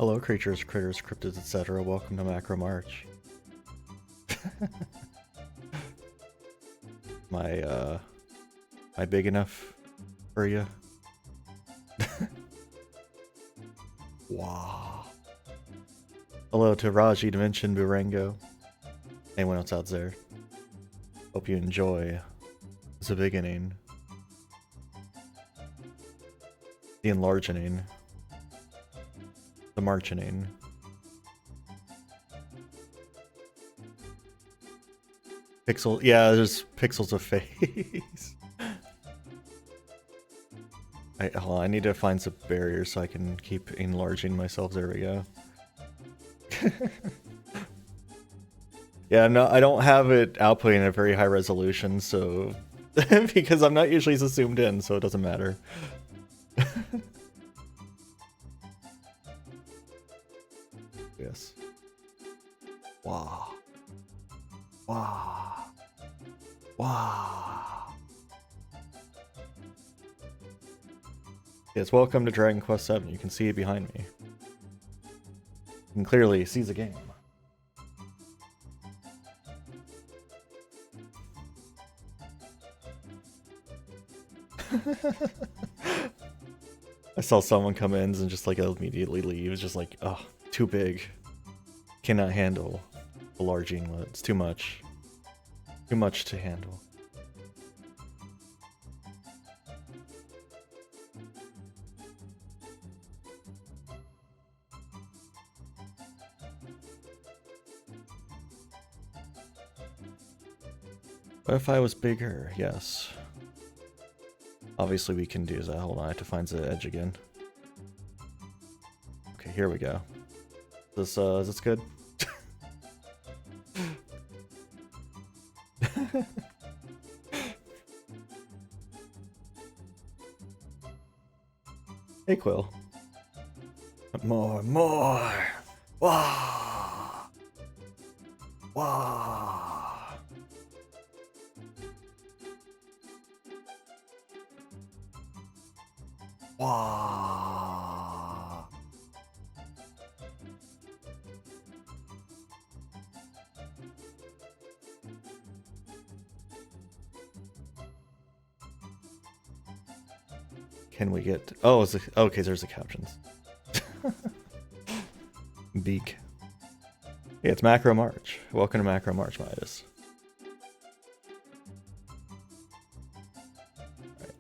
Hello, creatures, critters, cryptids, etc. Welcome to Macro March. My big enough for you? Wow. Hello to Raji, Dimension, Burango. Anyone else out there? Hope you enjoy the beginning. The enlargening. The marching. Pixel, yeah, there's pixels of face. Hold on, I need to find some barriers so I can keep enlarging myself. There we go. Yeah, no, I don't have it outputting at a very high resolution, so because I'm not usually zoomed in, so it doesn't matter. Yes. Wow. Wow. Wow. Yes, welcome to Dragon Quest VII. You can see it behind me. You can clearly see the game. I saw someone come in and just like immediately leave. It's just like, oh, too big. Cannot handle a large Yinglet. It's too much. Too much to handle. What if I was bigger? Yes. Obviously we can do that. Hold on, I have to find the edge again. Okay, here we go. Is this good? Hey, Quill. More. Wow. Wow. Wow. Can we get... Oh, okay, there's the captions. Beak. Yeah, it's Macro March. Welcome to Macro March, Midas. Right.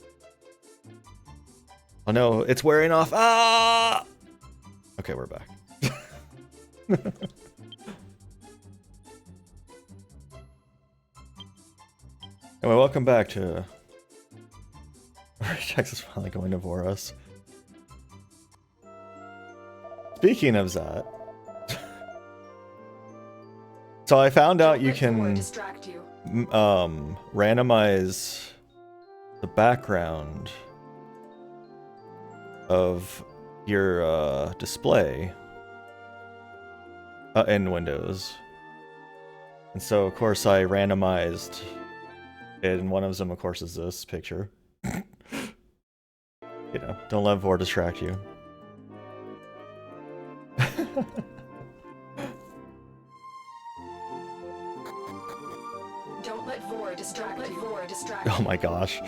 Oh no, it's wearing off. Ah! Okay, we're back. Anyway, welcome back to... Rejax is finally going to bore us. Speaking of that, so I found out you can randomize the background of your display in Windows, and so of course I randomized it, and one of them, of course, is this picture. You know, don't let Vor distract you. Don't let Vor distract you. Oh my gosh.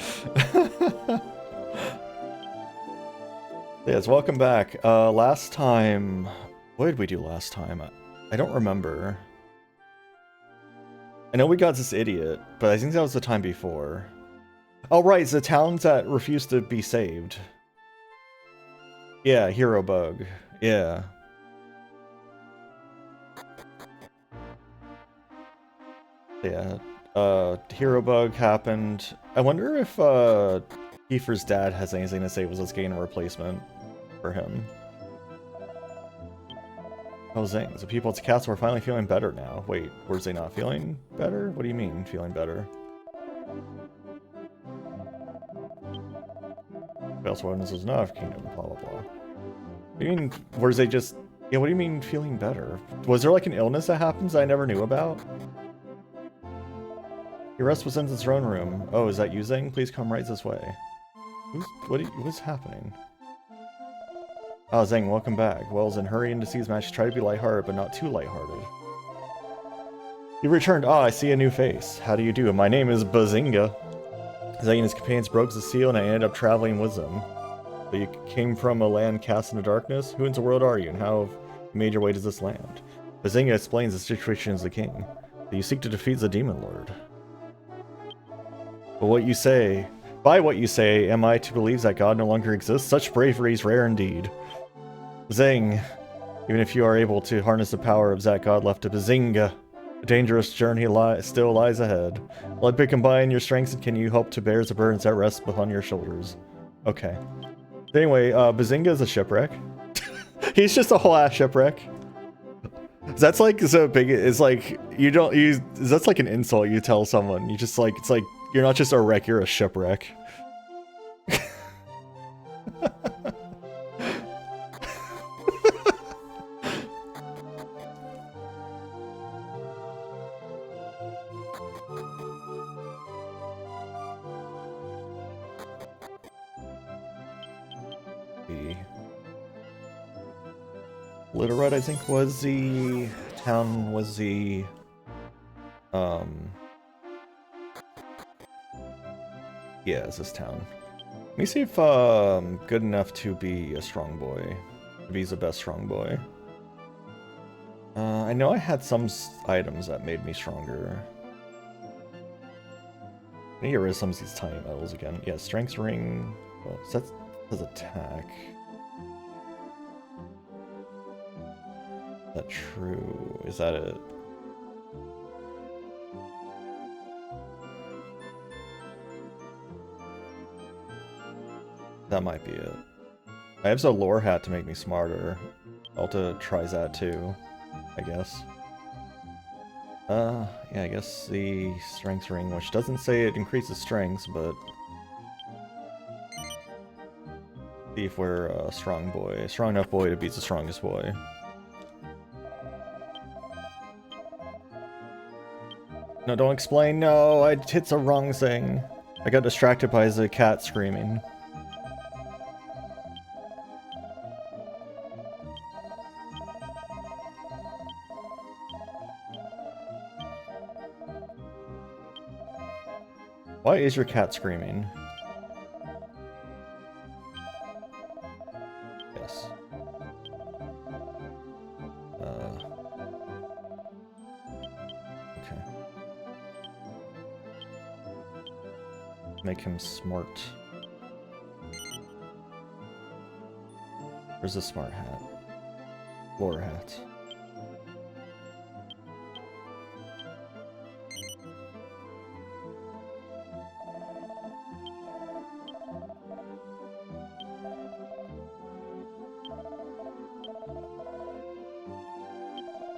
Yes, welcome back. Last time... What did we do last time? I don't remember. I know we got this idiot, but I think that was the time before. Oh right, it's the towns that refused to be saved. Yeah, hero bug. Yeah. Yeah. Hero bug happened. I wonder if Kiefer's dad has anything to say with this game replacement for him. Oh, Zing, the people at the castle are finally feeling better now. Wait, were they not feeling better? What do you mean, feeling better? Also, this is not a kingdom, blah blah blah. What do you mean, were they just... Yeah, what do you mean feeling better? Was there like an illness that happens that I never knew about? Your rest was in the throne room. Oh, is that you, Zing? Please come right this way. What's happening? Oh, Zeng, welcome back. Wells and Hurry into Seas match. Try to be lighthearted, but not too lighthearted. You returned. Ah, I see a new face. How do you do? My name is Bazinga. Zeng and his companions broke the seal, and I ended up traveling with them. But you came from a land cast in the darkness? Who in the world are you, and how have you made your way to this land? Bazinga explains the situation as the king. You seek to defeat the Demon Lord. But what you say... By what you say, am I to believe that God no longer exists? Such bravery is rare indeed. Zeng, even if you are able to harness the power of that God left to Bazinga, a dangerous journey still lies ahead. Let me combine your strengths, and can you help to bear the burdens that rest upon your shoulders? Okay. Anyway, Bazinga is a shipwreck. He's just a whole ass shipwreck. That's like so big. It's like you don't use. That's like an insult you tell someone. You just like it's like you're not just a wreck. You're a shipwreck. Little Red, I think, was the town, was the, yeah, it's this town. Let me see if, good enough to be a strong boy. If he's the best strong boy. I know I had some items that made me stronger. I need to get rid of some of these tiny medals again. Yeah, Strength Ring, well, so that says attack. Is that true? Is that it? That might be it. I have a lore hat to make me smarter. I'll have to try that too, I guess. Yeah, I guess the strength ring, which doesn't say it increases strengths, but see if we're a strong boy. A strong enough boy to beat the strongest boy. No, don't explain. No, I hit the wrong thing. I got distracted by the cat screaming. Why is your cat screaming? Yes. Okay. Make him smart. Where's the smart hat? Lore hat.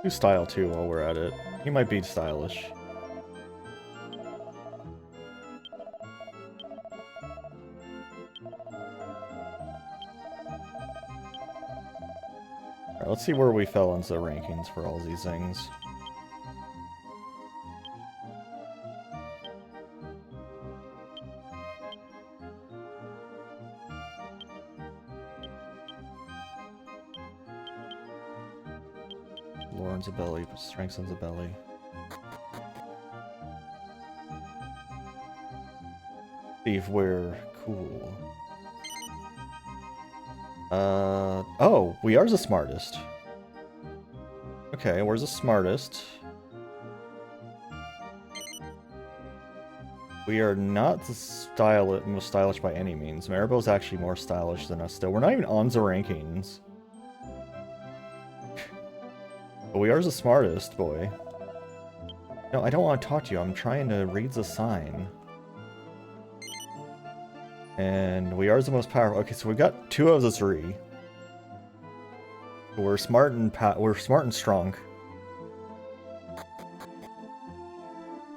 Do style too while we're at it. He might be stylish. Alright, let's see where we fell into the rankings for all these things. Lauren's a belly, but strengthens a belly. See if we're cool. Oh, we are the smartest. Okay, where's the smartest? We are not the most stylish by any means. Maribel's actually more stylish than us still. We're not even on the rankings. But we are the smartest, boy. No, I don't want to talk to you. I'm trying to read the sign. And we are the most powerful. Okay, so we got 2 of the 3. We're smart and strong.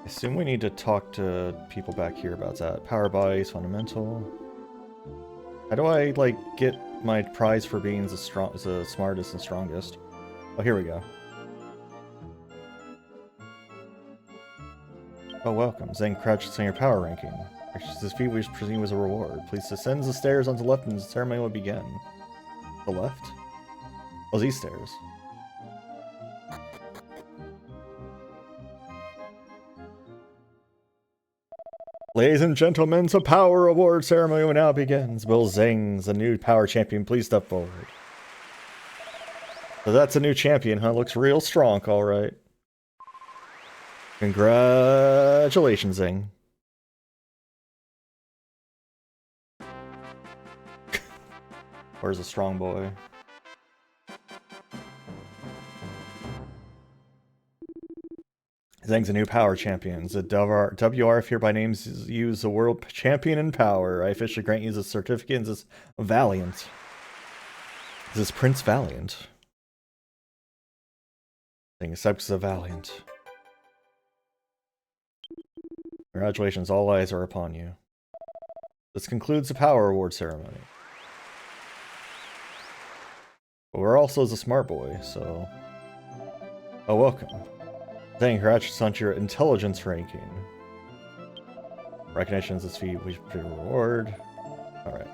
I assume we need to talk to people back here about that. Power bodies, fundamental. How do I like get my prize for being the smartest and strongest? Oh, here we go. Oh, welcome. Zeng crouches on your power ranking. This feat we presume was a reward. Please descend the stairs on the left and the ceremony will begin. The left? Oh, these stairs. Ladies and gentlemen, the Power Award ceremony now begins. Will Zings, the new Power Champion, please step forward. So that's a new champion, huh? Looks real strong, alright. Congratulations, Zing. Where's the strong boy? Zang's a new power champion. The WRF hereby names you the world champion in power. I officially grant you the certificate as Valiant. This is Prince Valiant. Zang accepts the Valiant. Congratulations, all eyes are upon you. This concludes the Power Award ceremony. But we're also the smart boy, so... Oh, welcome. Zang, congrats on your intelligence ranking. Recognition is this feat we should reward. Alright.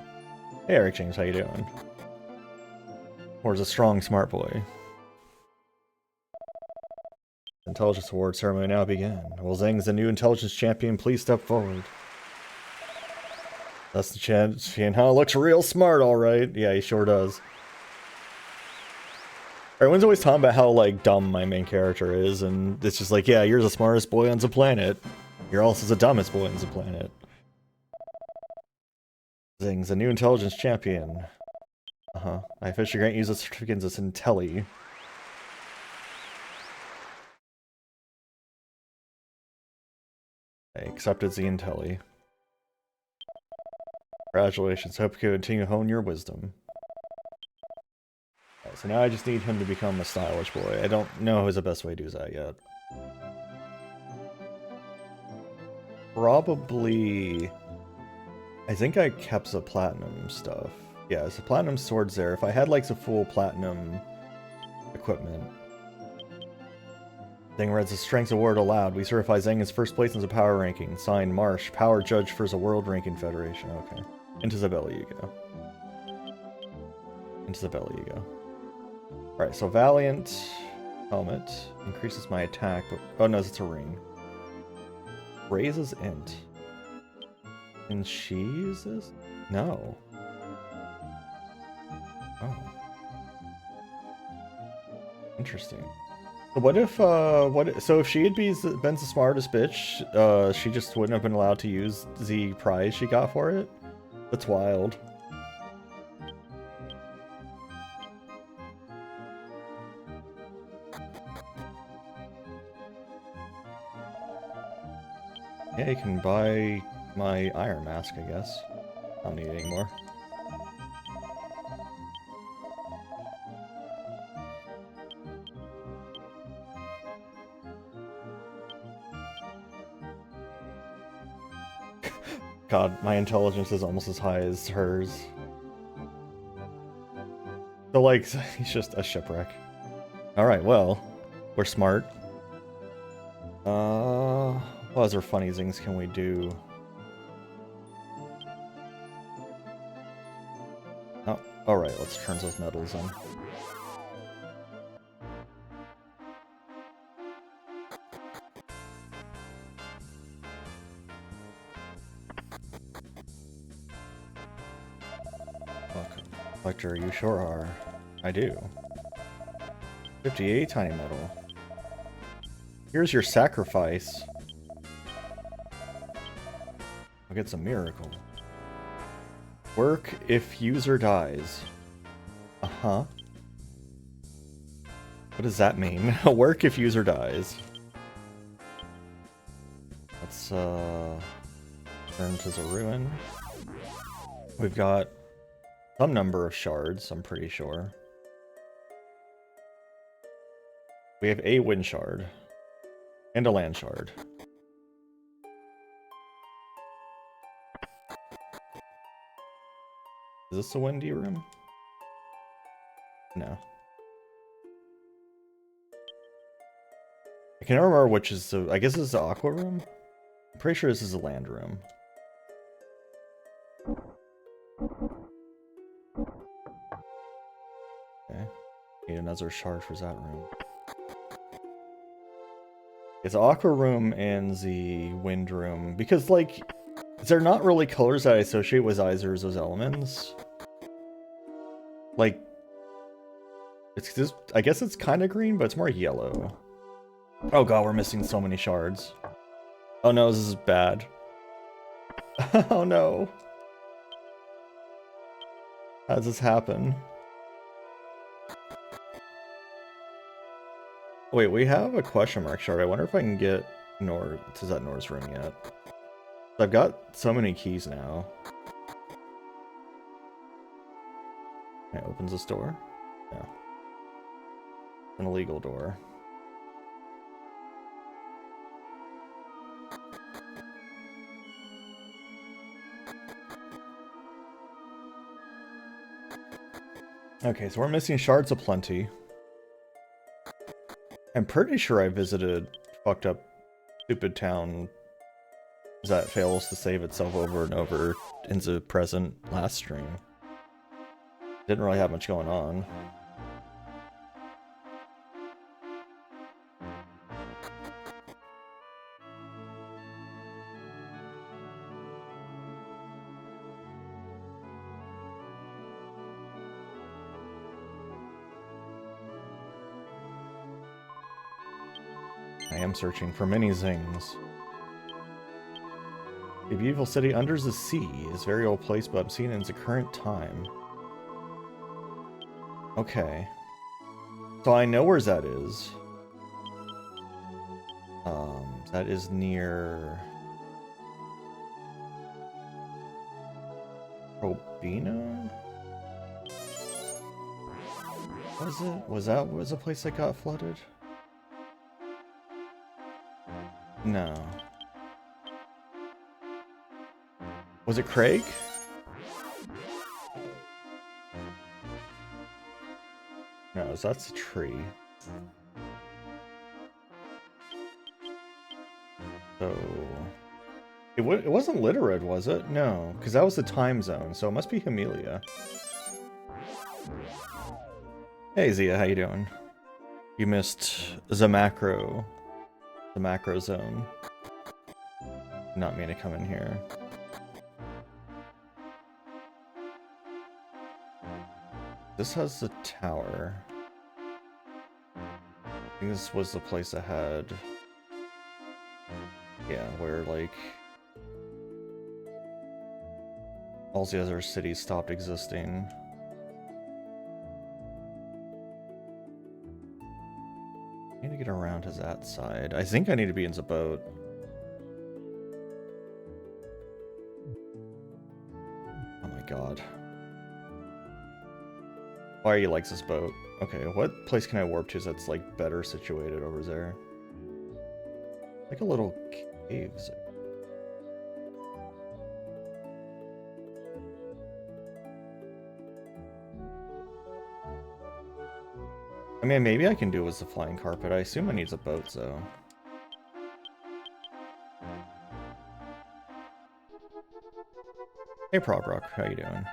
Hey Eric James, how you doing? Where's a strong smart boy? Intelligence award ceremony now begin. Will Zang's the new intelligence champion, please step forward. That's the champion, huh? Looks real smart, alright. Yeah, he sure does. Everyone's always talking about how, like, dumb my main character is, and it's just like, yeah, you're the smartest boy on the planet. You're also the dumbest boy on the planet. Zing's a new intelligence champion. I officially grant you the certificate as Intelli. I accepted the Intelli. Congratulations, hope you can continue to hone your wisdom. So now I just need him to become a stylish boy. I don't know who's the best way to do that yet. Probably... I think I kept the platinum stuff. Yeah, it's the platinum swords there. If I had like the full platinum equipment. Zang reads the Strengths Award aloud. We certify Zang as first place in the power ranking. Signed, Marsh, Power Judge for the World Ranking Federation. Okay. Into the belly you go. Into the belly you go. Alright, so Valiant helmet increases my attack, but oh no, it's a ring. Raises int. And she uses? No. Oh. Interesting. So what if so if she had been the smartest bitch, she just wouldn't have been allowed to use the prize she got for it? That's wild. Yeah, you can buy my iron mask, I guess. I don't need it anymore. God, my intelligence is almost as high as hers. So, like, he's just a shipwreck. Alright, well, we're smart. What other funny things can we do? Oh, alright, let's turn those medals in. Welcome. Collector, you sure are. I do. 58 tiny medal. Here's your sacrifice. I'll get some miracle. Work if user dies. Uh-huh. What does that mean? Work if user dies. Let's turn to the ruin. We've got some number of shards, I'm pretty sure. We have a wind shard. And a land shard. Is this a windy room? No. I can't remember which is the... I guess this is the aqua room? I'm pretty sure this is the land room. Need another shard for that room. It's Aqua Room and the Wind Room. Because, like, they're not really colors that I associate with either of those elements. Like, it's just, I guess it's kind of green, but it's more yellow. Oh god, we're missing so many shards. Oh no, this is bad. Oh no. How does this happen? Wait, we have a question mark shard. I wonder if I can get Nor to that Nor's room yet. I've got so many keys now. It opens this door? Yeah. An illegal door. Okay, so we're missing shards aplenty. I'm pretty sure I visited fucked up stupid town that fails to save itself over and over into present last stream. Didn't really have much going on. I am searching for many zings. A beautiful city under the sea is a very old place, but I'm seeing it in the current time. Okay. So I know where that is. That is near Robina? Was it? Was a place that got flooded? No. Was it Craig? No, that's a tree. So... It wasn't Litterid, was it? No, because that was the time zone, so it must be Amelia. Hey Zia, how you doing? You missed the macro zone. Not mean to come in here. This has the tower. I think this was the place that had... Yeah, where, like... all the other cities stopped existing. I need to get around to that side. I think I need to be in the boat. Oh my god. Why you likes this boat? Okay, what place can I warp to that's like better situated over there? Like a little caves. I mean, maybe I can do it with the flying carpet. I assume it needs a boat, though. Hey, Prog Rock, how you doing?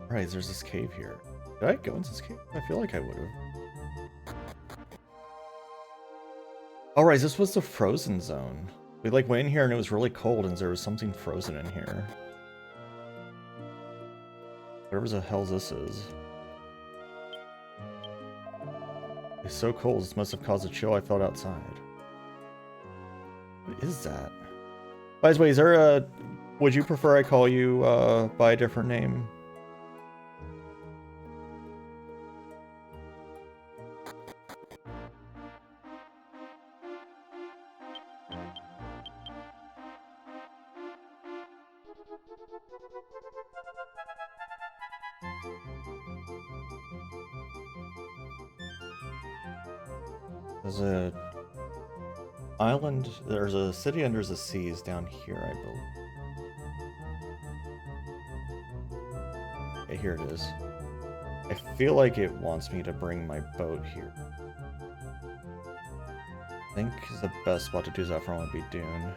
Right, there's this cave here. Did I go into this cave? I feel like I would have. Alright, this was the frozen zone. We like went in here and it was really cold and there was something frozen in here. Whatever the hell this is. It's so cold, this must have caused a chill I felt outside. What is that? By the way, is there a... Would you prefer I call you by a different name? There's a island, there's a city under the seas down here, I believe. Okay, here it is. I feel like it wants me to bring my boat here. I think the best spot to do that from would be Dune.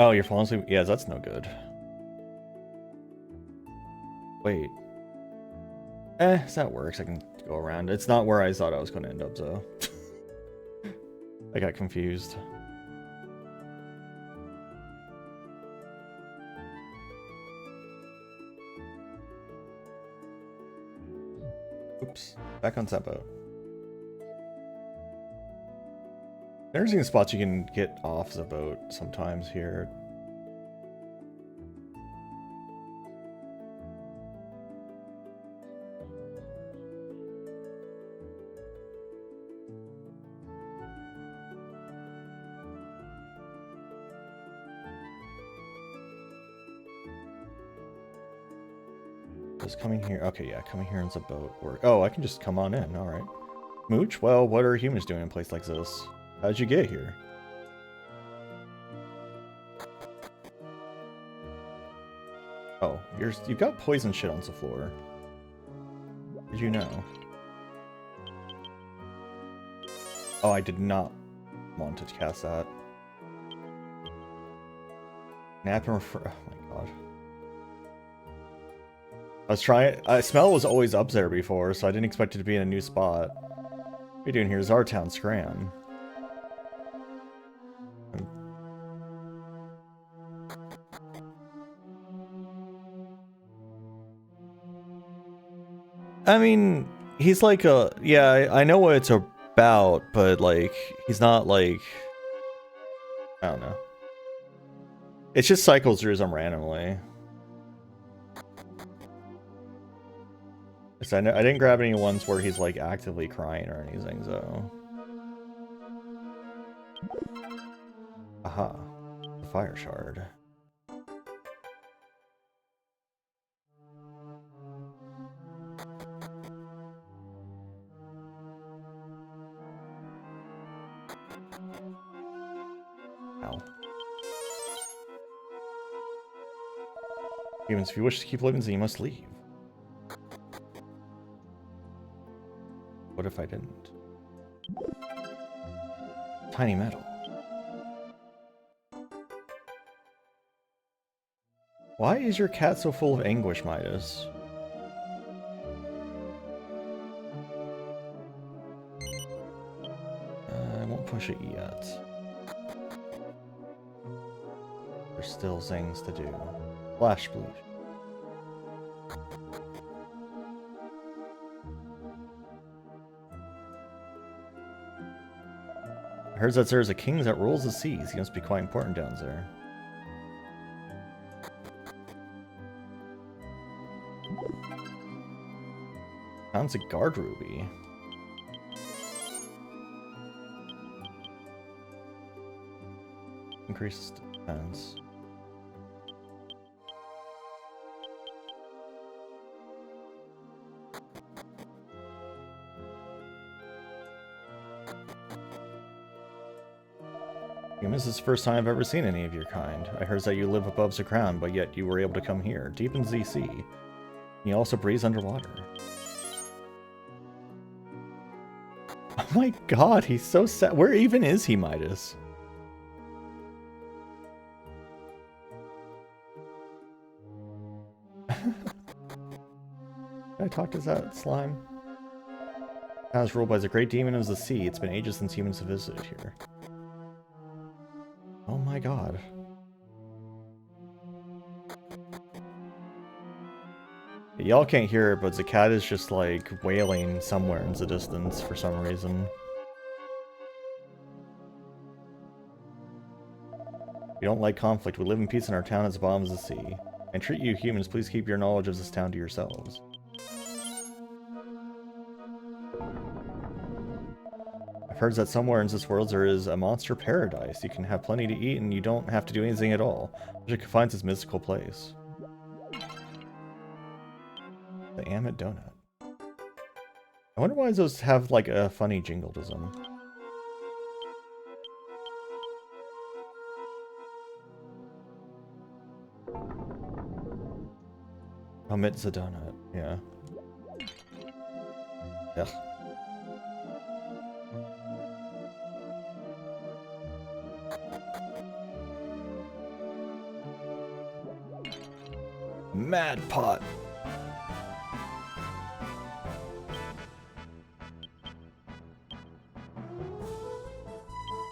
Oh, you're falling asleep? Yeah, that's no good. Wait. That works. I can go around. It's not where I thought I was going to end up, though. I got confused. Oops. Back on that boat. There's even spots you can get off the boat sometimes here. Just coming here. Okay, yeah, coming here is a boat work. Oh, I can just come on in. All right. Mooch? Well, what are humans doing in a place like this? How'd you get here? Oh, you've got poison shit on the floor. Did you know? Oh, I did not want to cast that. Nap and refer. Oh my god. I was trying. Smell was always up there before, so I didn't expect it to be in a new spot. What are you doing here? Zartown Scram. I mean, he's like a... Yeah, I know what it's about, but, like, he's not, like... I don't know. It's just cycles through them randomly. So I didn't grab any ones where he's, like, actively crying or anything, so... Aha. The fire shard. Ow. Humans, if you wish to keep living, then you must leave. What if I didn't? Tiny metal. Why is your cat so full of anguish, Midas? I won't push it yet. There's still things to do. Flash bleach. I heard that there's a king that rules the seas. He must be quite important down there. Found a guard ruby. Increases defense. This is the first time I've ever seen any of your kind. I heard that you live above the ground, but yet you were able to come here, deep in the sea. You also breathe underwater. Oh my god, he's so sad. Where even is he, Midas? Did I talk to that slime? Town is ruled by the great demon of the sea. It's been ages since humans have visited here. Oh my god. Y'all can't hear it, but the cat is just like wailing somewhere in the distance for some reason. We don't like conflict. We live in peace in our town at the bottom of the sea. And treat you humans, please keep your knowledge of this town to yourselves. I've heard that somewhere in this world there is a monster paradise. You can have plenty to eat and you don't have to do anything at all. You can find this mystical place. The Amit Donut. I wonder why those have like a funny jingle to them. Amit the donut, yeah. Ugh. Mad Pot.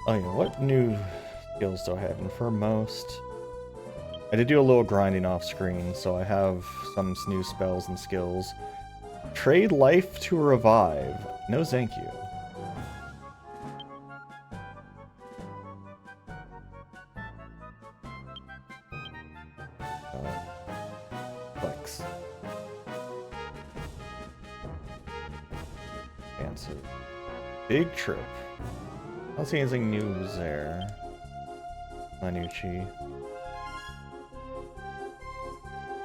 Oh yeah, what new skills do I have? And most, I did do a little grinding off screen, so I have some new spells and skills. Trade life to revive. No thank you. Flex. Answer. Big trip. I don't see anything new there. Manucci.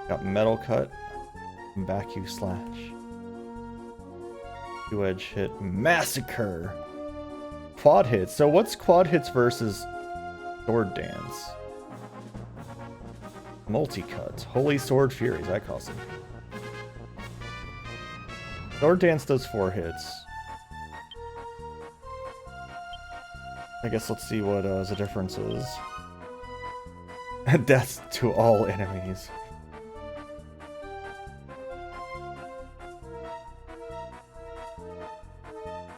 Got metal cut. Back you slash. Two-edge hit. Massacre! Quad hits. So what's quad hits versus sword dance? Multi-cut. Holy Sword Fury. That costs him. Sword dance does 4 hits. I guess let's see what the difference is. Death to all enemies.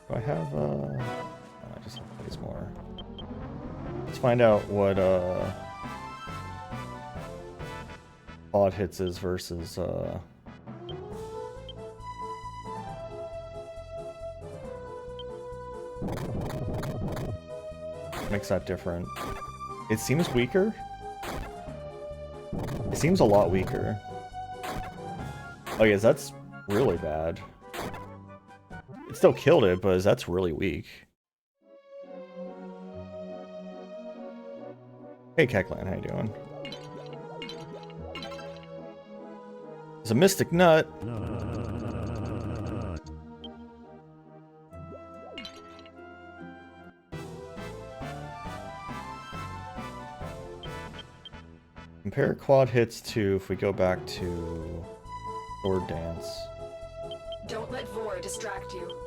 Do I have, I just have to use more. Let's find out what, odd hits is versus, makes that different. It seems weaker. It seems a lot weaker. Oh yes, that's really bad. It still killed it, but that's really weak. Hey Keklan, how you doing? There's a mystic nut. Compare quad hits to, if we go back to sword dance. Don't let Vor distract you.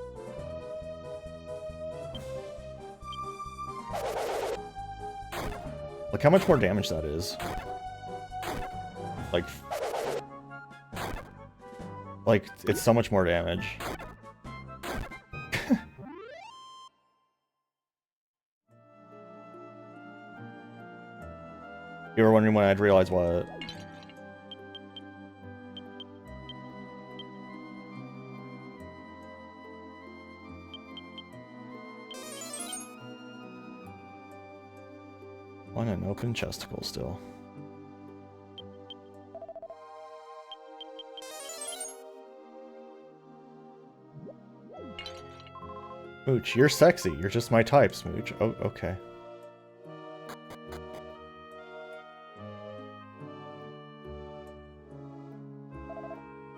Look how much more damage that is. Like it's so much more damage. You were wondering when I'd realize what? On an open chesticle still. Smooch, you're sexy. You're just my type, Smooch. Oh, okay.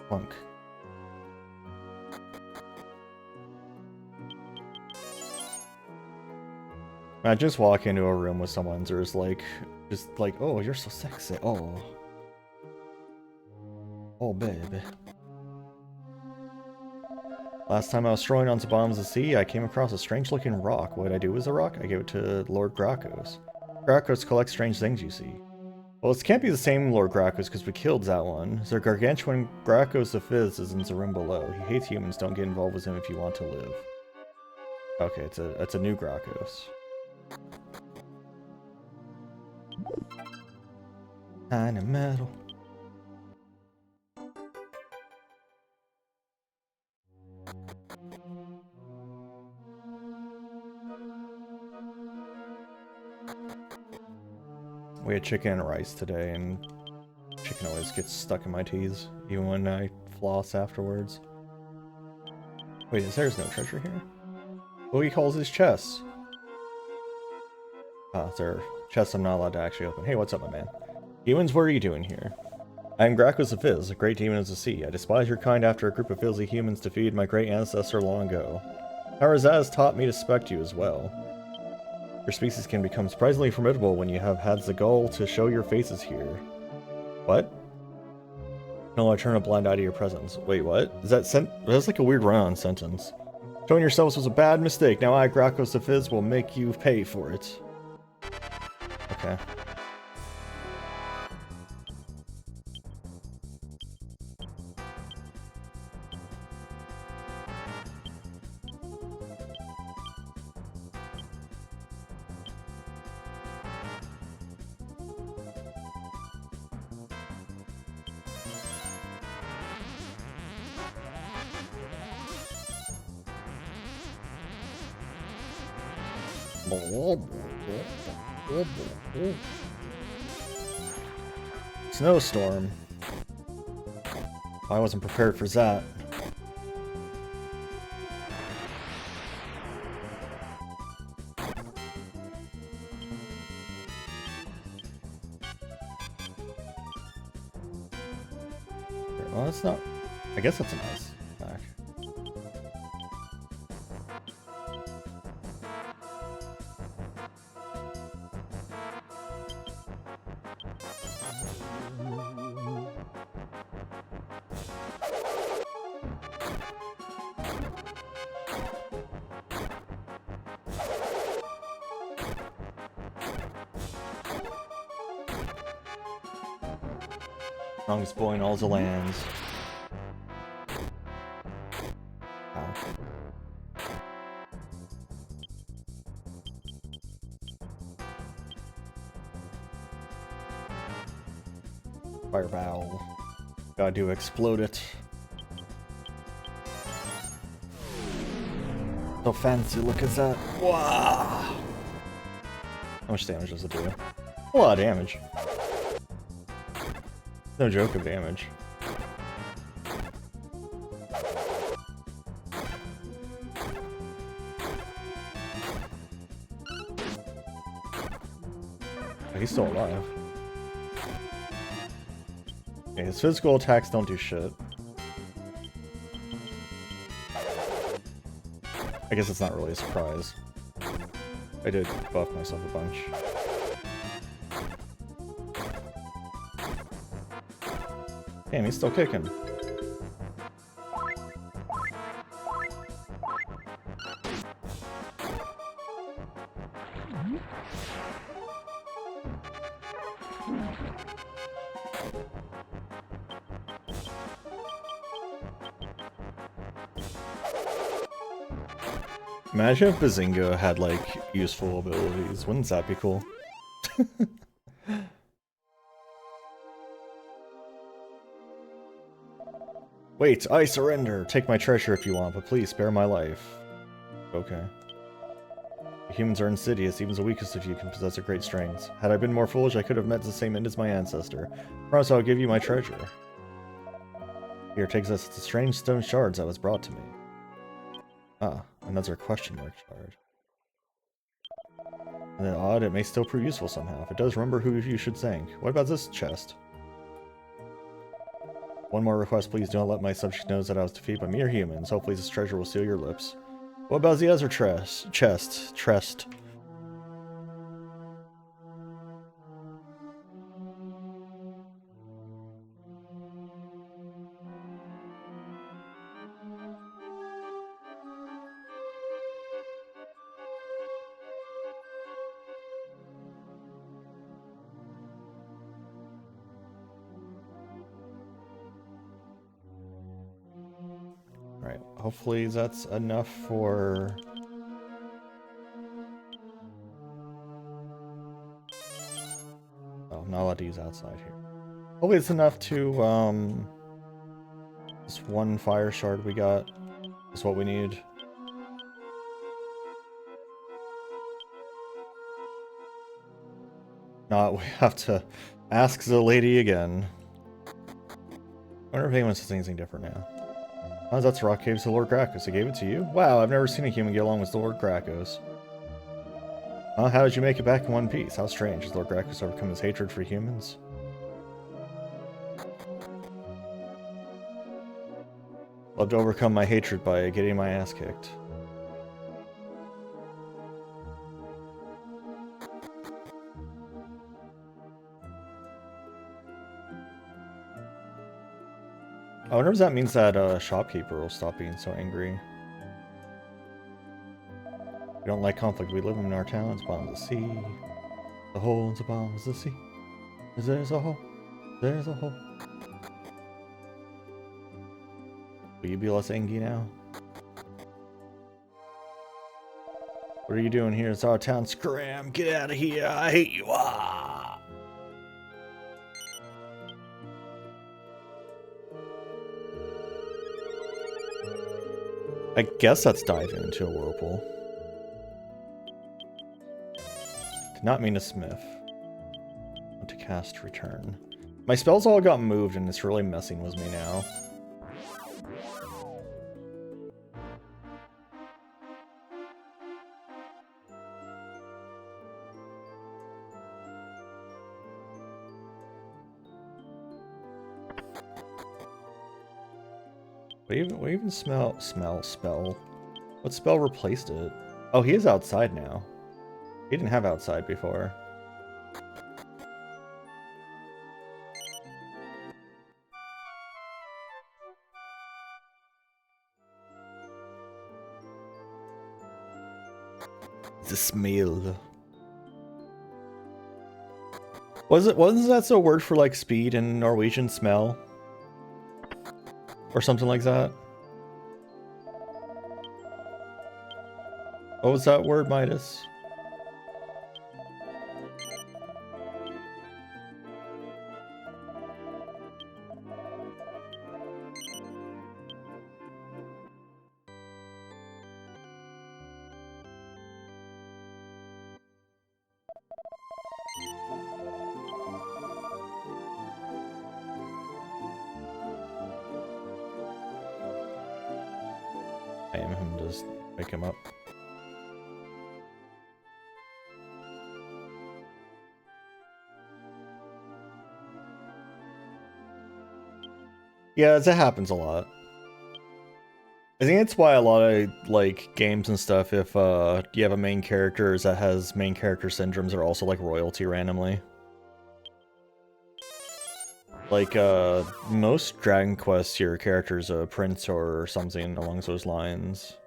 Plunk. I just walk into a room with someone who's like, just like, oh, you're so sexy. Oh. Oh, baby. Last time I was strolling onto bottoms of the sea, I came across a strange-looking rock. What did I do with the rock? I gave it to Lord Gracchus. Gracchus collects strange things, you see. Well, this can't be the same Lord Gracchus, because we killed that one. There's a gargantuan Gracchus the Fifth is in the room below. He hates humans. Don't get involved with him if you want to live. Okay, it's a new Gracchus. Kind of metal. We had chicken and rice today, and chicken always gets stuck in my teeth, even when I floss afterwards. Wait, there's no treasure here? What he calls his chests. There are chests I'm not allowed to actually open. Hey, what's up, my man? Humans, what are you doing here? I am Gracchus the Fizz, a great demon of the sea. I despise your kind after a group of filthy humans defeated my great ancestor long ago. Harazaz has taught me to respect you as well. Your species can become surprisingly formidable when you have had the goal to show your faces here. What? No, I turn a blind eye to your presence. Wait, what? Is that that's like a weird run-on sentence. Showing yourselves was a bad mistake. Now I, Gracchus the Fizz, will make you pay for it. Okay. Snowstorm. I wasn't prepared for that. Well, that's not... I guess that's a nice back. Strongest boy in all the lands. Ow. Fireball. Gotta do explode it. So fancy, look at that. Wow. How much damage does it do? A lot of damage. No joke of damage. Oh, he's still alive. Okay, his physical attacks don't do shit. I guess it's not really a surprise. I did buff myself a bunch. Damn, he's still kicking. Imagine if Bazinga had, like, useful abilities. Wouldn't that be cool? Wait, I surrender! Take my treasure if you want, but please spare my life. Okay. Humans are insidious, even the weakest of you can possess their great strengths. Had I been more foolish, I could have met the same end as my ancestor. Promise I'll give you my treasure. Here, take this. It's a strange stone shards that was brought to me. Ah, another question mark shard. And then odd, it may still prove useful somehow. If it does, remember who you should thank. What about this chest? One more request, please. Do not let my subject know that I was defeated by mere humans. Hopefully this treasure will seal your lips. What about the other chest? Alright, hopefully that's enough for... Oh, not allowed to use outside here. Hopefully it's enough to, this one fire shard we got is what we need. Not, we have to ask the lady again. I wonder if anyone says anything different now. Oh, that's Rock Caves to Lord Gracchus. I gave it to you? Wow, I've never seen a human get along with Lord Gracchus. How did you make it back in one piece? How strange. Has Lord Gracchus overcome his hatred for humans? Love to overcome my hatred by getting my ass kicked. I wonder if that means that shopkeeper will stop being so angry. We don't like conflict. We live in our town. It's bottom of the sea. The hole is the bottom of the sea. There's a hole. There's a hole. Will you be less angry now? What are you doing here? It's our town. Scram! Get out of here! I hate you! Ah! I guess that's diving into a whirlpool. not mean to smith. Want to cast return. My spells all got moved and it's really messing with me now. What even spell? What spell replaced it? Oh, he is outside now. He didn't have outside before. The smell. Wasn't that a word for like speed in Norwegian, smell? Or something like that? What was that word, Midas? I am him, just wake him up. Yeah, that happens a lot. I think that's why a lot of like games and stuff, if you have a main character that has main character syndromes, are also like royalty randomly. Like most Dragon Quest, your character's a prince or something along those lines.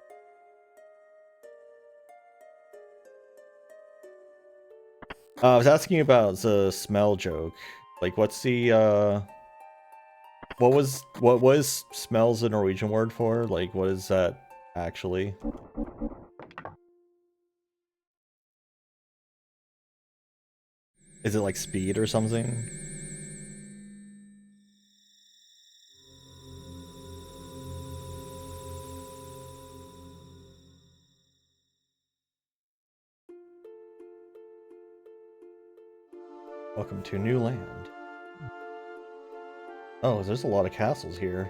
I was asking about the smell joke. Like, what's the what was smells a Norwegian word for? Like, what is that actually? Is it like speed or something? Welcome to new land. Oh, there's a lot of castles here.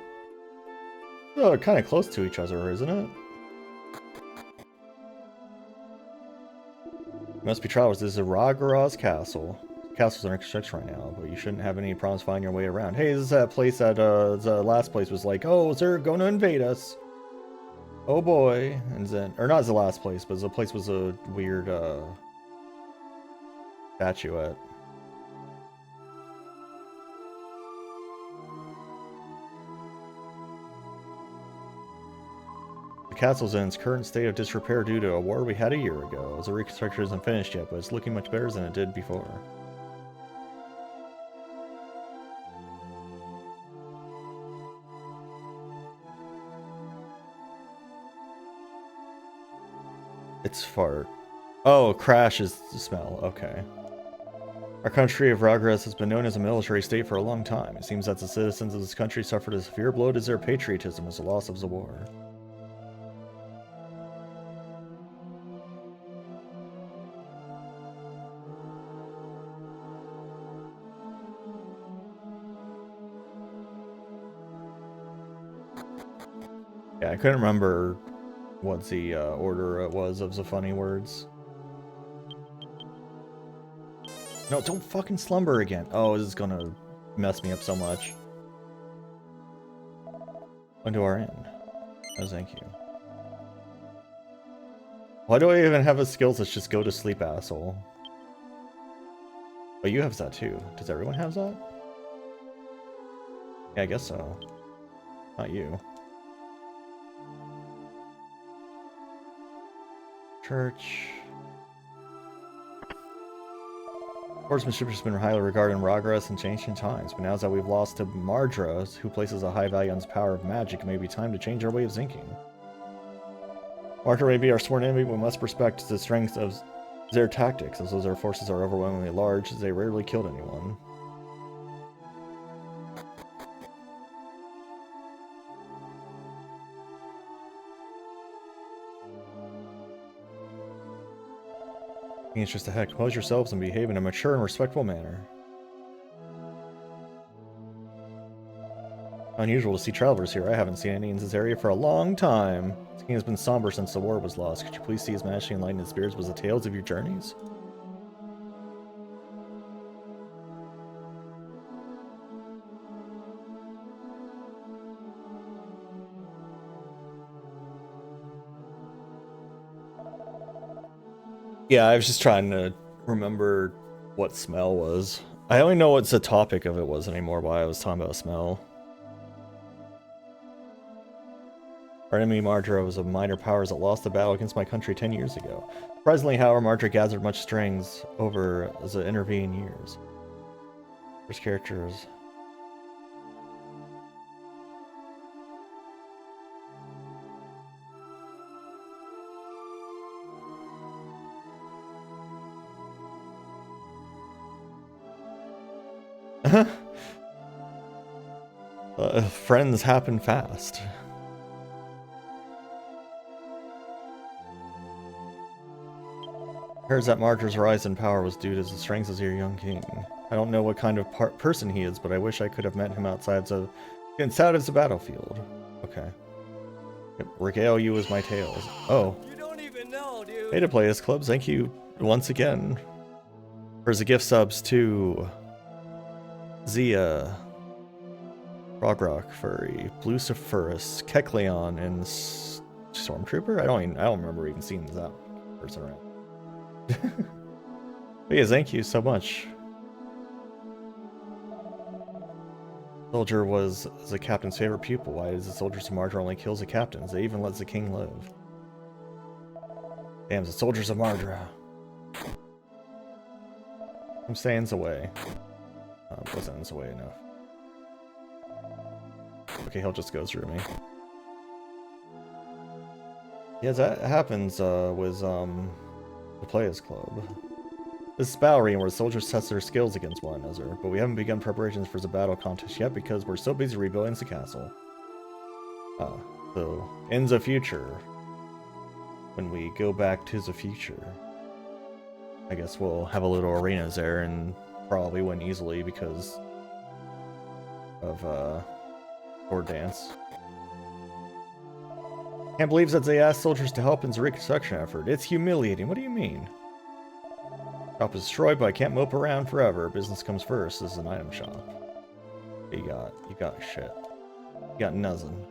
Oh, they're kind of close to each other, isn't it? Must be travelers. This is Ragaraz Castle. Castles are in construction right now, but you shouldn't have any problems finding your way around. Hey, this is that place that the last place was like, oh, they're going to invade us. Oh boy. And then, or not the last place, but the place was a weird statuette. The castle's in its current state of disrepair due to a war we had a year ago. The reconstruction isn't finished yet, but it's looking much better than it did before. It's fart. Oh, crash is the smell. Okay. Our country of Ragaraz has been known as a military state for a long time. It seems that the citizens of this country suffered a severe blow to their patriotism as the loss of the war. Yeah, I couldn't remember what the order it was of the funny words. No, don't fucking slumber again. Oh, this is gonna mess me up so much. Into our inn. Oh, thank you. Why do I even have a skills that's just go to sleep, asshole? Oh, you have that too. Does everyone have that? Yeah, I guess so. Not you. Church. Horsemanship has been highly regarded in Ragaraz since ancient times, but now that we've lost to Mardra, who places a high value on the power of magic, it may be time to change our way of thinking. Mardra may be our sworn enemy, but we must respect the strength of their tactics, as though their forces are overwhelmingly large, they rarely killed anyone. It's just a heck. Compose yourselves and behave in a mature and respectful manner. Unusual to see travelers here. I haven't seen any in this area for a long time. This king has been somber since the war was lost. Could you please see his majesty and lighten his spirits with the tales of your journeys? Yeah, I was just trying to remember what smell was. I only know what the topic of it was anymore, why I was talking about smell. Our enemy Mardra was of minor powers that lost the battle against my country 10 years ago. Surprisingly, however, Mardra gathered much strength over the intervening years. First characters. Friends happen fast. Heard that Mardra's rise in power was due to the strength of your young king. I don't know what kind of person he is, but I wish I could have met him outside of the battlefield. Okay. Yep, regale you with my tales. Oh. You don't even know, dude. Hey to play this club. Thank you once again. Here's the gift subs to Zia, Rogrock, Furry, Bluciferus, Kecleon, and Stormtrooper? I don't remember even seeing that person around. But yeah, thank you so much. Soldier was the captain's favorite pupil. Why does the soldiers of Mardra only kills the captains? They even lets the king live. Damn, the soldiers of Mardra. I'm stands away. Wasn't away enough. Okay, he'll just go through me. Yeah, that happens with the Players Club. This is battle arena where soldiers test their skills against one another, but we haven't begun preparations for the battle contest yet because we're so busy rebuilding the castle. So in the future, when we go back to the future, I guess we'll have a little arenas there and probably win easily because of sword dance. Can't believe that they asked soldiers to help in the reconstruction effort. It's humiliating. What do you mean? Shop is destroyed, but I can't mope around forever. Business comes first. This is an item shop. You got shit. You got nothing.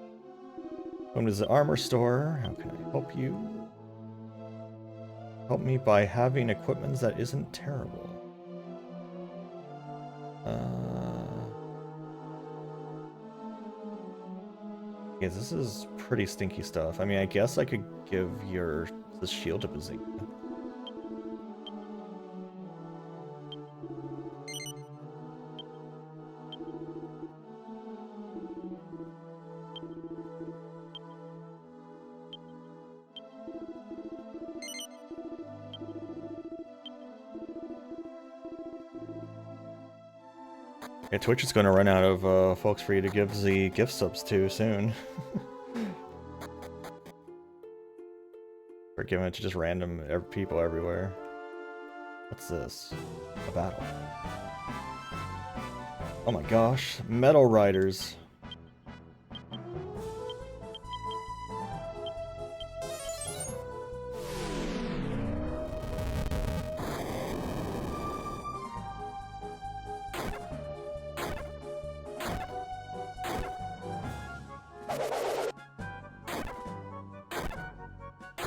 Come to the armor store. How can I help you? Help me by having equipment that isn't terrible. Yeah, this is pretty stinky stuff. I mean, I guess I could give this shield to Bazinga. Yeah, Twitch is going to run out of folks for you to give the gift subs to soon. Or giving it to just random people everywhere. What's this? A battle. Oh my gosh, Metal Riders.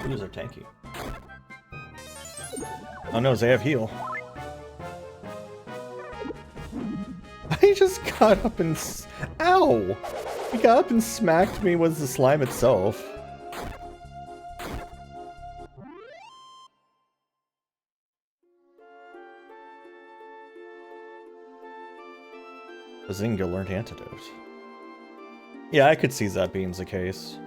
Ooh, they're tanky. Oh no, they have heal. I just got up and ow! He got up and smacked me with the slime itself. Bazinga learned antidote. Yeah, I could see that being the case.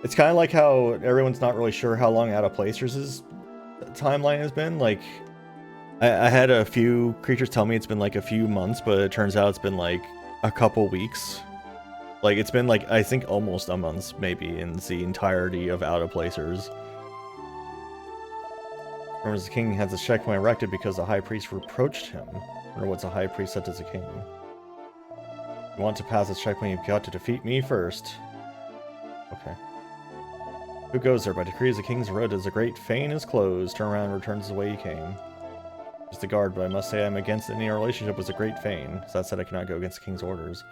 It's kind of like how everyone's not really sure how long Out of Placers' timeline has been. Like, I had a few creatures tell me it's been like a few months, but it turns out it's been like a couple weeks. Like, it's been like, I think almost a month, maybe, in the entirety of Out of Placers. Remembers the king has a checkpoint erected because the high priest reproached him. I wonder what's a high priest said to the king. If you want to pass this checkpoint, you've got to defeat me first. Okay. Who goes there? By decree of the king's road as the great fane is closed. Turn around and returns the way you came. Just a guard, but I must say I'm against any relationship with the great fane. So that said, I cannot go against the king's orders.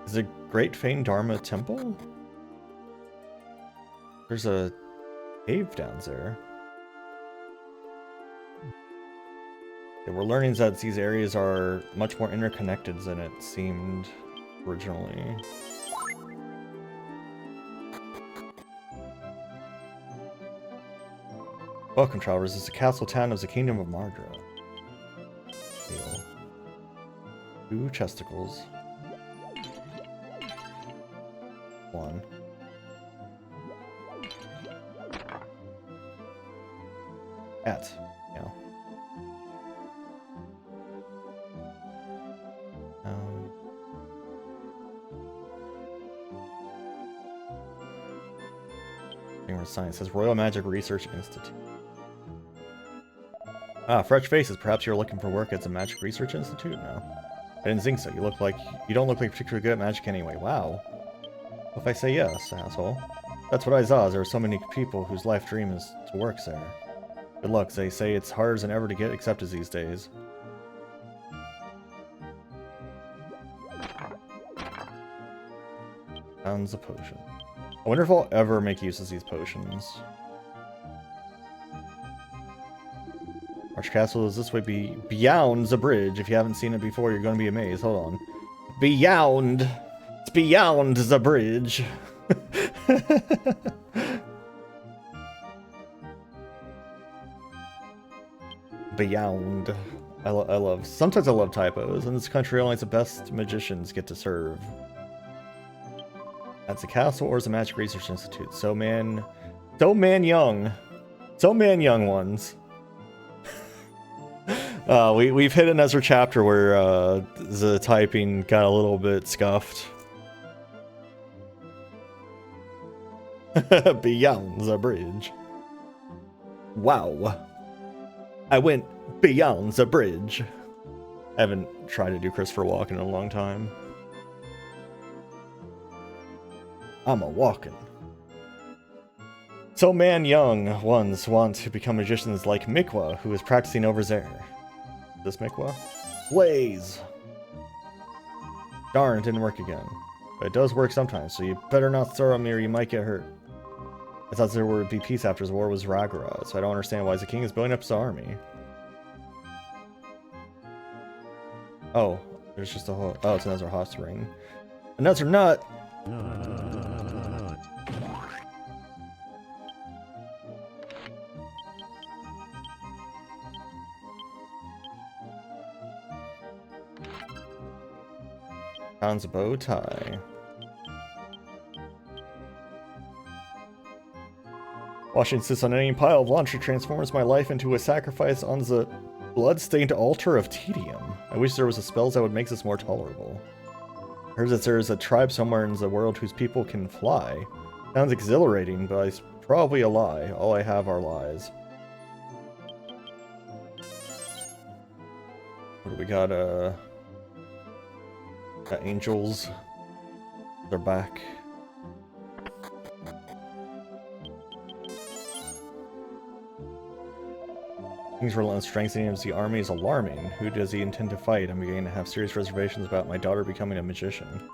Is the great fane Dharma temple? There's a cave down there. Yeah, we're learning that these areas are much more interconnected than it seemed originally. Welcome, travelers. This is the castle town of the Kingdom of Mardra. 2 chesticles. 1. Cat. Yeah. Science says Royal Magic Research Institute. Ah, fresh faces. Perhaps you're looking for work at the Magic Research Institute? No. I didn't think so. You don't look like particularly good at magic anyway. Wow. What if I say yes, asshole? That's what I saw. There are so many people whose life dream is to work there. Good luck. They say it's harder than ever to get accepted these days. Found a potion. I wonder if I'll ever make use of these potions. Arch Castle is this way beyond the bridge. If you haven't seen it before, you're going to be amazed. Hold on. Beyond. It's beyond the bridge. Beyond. I love. Sometimes I love typos. In this country, only the best magicians get to serve. That's the castle or the Magic Research Institute. So man young ones. We've hit another chapter where the typing got a little bit scuffed. Beyond the bridge. Wow. I went beyond the bridge. I haven't tried to do Christopher Walken in a long time. I'm a walking. So man young ones want to become magicians like Mikwa, who is practicing over there. This Mikwa? Blaze! Darn, it didn't work again. But it does work sometimes, so you better not throw at me or you might get hurt. I thought there would be peace after the war was Ragara, so I don't understand why the king is building up his army. Oh, there's just a whole... Oh, it's another hot ring. Another nut! Found a bow tie. Washing sits on any pile of laundry transforms my life into a sacrifice on the blood-stained altar of tedium. I wish there was a spell that would make this more tolerable. I heard that there is a tribe somewhere in the world whose people can fly. Sounds exhilarating, but it's probably a lie. All I have are lies. What do we got? Got angels. They're back. King's relentless strengthening of the army is alarming. Who does he intend to fight? I'm beginning to have serious reservations about my daughter becoming a magician.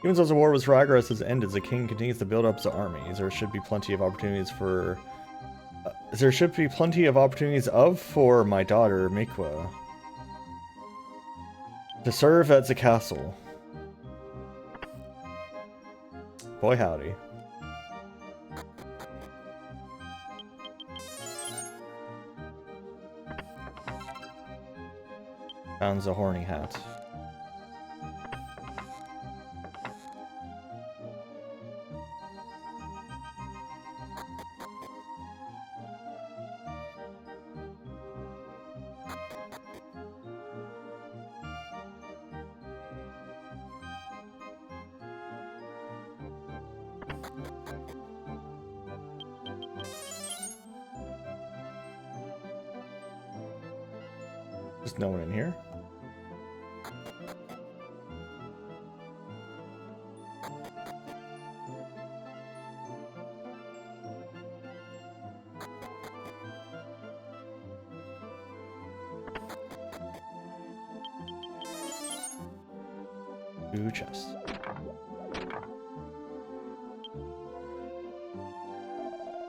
Even though the war with Ragras has ended, the king continues to build up the army. There should be plenty of opportunities for... for my daughter, Mikwa, to serve at the castle. Boy howdy. Found a horny hat. There's no one in here. Two chests.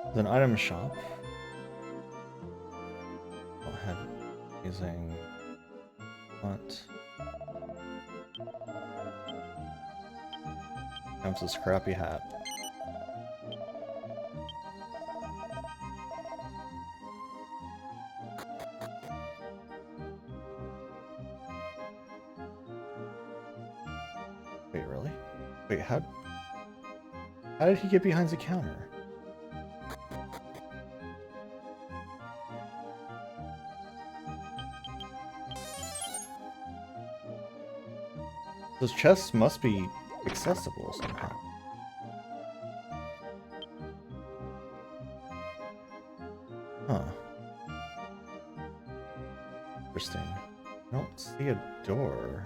There's an item shop. I'll have using what? Comes a scrappy hat. Wait, really? Wait, how did he get behind the counter? Those chests must be accessible somehow. Huh. Interesting. I don't see a door.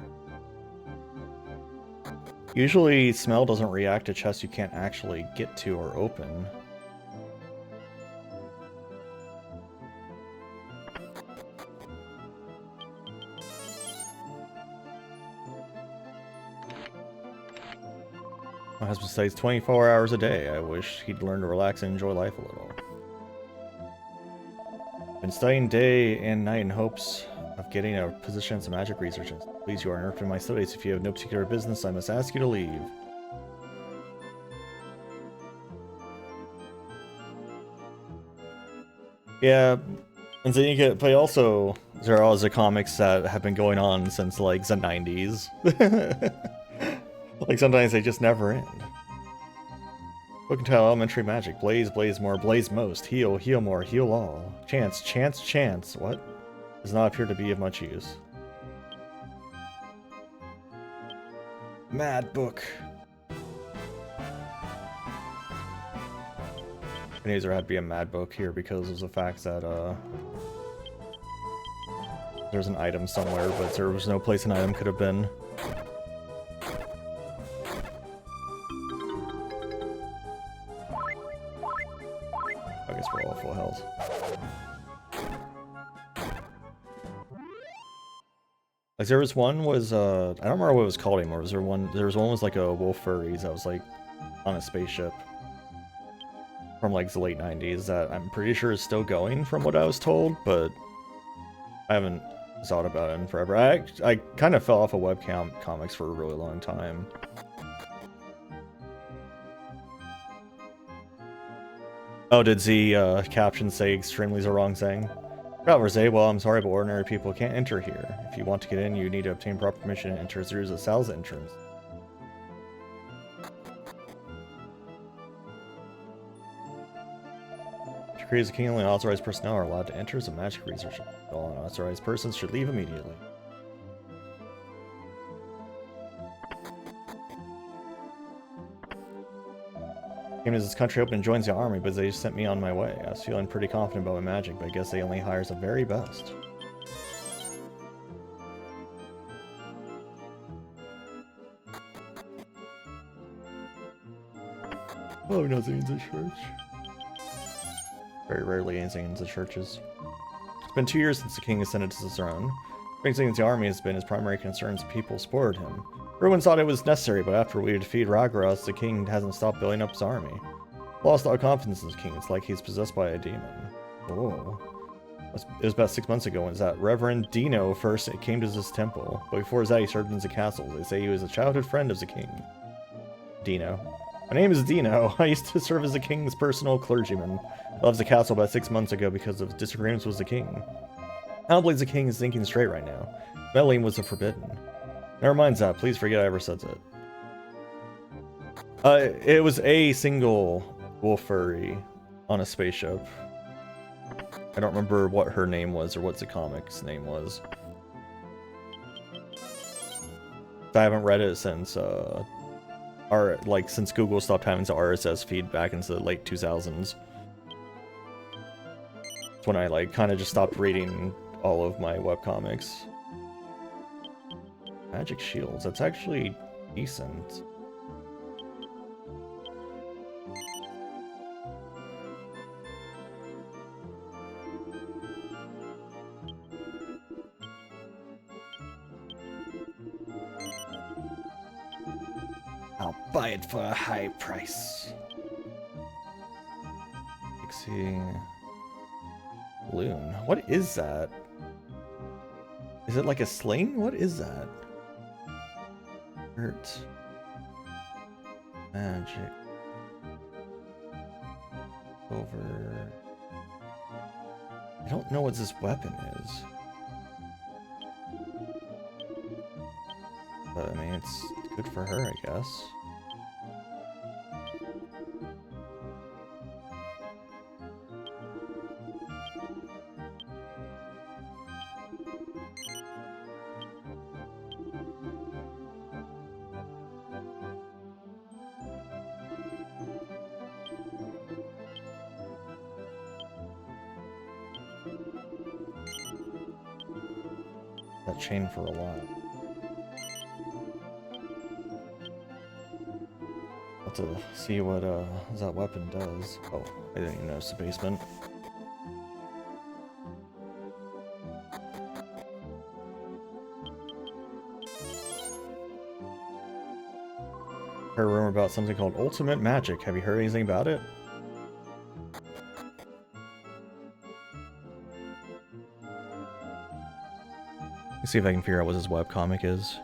Usually, smell doesn't react to chests you can't actually get to or open. My husband stays 24 hours a day. I wish he'd learn to relax and enjoy life a little. Been studying day and night in hopes of getting a position in some magic research. Please, you are interrupting my studies. If you have no particular business, I must ask you to leave. Yeah, and so you get, but also there are also comics that have been going on since like the 90s. Like sometimes they just never end. Book and tell elementary magic. Blaze, blaze more, blaze most. Heal, heal more, heal all. Chance, chance, chance. What? Does not appear to be of much use. Mad book. I knew there had to be a mad book here because of the fact that there's an item somewhere, but there was no place an item could have been. I guess we're all full health. Like there was one was I don't remember what it was called anymore. Was there one? There was one was like a wolf furries that was like on a spaceship from like the late 90s that I'm pretty sure is still going from what I was told, but I haven't thought about it in forever. I kind of fell off of webcam comics for a really long time. Oh, did the caption say extremely the wrong thing? Well, I'm sorry, but ordinary people can't enter here. If you want to get in, you need to obtain proper permission to enter through the Sal's entrance. Decrees the king only authorized personnel are allowed to enter as a magic research. All unauthorized persons should leave immediately. Came to this country open and joins the army, but they just sent me on my way. I was feeling pretty confident about my magic, but I guess they only hire the very best. Oh, nothing in the church. Very rarely anything in the churches. It's been 2 years since the king ascended to the throne. Things against the army has been his primary concern since people supported him. Everyone thought it was necessary, but after we defeated Ragras, the king hasn't stopped building up his army. Lost all confidence in the king. It's like he's possessed by a demon. Oh. It was about 6 months ago when that Reverend Dino first came to this temple. But before that, he served in the castle. They say he was a childhood friend of the king. Dino. My name is Dino. I used to serve as the king's personal clergyman. I left the castle about 6 months ago because of disagreements with the king. I don't believe the king is thinking straight right now. Meddling was forbidden. Never mind that. Please forget I ever said that. It was a single wolf furry on a spaceship. I don't remember what her name was or what the comic's name was. I haven't read it since since Google stopped having the RSS feed back into the late 2000s. That's when I kind of just stopped reading all of my webcomics. Magic shields, that's actually decent. I'll buy it for a high price. Pixie Loon. What is that? Is it like a sling? What is that? Hurt. Magic. Over. I don't know what this weapon is. But I mean, it's good for her, I guess. That chain for a while. Have to see what that weapon does. Oh, I didn't even notice the basement. Heard a rumor about something called Ultimate Magic. Have you heard anything about it? Let's see if I can figure out what this webcomic is.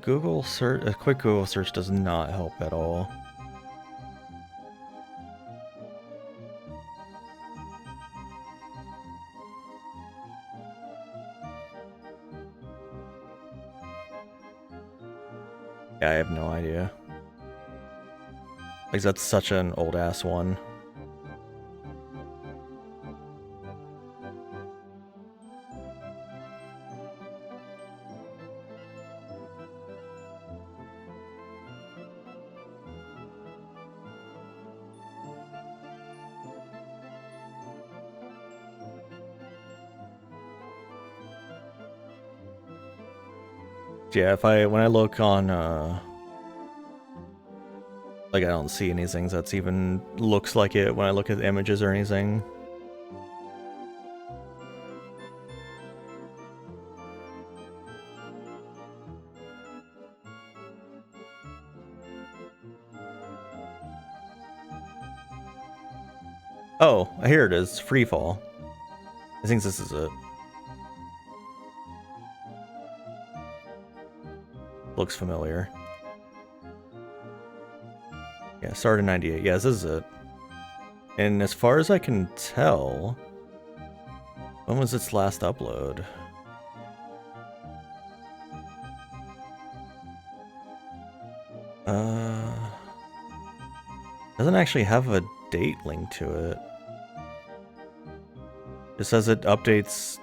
Google search, a quick Google search does not help at all. Yeah, I have no idea. Like, that's such an old ass one. Yeah, when I look on, like, I don't see anything that's even looks like it when I look at images or anything. Oh, here it is, Free Fall. I think this is it. Looks familiar. Yeah, started in 98. Yeah, this is it. And as far as I can tell, when was its last upload? Doesn't actually have a date link to it. It says it updates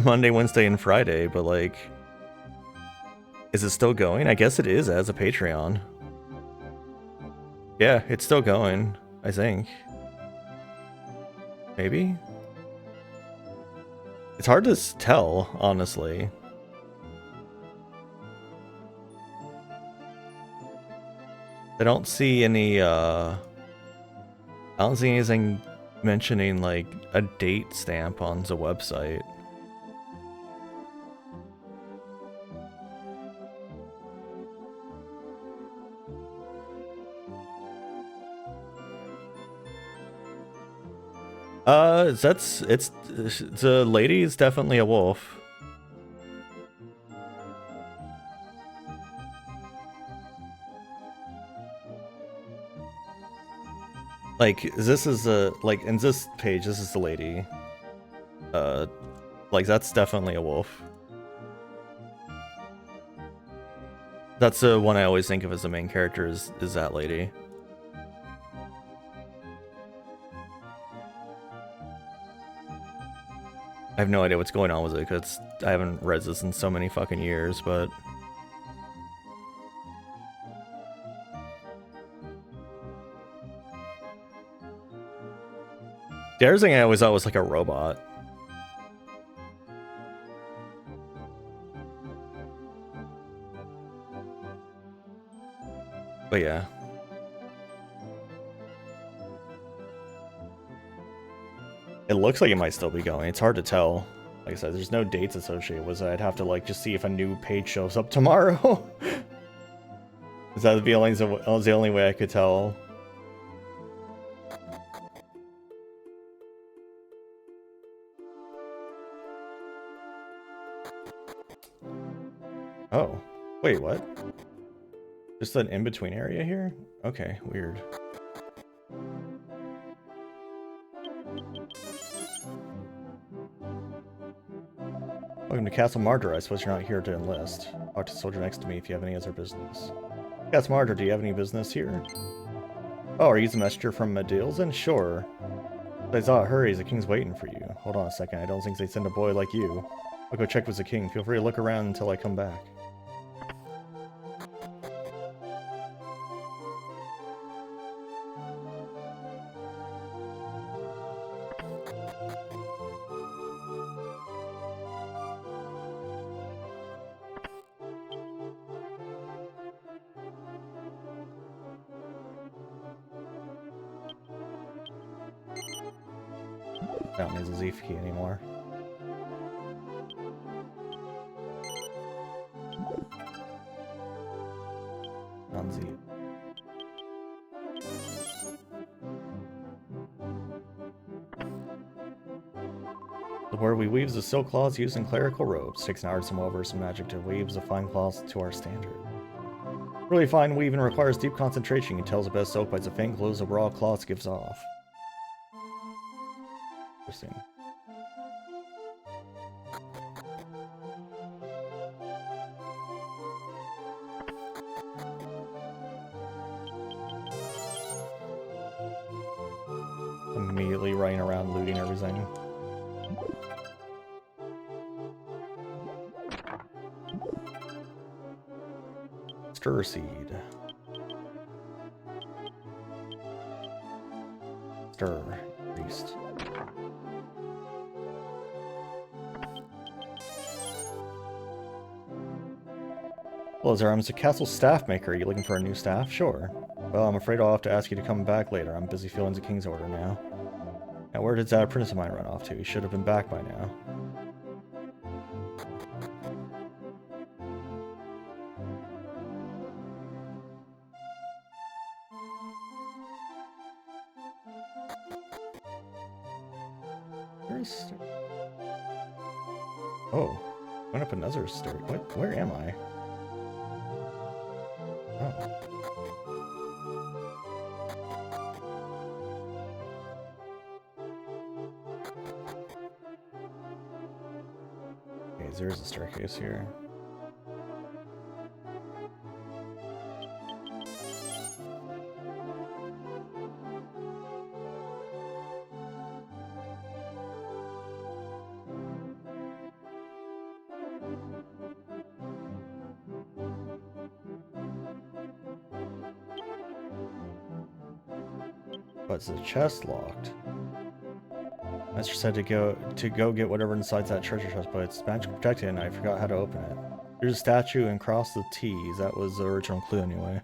Monday, Wednesday, and Friday, but like, is it still going? I guess it is as a Patreon. Yeah, it's still going, I think. Maybe? It's hard to tell, honestly. I don't see any, I don't see anything mentioning, like, a date stamp on the website. The lady is definitely a wolf. Like, this is like, in this page, this is the lady. Like, that's definitely a wolf. That's the one I always think of as the main character, is that lady. I have no idea what's going on with it, because I haven't read this in so many fucking years, but... The other thing I always thought was like a robot. But yeah. It looks like it might still be going. It's hard to tell. Like I said, there's no dates associated with it. I'd have to like just see if a new page shows up tomorrow. Is that the only way I could tell? Oh. Wait, what? Just an in-between area here? Okay, weird. Welcome to Castle Martyr. I suppose you're not here to enlist. Talk to the soldier next to me if you have any other business. Castle Martyr, do you have any business here? Oh, are you the messenger from Medilzen? Sure. I saw hurry, the king's waiting for you. Hold on a second, I don't think they send a boy like you. I'll go check with the king. Feel free to look around until I come back. I don't need the Z key anymore. On Z. The word we weave is the silk cloths used in clerical robes. Takes an artisan well versed in magic to weave the fine cloths to our standard. Really fine weaving requires deep concentration. You can tell the best silk by the faint glows the raw cloth gives off. Interesting. Immediately running around looting everything. Stir seed. Stir. Priest. Hello, sir. I'm the castle staff maker. Are you looking for a new staff? Sure. Well, I'm afraid I'll have to ask you to come back later. I'm busy filling the king's order now. Now, where did that apprentice of mine run off to? He should have been back by now. Where's... Oh, went up another stair. What? Where am I? Oh. Okay, there's a staircase here. But the chest locked. Master said to go get whatever inside that treasure chest, but it's magic protected and I forgot how to open it. There's a statue and cross the T's. That was the original clue anyway.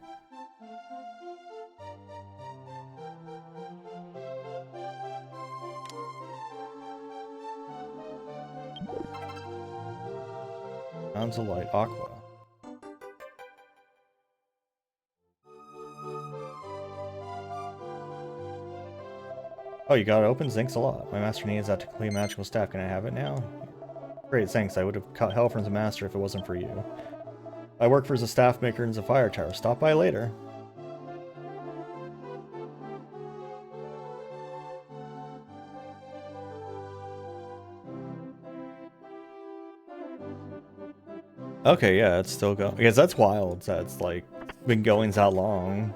Sounds of light. Aqua. Oh, you got it open? Thanks a lot. My master needs that to complete a magical staff. Can I have it now? Great, thanks. I would have caught hell from the master if it wasn't for you. I work for the staff maker in the fire tower. Stop by later. Okay, yeah, it's still going. Because that's wild. That's like been going that long.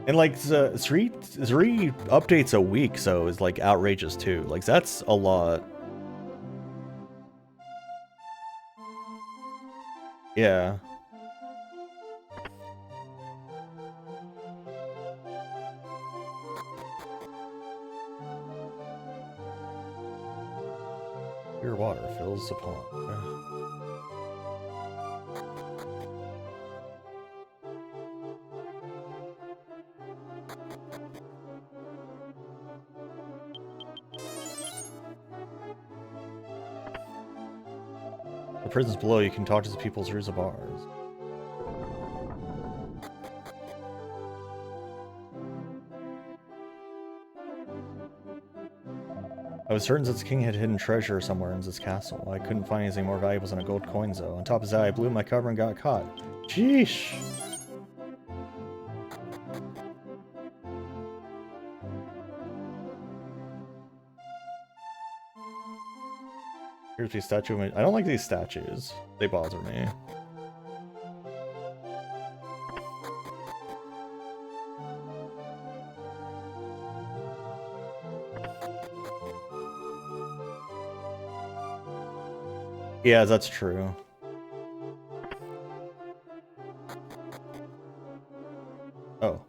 And like three updates a week, so is like outrageous too. Like that's a lot. Yeah. Pure water fills the pond. The prisons below, you can talk to the people through the bars. I was certain this king had hidden treasure somewhere in this castle. I couldn't find anything more valuable than a gold coin, though. On top of that, I blew my cover and got caught. Sheesh! Here's the statue. I don't like these statues. They bother me. Yeah, that's true. Oh.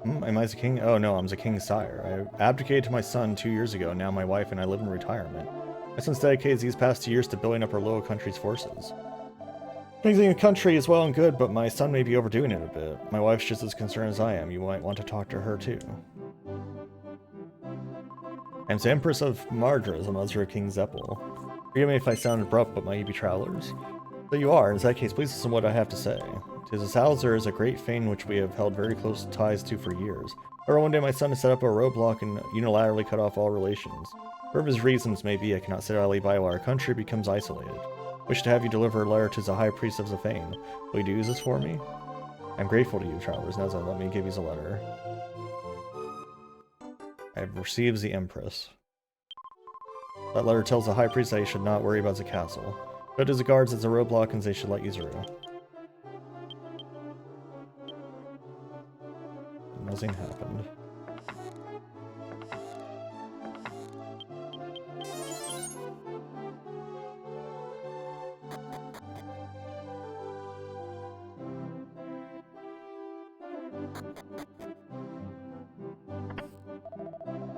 Am I the king? Oh no, I'm the king's sire. I abdicated to my son 2 years ago, and now my wife and I live in retirement. My son's dedicated these past 2 years to building up our loyal country's forces. Strengthening the country is well and good, but my son may be overdoing it a bit. My wife's just as concerned as I am. You might want to talk to her too. I'm the Empress of Mardra, the mother of King Zeppel. Forgive me if I sound abrupt, but might you be travelers? So you are. In that case, please listen to what I have to say. Tis this house there is a great fane which we have held very close ties to for years. However, one day my son has set up a roadblock and unilaterally cut off all relations. Whatever his reasons may be, I cannot sit idly by while our country becomes isolated. Wish to have you deliver a letter to the High Priest of the Fane. Will you do this for me? I'm grateful to you, travelers. Now let me give you the letter. I have received the Empress. That letter tells the High Priest that he should not worry about the castle. Go to the guards at the roadblock and they should let you through. Nothing happened.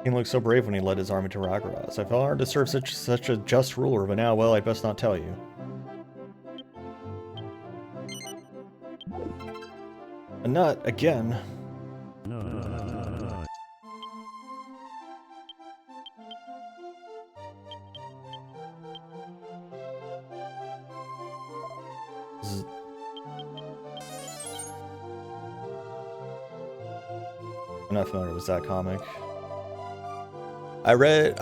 He looked so brave when he led his army to Ragras. I felt hard to serve such a just ruler, but now, well, I'd best not tell you. A nut, again. I'm not familiar with that comic. I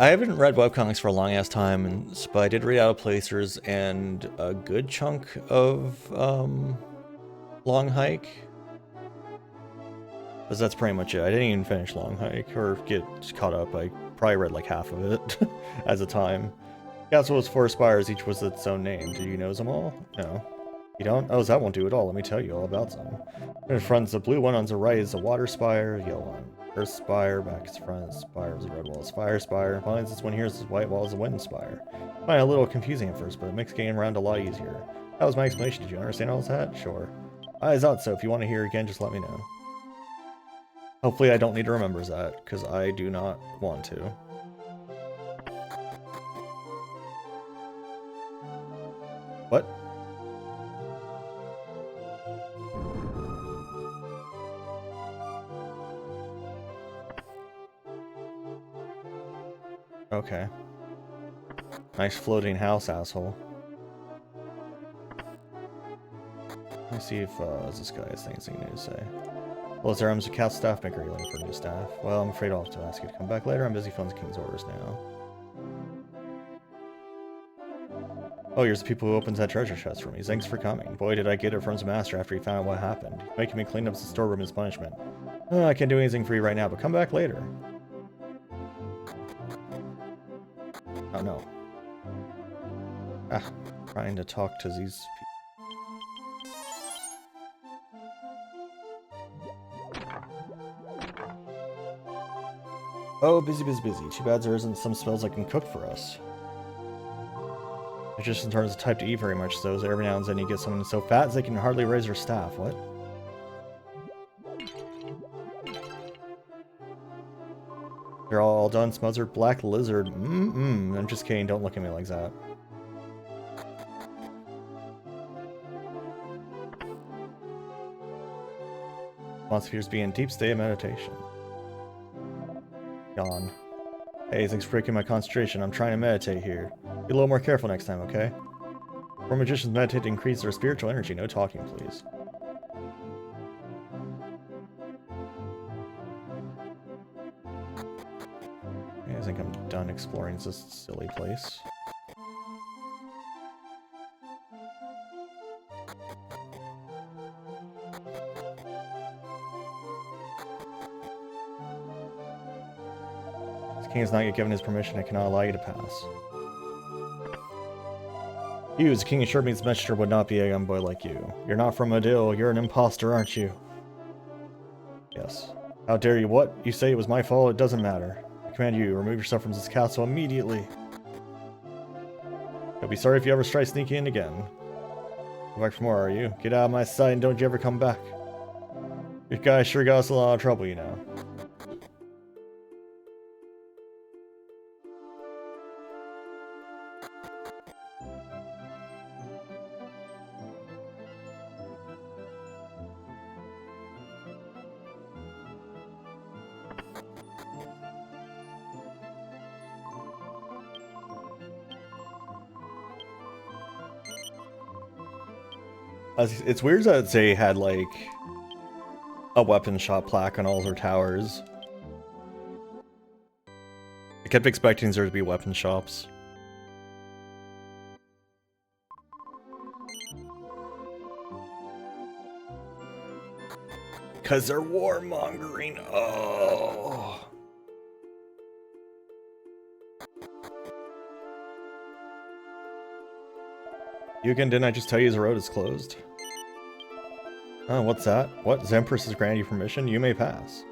haven't read webcomics for a long ass time, but I did read Out of Placers and a good chunk of Long Hike. But that's pretty much it. I didn't even finish Long Hike or get caught up. I probably read like half of it at the time. Castle was 4 spires, each was its own name. Do you know them all? No. You don't? Oh, that won't do at all. Let me tell you all about them. In front, the blue one on the right is the water spire, yellow one. Earth spire, back to front, spire is the red wall, fire spire. Finally, this one here is the white wall is the wind spire. I find it a little confusing at first, but it makes getting around a lot easier. That was my explanation. Did you understand all that? Sure. I thought so. If you want to hear again, just let me know. Hopefully I don't need to remember that, because I do not want to. What? Okay. Nice floating house, asshole. Let me see if this guy has anything new to say. Well, is there a castle staff maker looking for new staff? Well, I'm afraid I'll have to ask you to come back later. I'm busy filling the king's orders now. Oh, here's the people who opens that treasure chest for me. Thanks for coming. Boy, did I get it from the master after he found out what happened. He's making me clean up the storeroom as punishment. I can't do anything for you right now, but come back later. Oh no. Trying to talk to these people. Oh, busy, busy, busy. Too bad there isn't some spells I can cook for us. Magicians aren't the type to eat very much, so every now and then you get someone so fat they can hardly raise their staff. What? You're all done, smothered black lizard. I'm just kidding, don't look at me like that. Monster appears to be in deep state of meditation. Gone. Hey, thanks for breaking my concentration. I'm trying to meditate here. Be a little more careful next time, okay? More magicians meditate to increase their spiritual energy. No talking, please. Okay, I think I'm done exploring this silly place. The king has not yet given his permission. I cannot allow you to pass. You, the king assured me this messenger would not be a young boy like you. You're not from Adil. You're an imposter, aren't you? Yes. How dare you? What? You say it was my fault? It doesn't matter. I command you, remove yourself from this castle immediately. You'll be sorry if you ever try sneaking in again. Come back for more, are you? Get out of my sight and don't you ever come back. Your guy sure got us a lot of trouble, you know. It's weird that they had, like, a weapon shop plaque on all their towers. I kept expecting there to be weapon shops. Because they're warmongering. Oh. You again, didn't I just tell you the road is closed? Oh, what's that? What? Zempress has granted you permission? You may pass.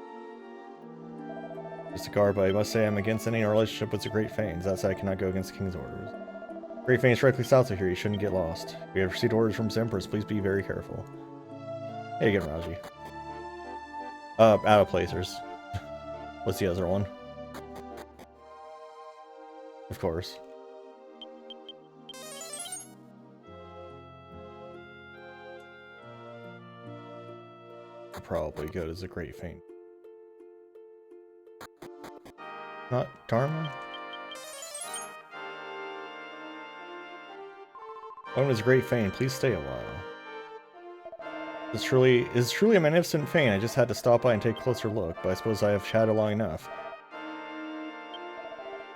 Just a guard, but I must say I'm against any relationship with the Great Fanes. That said, I cannot go against the King's orders. Great Fanes directly south of here. You shouldn't get lost. We have received orders from Zempress. Please be very careful. Hey again, Raji. Out of placers. What's the other one? Of course. Probably good as a Great Fane. Not Dharma? One was a Great Fane. Please stay a while. It's truly a magnificent Fane. I just had to stop by and take a closer look, but I suppose I have chatted long enough.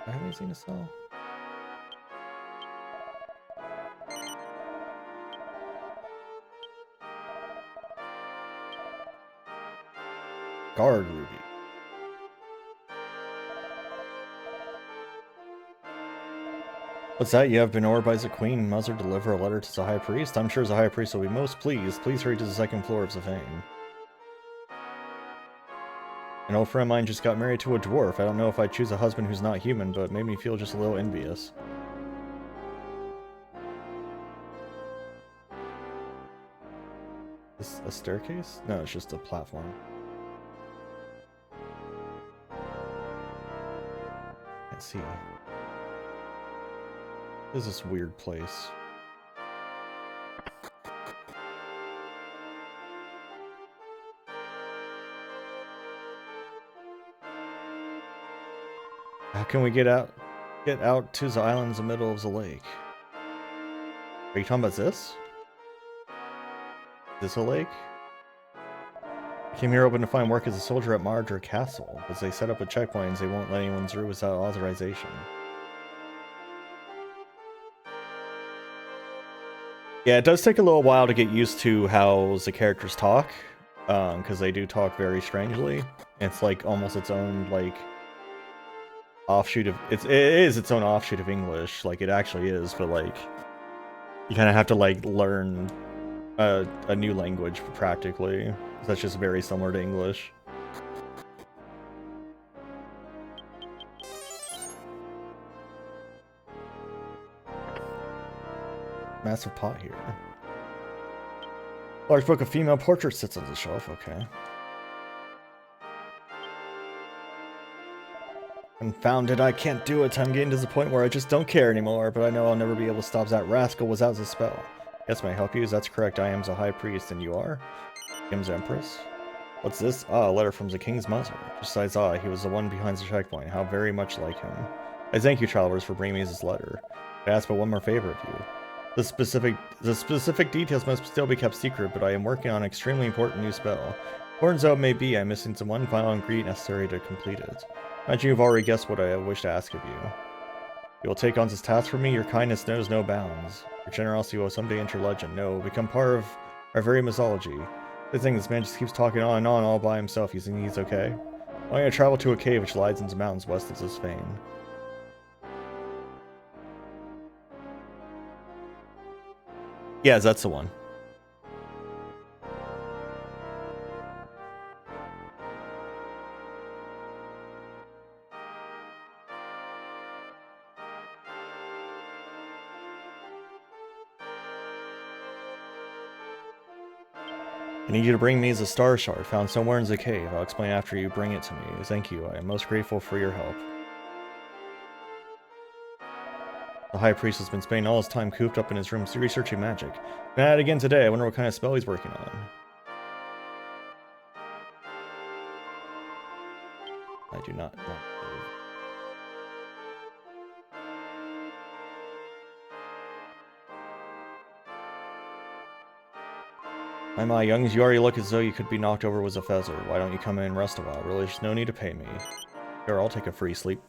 Do I have anything to sell? Guard Ruby. What's that? You have been ordered by the Queen Mother to deliver a letter to the High Priest? I'm sure the High Priest will be most pleased. Please hurry to the second floor of the Fane. An old friend of mine just got married to a dwarf. I don't know if I'd choose a husband who's not human, but it made me feel just a little envious. Is this a staircase? No, it's just a platform. Let's see. This is this weird place. How can we get out to the islands in the middle of the lake? Are you talking about this? Is this a lake? I came here hoping to find work as a soldier at Mardra Castle, but they set up a checkpoint they won't let anyone through without authorization. Yeah, it does take a little while to get used to how the characters talk, because they do talk very strangely. It's like almost its own like offshoot of it is its own offshoot of English, like it actually is, but like you kind of have to like learn a new language practically. That's just very similar to English. Massive pot here. Large book of female portraits sits on the shelf, okay. Confounded, I can't do it. I'm getting to the point where I just don't care anymore, but I know I'll never be able to stop that rascal without the spell. Yes, may I help you? That's correct, I am the High Priest, and you are? Kim's Empress? What's this? Ah, a letter from the King's mother. Besides, he was the one behind the checkpoint. How very much like him. I thank you, travelers, for bringing me this letter. I ask but one more favor of you. The specific details must still be kept secret, but I am working on an extremely important new spell. Important though it may be, I'm missing the one final ingredient necessary to complete it. Imagine you've already guessed what I wish to ask of you. You will take on this task for me, your kindness knows no bounds. Your generosity will someday enter legend, no, become part of our very mythology. The thing, this man just keeps talking on and on all by himself. You think he's okay? I'm going to travel to a cave which lies in the mountains west of this vein. Yeah, that's the one. I need you to bring me the star shard found somewhere in the cave. I'll explain after you bring it to me. Thank you. I am most grateful for your help. The High Priest has been spending all his time cooped up in his room researching magic. Been at it again today. I wonder what kind of spell he's working on. I do not want to. My youngs, you already look as though you could be knocked over with a feather. Why don't you come in and rest a while? Really, there's no need to pay me. Here, I'll take a free sleep.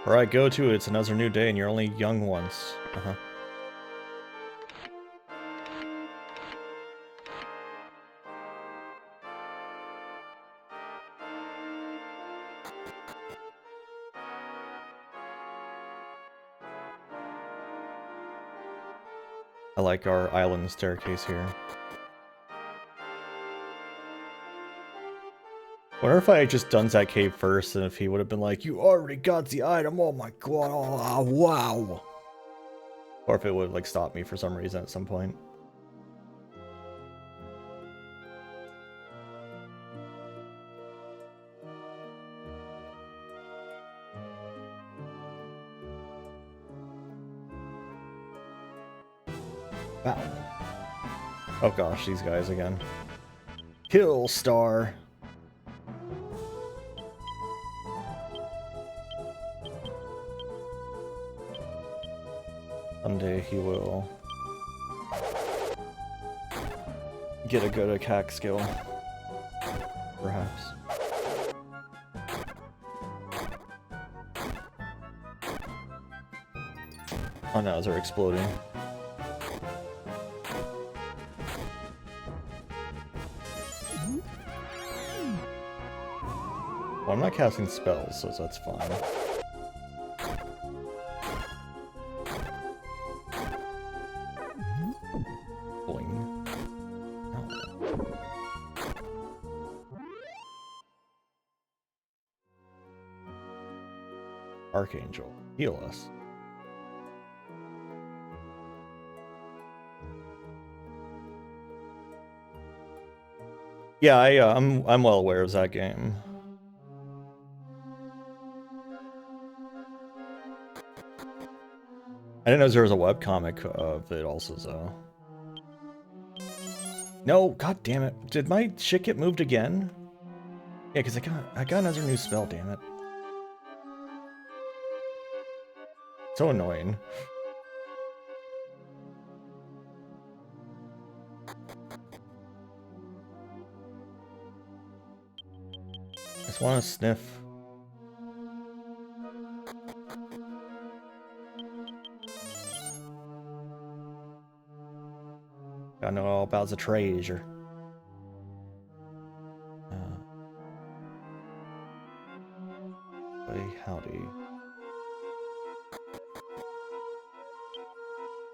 Alright, go to it. It's another new day and you're only young once. I like our island staircase here. Wonder if I had just done that cave first and if he would have been like, you already got the item, oh my god, oh, wow. Or if it would have like stopped me for some reason at some point. Wow. Oh gosh, these guys again. Kill Star. Someday he will get a good attack skill. Perhaps. Oh no, they're exploding. Well, I'm not casting spells, so that's fine. Boing. Oh. Archangel, heal us. Yeah, I'm well aware of that game. I didn't know there was a webcomic of it also, though. No, god damn it. Did my shit get moved again? Yeah, because I got another new spell, damn it. So annoying. I just want to sniff. I know all about the treasure. Hey, howdy.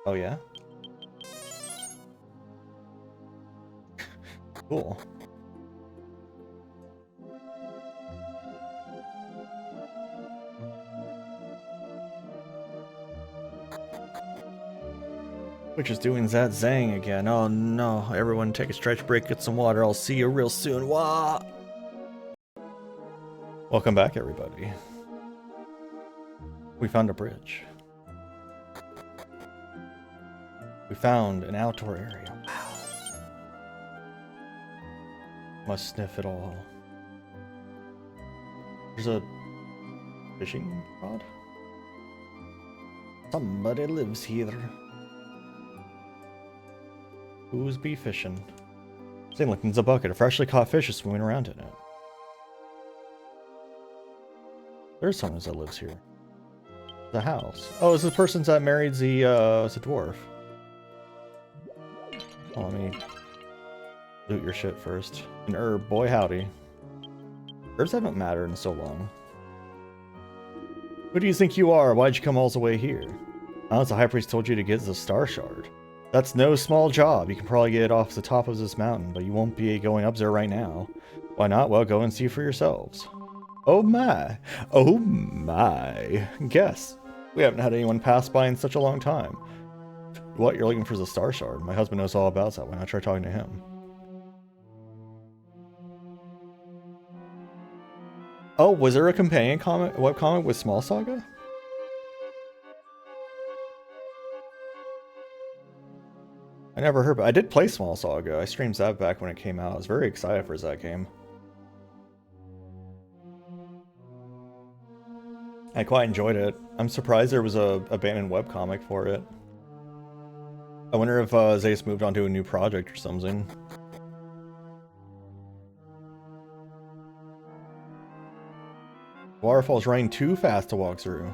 Oh yeah? Cool. Which is doing that Zang again. Oh no, everyone take a stretch break, get some water. I'll see you real soon. Wah! Welcome back, everybody. We found a bridge. We found an outdoor area. Wow. Must sniff it all. There's a fishing rod? Somebody lives here. Who's be fishing? Same like there's a bucket. A freshly caught fish is swimming around in it. There's someone that lives here. The house. Oh, it's the person that married the it's a dwarf. Oh, let me loot your shit first. An herb, boy howdy. Herbs haven't mattered in so long. Who do you think you are? Why'd you come all the way here? Oh, the high priest told you to get the star shard. That's no small job. You can probably get it off the top of this mountain, but you won't be going up there right now. Why not? Well, go and see for yourselves. Oh my. Oh my. Guess. We haven't had anyone pass by in such a long time. What, you're looking for the star shard? My husband knows all about that. Why not try talking to him? Oh, was there a companion comic, webcomic with Small Saga? I never heard, but I did play Small Saga. I streamed that back when it came out. I was very excited for that game. I quite enjoyed it. I'm surprised there was a abandoned webcomic for it. I wonder if Zayas moved on to a new project or something. Waterfall's running too fast to walk through.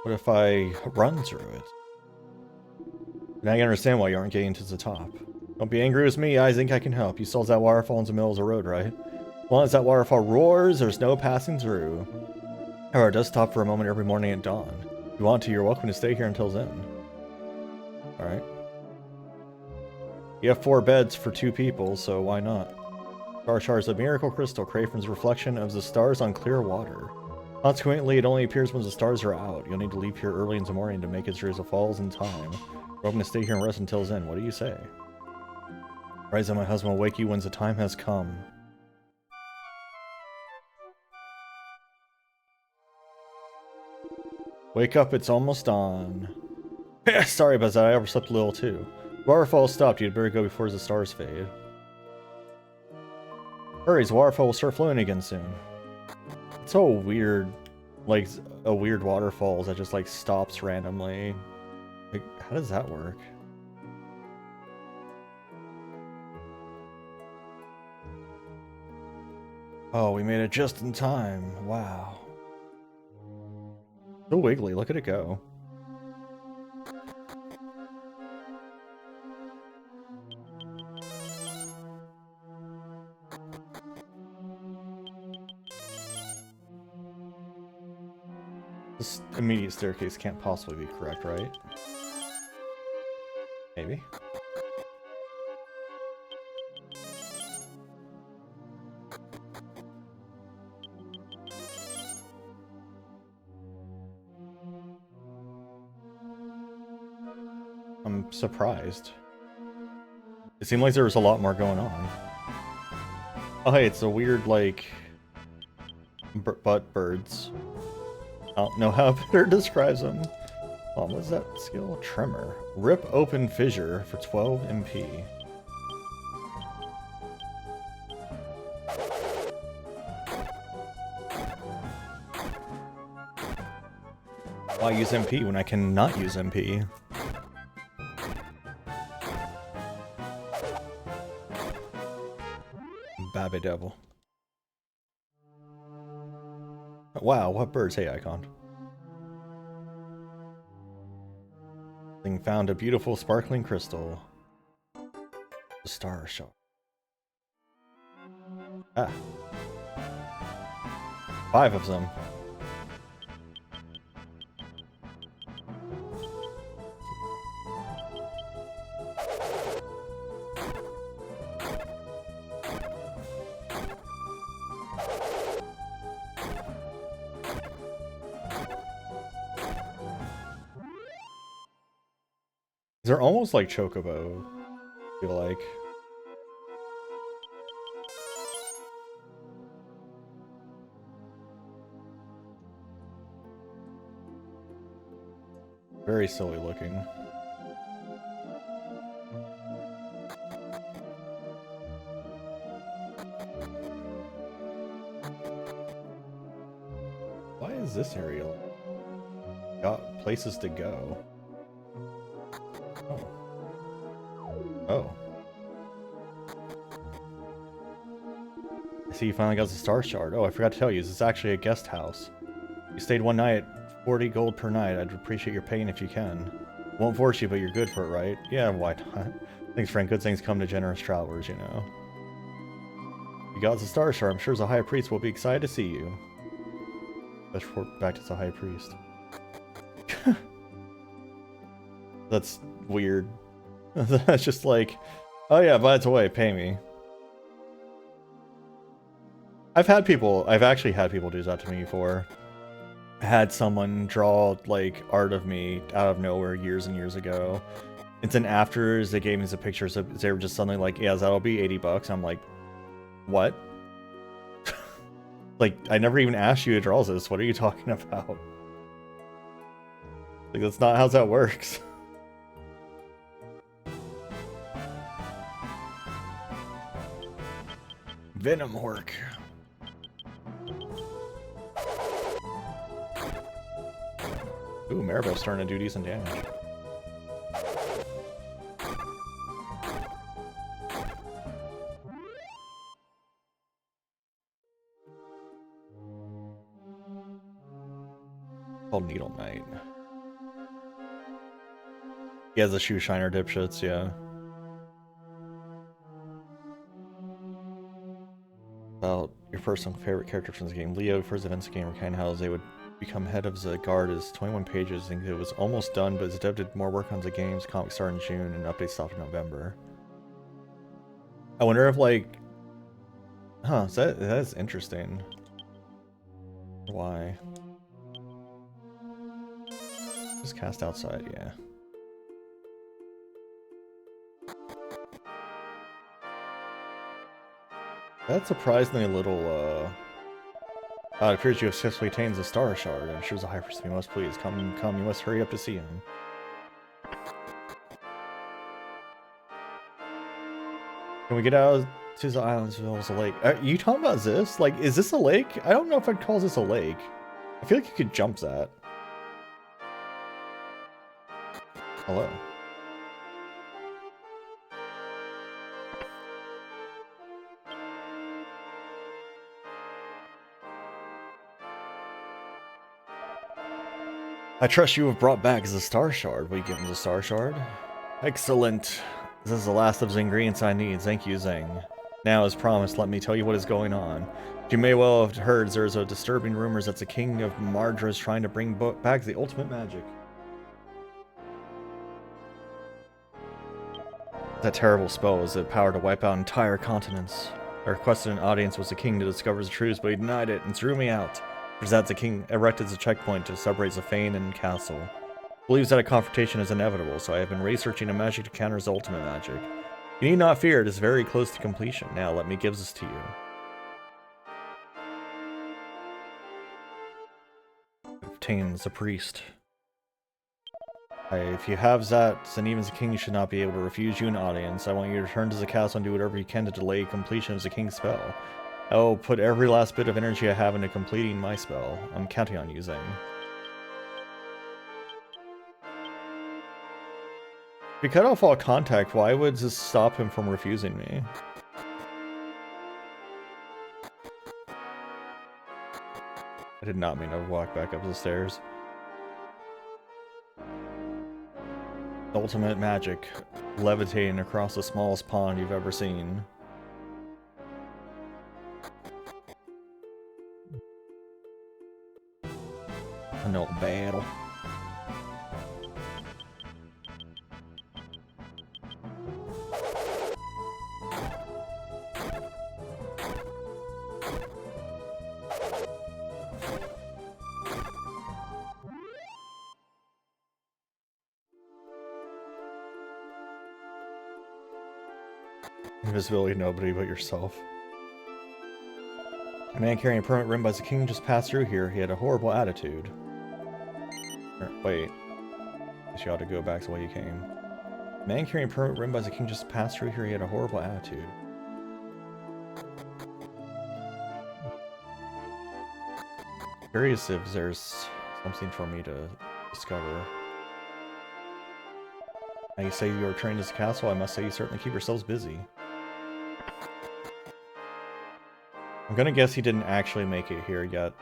What if I run through it? Now I can understand why you aren't getting to the top. Don't be angry with me, I think I can help. You saw that waterfall in the middle of the road, right? As long as that waterfall roars, there's no passing through. However, it does stop for a moment every morning at dawn. If you want to, you're welcome to stay here until then. Alright. You have 4 beds for 2 people, so why not? Star Shard is a miracle crystal created from the reflection of the stars on clear water. Consequently, it only appears when the stars are out. You'll need to leave here early in the morning to make it through the falls in time. We're hoping to stay here and rest until then. What do you say? Rise up, my husband will wake you when the time has come. Wake up, it's almost dawn. Sorry about that, I overslept a little too. The waterfall stopped, you'd better go before the stars fade. Hurry, the waterfall will start flowing again soon. It's so weird, like a weird waterfall that just like stops randomly. Like, how does that work? Oh, we made it just in time. Wow. So wiggly, look at it go. This immediate staircase can't possibly be correct, right? Maybe. I'm surprised. It seemed like there was a lot more going on. Oh hey, it's a weird, like, butt birds. I don't know how better describes them. Oh, what's that skill? Tremor. Rip open fissure for 12 MP. Why use MP when I cannot use MP? Babby devil. Wow, what birds? Hey, icon. Thing found a beautiful sparkling crystal. The star shard. Ah. 5 of them. They're almost like Chocobo, I feel like. Very silly looking. Why is this area got places to go? Oh. Oh. I see you finally got the Star Shard. Oh, I forgot to tell you, this is actually a guest house. You stayed one night, 40 gold per night. I'd appreciate your paying if you can. Won't force you, but you're good for it, right? Yeah, why not? Thanks, Frank. Good things come to generous travelers, you know. You got the Star Shard. I'm sure the High Priest will be excited to see you. Let's report back to the High Priest. That's weird. That's just like, oh yeah, by the way, pay me. I've actually had people do that to me before. I had someone draw like art of me out of nowhere years and years ago. And then after they gave me the pictures, they were just suddenly like, yeah, that'll be 80 bucks. I'm like, what? Like, I never even asked you to draw this. What are you talking about? Like, that's not how that works. Venom Hork. Ooh, Maribel's starting to do decent damage. Called Needle Knight. He has the shoe shiner dipshits, yeah. About your personal favorite character from the game. Leo, first events of the game, were kind of how they would become head of the guard is 21 pages. I think it was almost done, but the dev did more work on the games. Comics start in June and updates stopped in November. I wonder if like, huh? That's interesting. Why? Just cast outside, yeah. That's surprisingly little, it appears you have successfully attained the Star Shard. I'm sure the High Priest will be most pleased. Come, you must hurry up to see him. Can we get out to the islands as well as a lake? Are you talking about this? Like, is this a lake? I don't know if I'd call this a lake. I feel like you could jump that. Hello. I trust you have brought back the Star Shard. Will you give him the Star Shard? Excellent. This is the last of the ingredients I need. Thank you, Zeng. Now, as promised, let me tell you what is going on. You may well have heard there's a disturbing rumors that the King of Mardra is trying to bring back the ultimate magic. That terrible spell was the power to wipe out entire continents. I requested an audience with the king to discover the truth, but he denied it and threw me out. For that, the king erected a checkpoint to separate the Fane and castle. Believes that a confrontation is inevitable, so I have been researching a magic to counter his ultimate magic. You need not fear, it is very close to completion. Now, let me give this to you. Obtains a priest. If you have that, then even the king should not be able to refuse you an audience. I want you to return to the castle and do whatever you can to delay completion of the king's spell. I will put every last bit of energy I have into completing my spell. I'm counting on you, Zeng. If we cut off all contact, why would this stop him from refusing me? I did not mean to walk back up the stairs. Ultimate magic, levitating across the smallest pond you've ever seen. No battle. Invisibility, nobody but yourself. A man carrying a permanent rim by the king just passed through here. He had a horrible attitude. Wait. I guess you ought to go back to the way you came. A man carrying a permanent rim by the king just passed through here. He had a horrible attitude. Curious if there's something for me to discover. Now you say you are trained as a castle, I must say you certainly keep yourselves busy. I'm gonna guess he didn't actually make it here yet.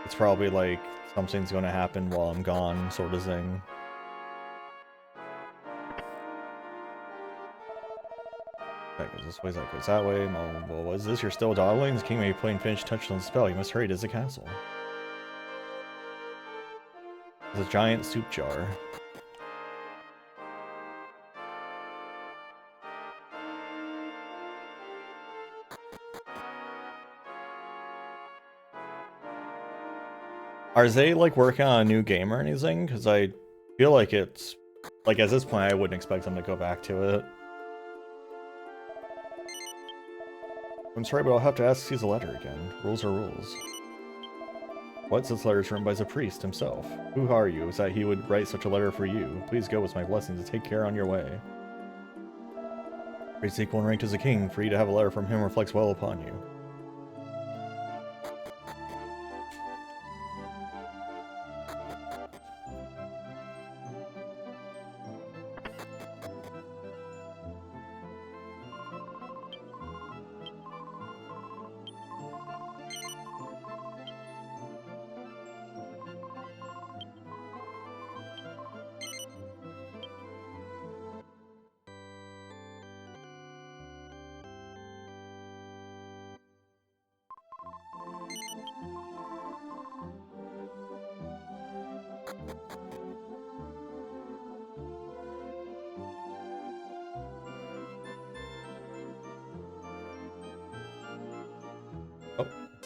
It's probably like something's gonna happen while I'm gone, sort of thing. That goes this way, that goes that way. Well, what is this? You're still dawdling? The king may be playing finished touch on the spell. You must hurry, it is a castle. There's a giant soup jar. Are they like working on a new game or anything? Because I feel like it's like at this point I wouldn't expect them to go back to it. I'm sorry, but I'll have to ask to see the letter again. Rules are rules. What's this letter is written by the priest himself? Who are you? Is that he would write such a letter for you? Please go with my blessings and take care on your way. Priest equal in rank to the king. For you to have a letter from him reflects well upon you.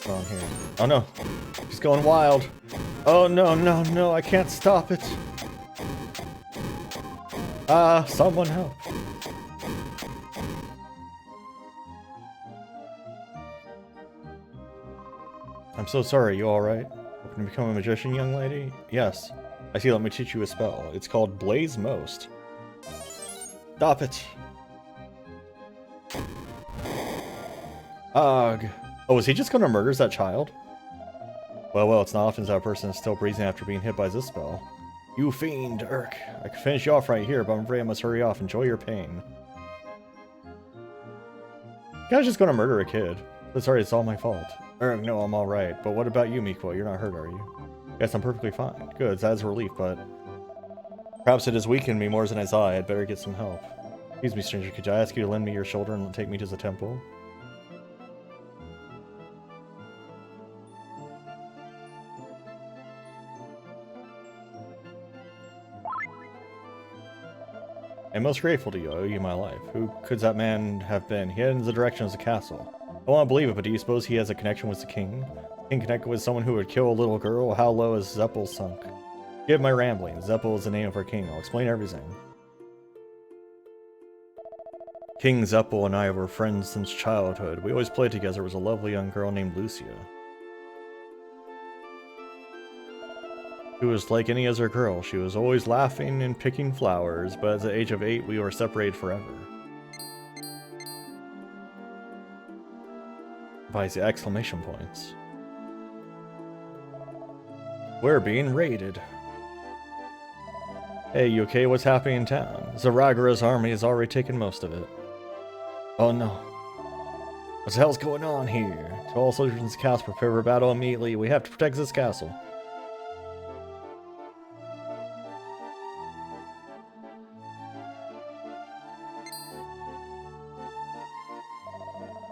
On here. Oh no, he's going wild. Oh no, no, no, I can't stop it. Someone help. I'm so sorry, you alright? Hoping to become a magician, young lady? Yes. I see, let me teach you a spell. It's called Blaze Most. Stop it. Ugh. Oh, is he just gonna murder that child? Well, it's not often that a person is still breathing after being hit by this spell. You fiend, Urk. I could finish you off right here, but I'm afraid I must hurry off. Enjoy your pain. Guy's just gonna murder a kid. But sorry, it's all my fault. No, I'm alright. But what about you, Miko? You're not hurt, are you? Yes, I'm perfectly fine. Good, that's a relief, but... perhaps it has weakened me more than I thought. I'd better get some help. Excuse me, stranger, could I ask you to lend me your shoulder and take me to the temple? I'm most grateful to you. I owe you my life. Who could that man have been? He headed in the direction of the castle. I want to believe it, but do you suppose he has a connection with the king? King connected with someone who would kill a little girl? How low has Zeppel sunk? Give my rambling. Zeppel is the name of our king. I'll explain everything. King Zeppel and I were friends since childhood. We always played together. There was a lovely young girl named Lucia. She was like any other girl. She was always laughing and picking flowers, but at the age of 8, we were separated forever. By the exclamation points. We're being raided. Hey, you okay? What's happening in town? Zaragara's army has already taken most of it. Oh no. What the hell's going on here? To all soldiers in this castle, prepare for battle immediately. We have to protect this castle.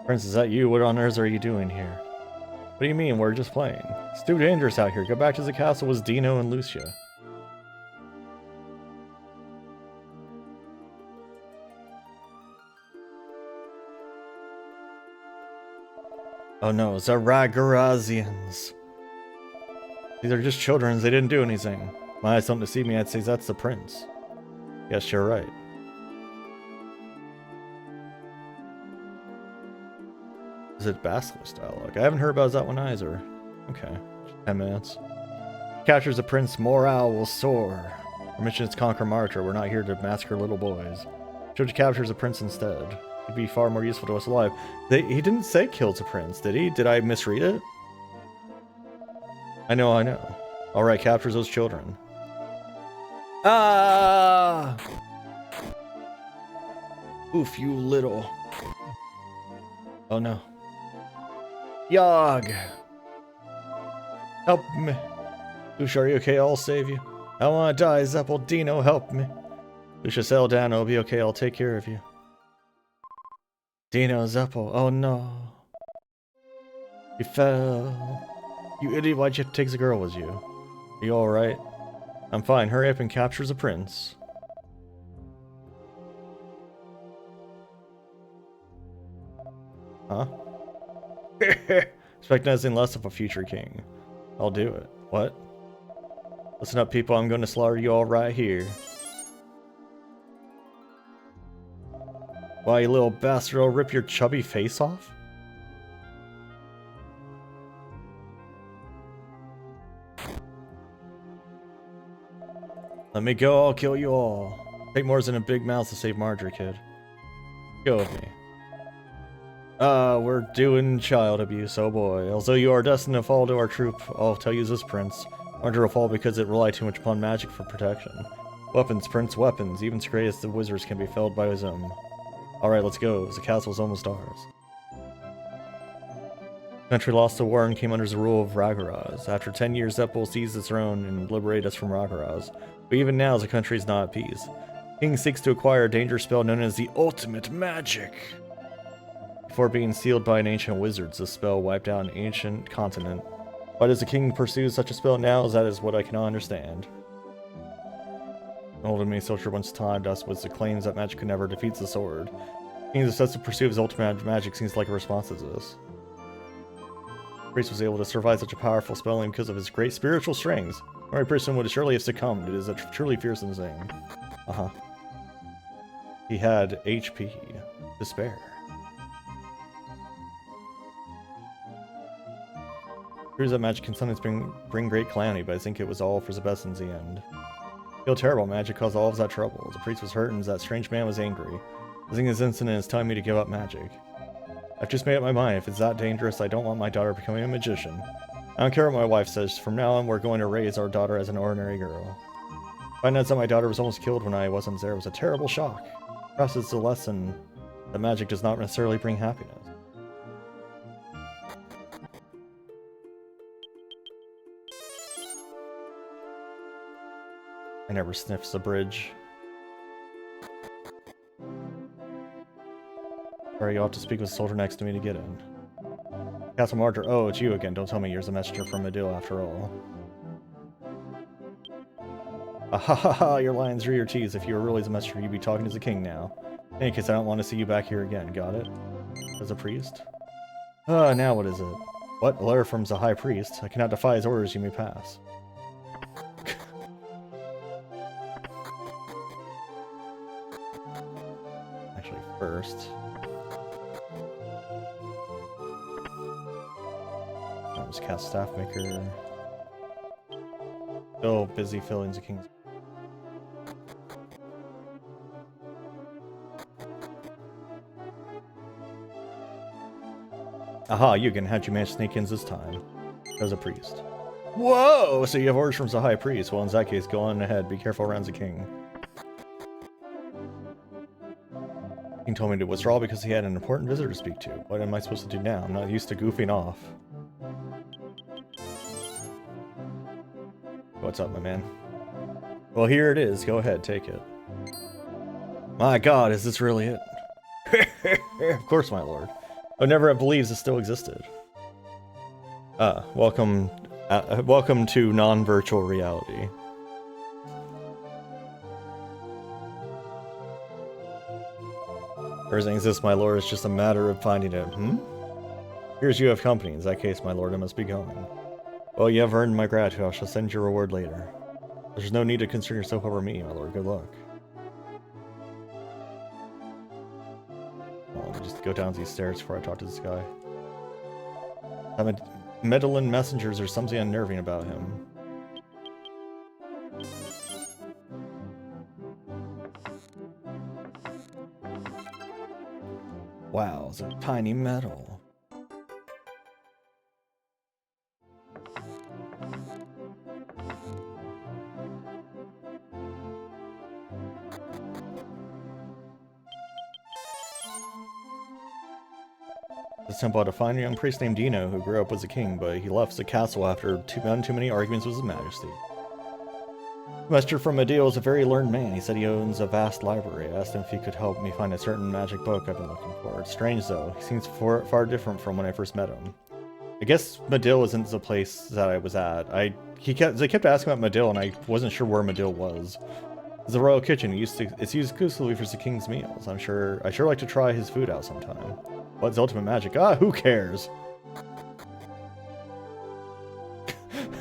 Prince, is that you? What on earth are you doing here? What do you mean? We're just playing. It's too dangerous out here. Go back to the castle with Dino and Lucia. Oh no, Zaragarazians. These are just children. They didn't do anything. If I had something to see me, I'd say that's the prince. Yes, you're right. Is it Basilisk dialogue? I haven't heard about that one either. Okay. 10 minutes. Captures the prince, morale will soar. Our mission is to conquer Martyr. We're not here to massacre little boys. Should captures the prince instead. He'd be far more useful to us alive. He didn't say kills a prince, did he? Did I misread it? I know. Alright, captures those children. Ah! Oof, you little. Oh no. Yog! Help me. Lucia, are you okay? I'll save you. I don't want to die, Zeppel. Dino, help me. Lucia, settle down. It'll be okay. I'll take care of you. Dino, Zeppel. Oh no. You fell. You idiot, why'd you have to take the girl with you? Are you alright? I'm fine. Hurry up and capture the prince. Huh? Expect nothing less of a future king. I'll do it. What? Listen up, people. I'm going to slaughter you all right here. Why, you little bastard, I'll rip your chubby face off? Let me go, I'll kill you all. Take more than a big mouth to save Marjorie, kid. Go with me. We're doing child abuse, oh boy. Although you are destined to fall to our troop, I'll tell you this, Prince. Marjorie will fall because it relied too much upon magic for protection. Weapons, Prince, weapons. Even as great as the wizards can be felled by his own. Alright, let's go. The castle's almost ours. The country lost the war and came under the rule of Ragharaz. After 10 years, Zeppel seized the throne and liberated us from Ragharaz. But even now, the country is not at peace. The king seeks to acquire a dangerous spell known as the Ultimate Magic. Before being sealed by an ancient wizard, the spell wiped out an ancient continent. Why does the king pursue such a spell now? That is what I cannot understand. An old enemy soldier once taunted us with the claims that magic could never defeat the sword. The king's obsessive pursuit of his ultimate magic seems like a response to this. The priest was able to survive such a powerful spell only because of his great spiritual strengths. Every person would surely have succumbed. It is a truly fearsome thing. He had HP. Despair. Proves that magic can sometimes bring great calamity, but I think it was all for the best in the end. I feel terrible. Magic caused all of that trouble. The priest was hurt and that strange man was angry. I think this incident is telling me to give up magic. I've just made up my mind. If it's that dangerous, I don't want my daughter becoming a magician. I don't care what my wife says. From now on, we're going to raise our daughter as an ordinary girl. Finding out that my daughter was almost killed when I wasn't there was a terrible shock. Perhaps it's a lesson that magic does not necessarily bring happiness. I never sniffs the bridge. Sorry, you ought to speak with the soldier next to me to get in. Castle Martyr. Oh, it's you again. Don't tell me you're the messenger from Medill after all. Ha! You're lying through your teeth. If you were really the messenger, you'd be talking to the king now. In any case, I don't want to see you back here again. Got it? As a priest? Now what is it? What? A letter from the high priest? I cannot defy his orders. You may pass. Actually, first... cast staff maker. Still busy filling the king's. Aha, Yugen, how'd you manage to sneak in this time? As a priest. Whoa! So you have orders from the high priest. Well, in that case, go on ahead. Be careful around the king. He told me to withdraw because he had an important visitor to speak to. What am I supposed to do now? I'm not used to goofing off. What's up, my man? Well, here it is. Go ahead, take it. My god, is this really it? Of course, my lord. I would never have believed this still existed. Welcome to non-virtual reality. Everything exists, my lord. It's just a matter of finding it. Here's you have company. In that case, my lord, I must be going. Well, you have earned my gratitude. I shall send your reward later. There's no need to concern yourself over me, my lord. Good luck. Well, let me just go down these stairs before I talk to this guy. Meddling messengers or something unnerving about him. Wow, it's a tiny medal. The temple had a fine young priest named Dino who grew up as a king, but he left the castle after too many arguments with his majesty. The messenger from Medeal is a very learned man. He said he owns a vast library. I asked him if he could help me find a certain magic book I've been looking for. It's strange though. He seems far different from when I first met him. I guess Medeal isn't the place that I was at. They kept asking about Medeal and I wasn't sure where Medeal was. It's a royal kitchen. It's used exclusively for the king's meals. I sure like to try his food out sometime. What's ultimate magic? Ah, who cares?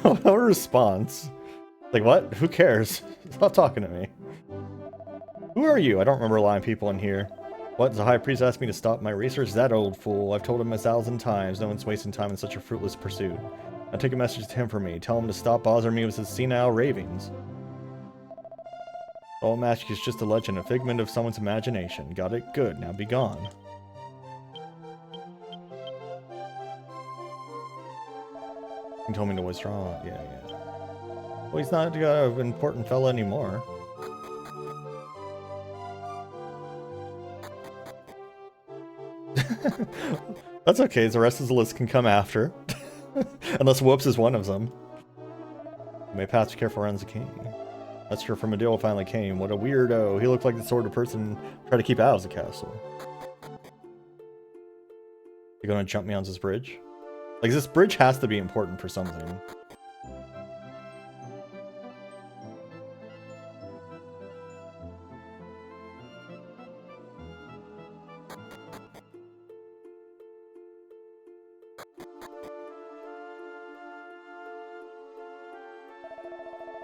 What a response. Like, what? Who cares? Stop talking to me. Who are you? I don't remember lying people in here. What? The high priest asked me to stop my research? That old fool. I've told him 1,000 times. No one's wasting time in such a fruitless pursuit. Now take a message to him for me. Tell him to stop bothering me with his senile ravings. All magic is just a legend, a figment of someone's imagination. Got it? Good. Now be gone. He told me to withdraw. Yeah. Well, he's not an important fella anymore. That's okay, the rest of the list can come after. Unless Whoops is one of them. You may pass, be careful around the king. That's sure from Medeal finally came. What a weirdo. He looked like the sort of person try to keep out of the castle. You gonna jump me on this bridge? Like, this bridge has to be important for something.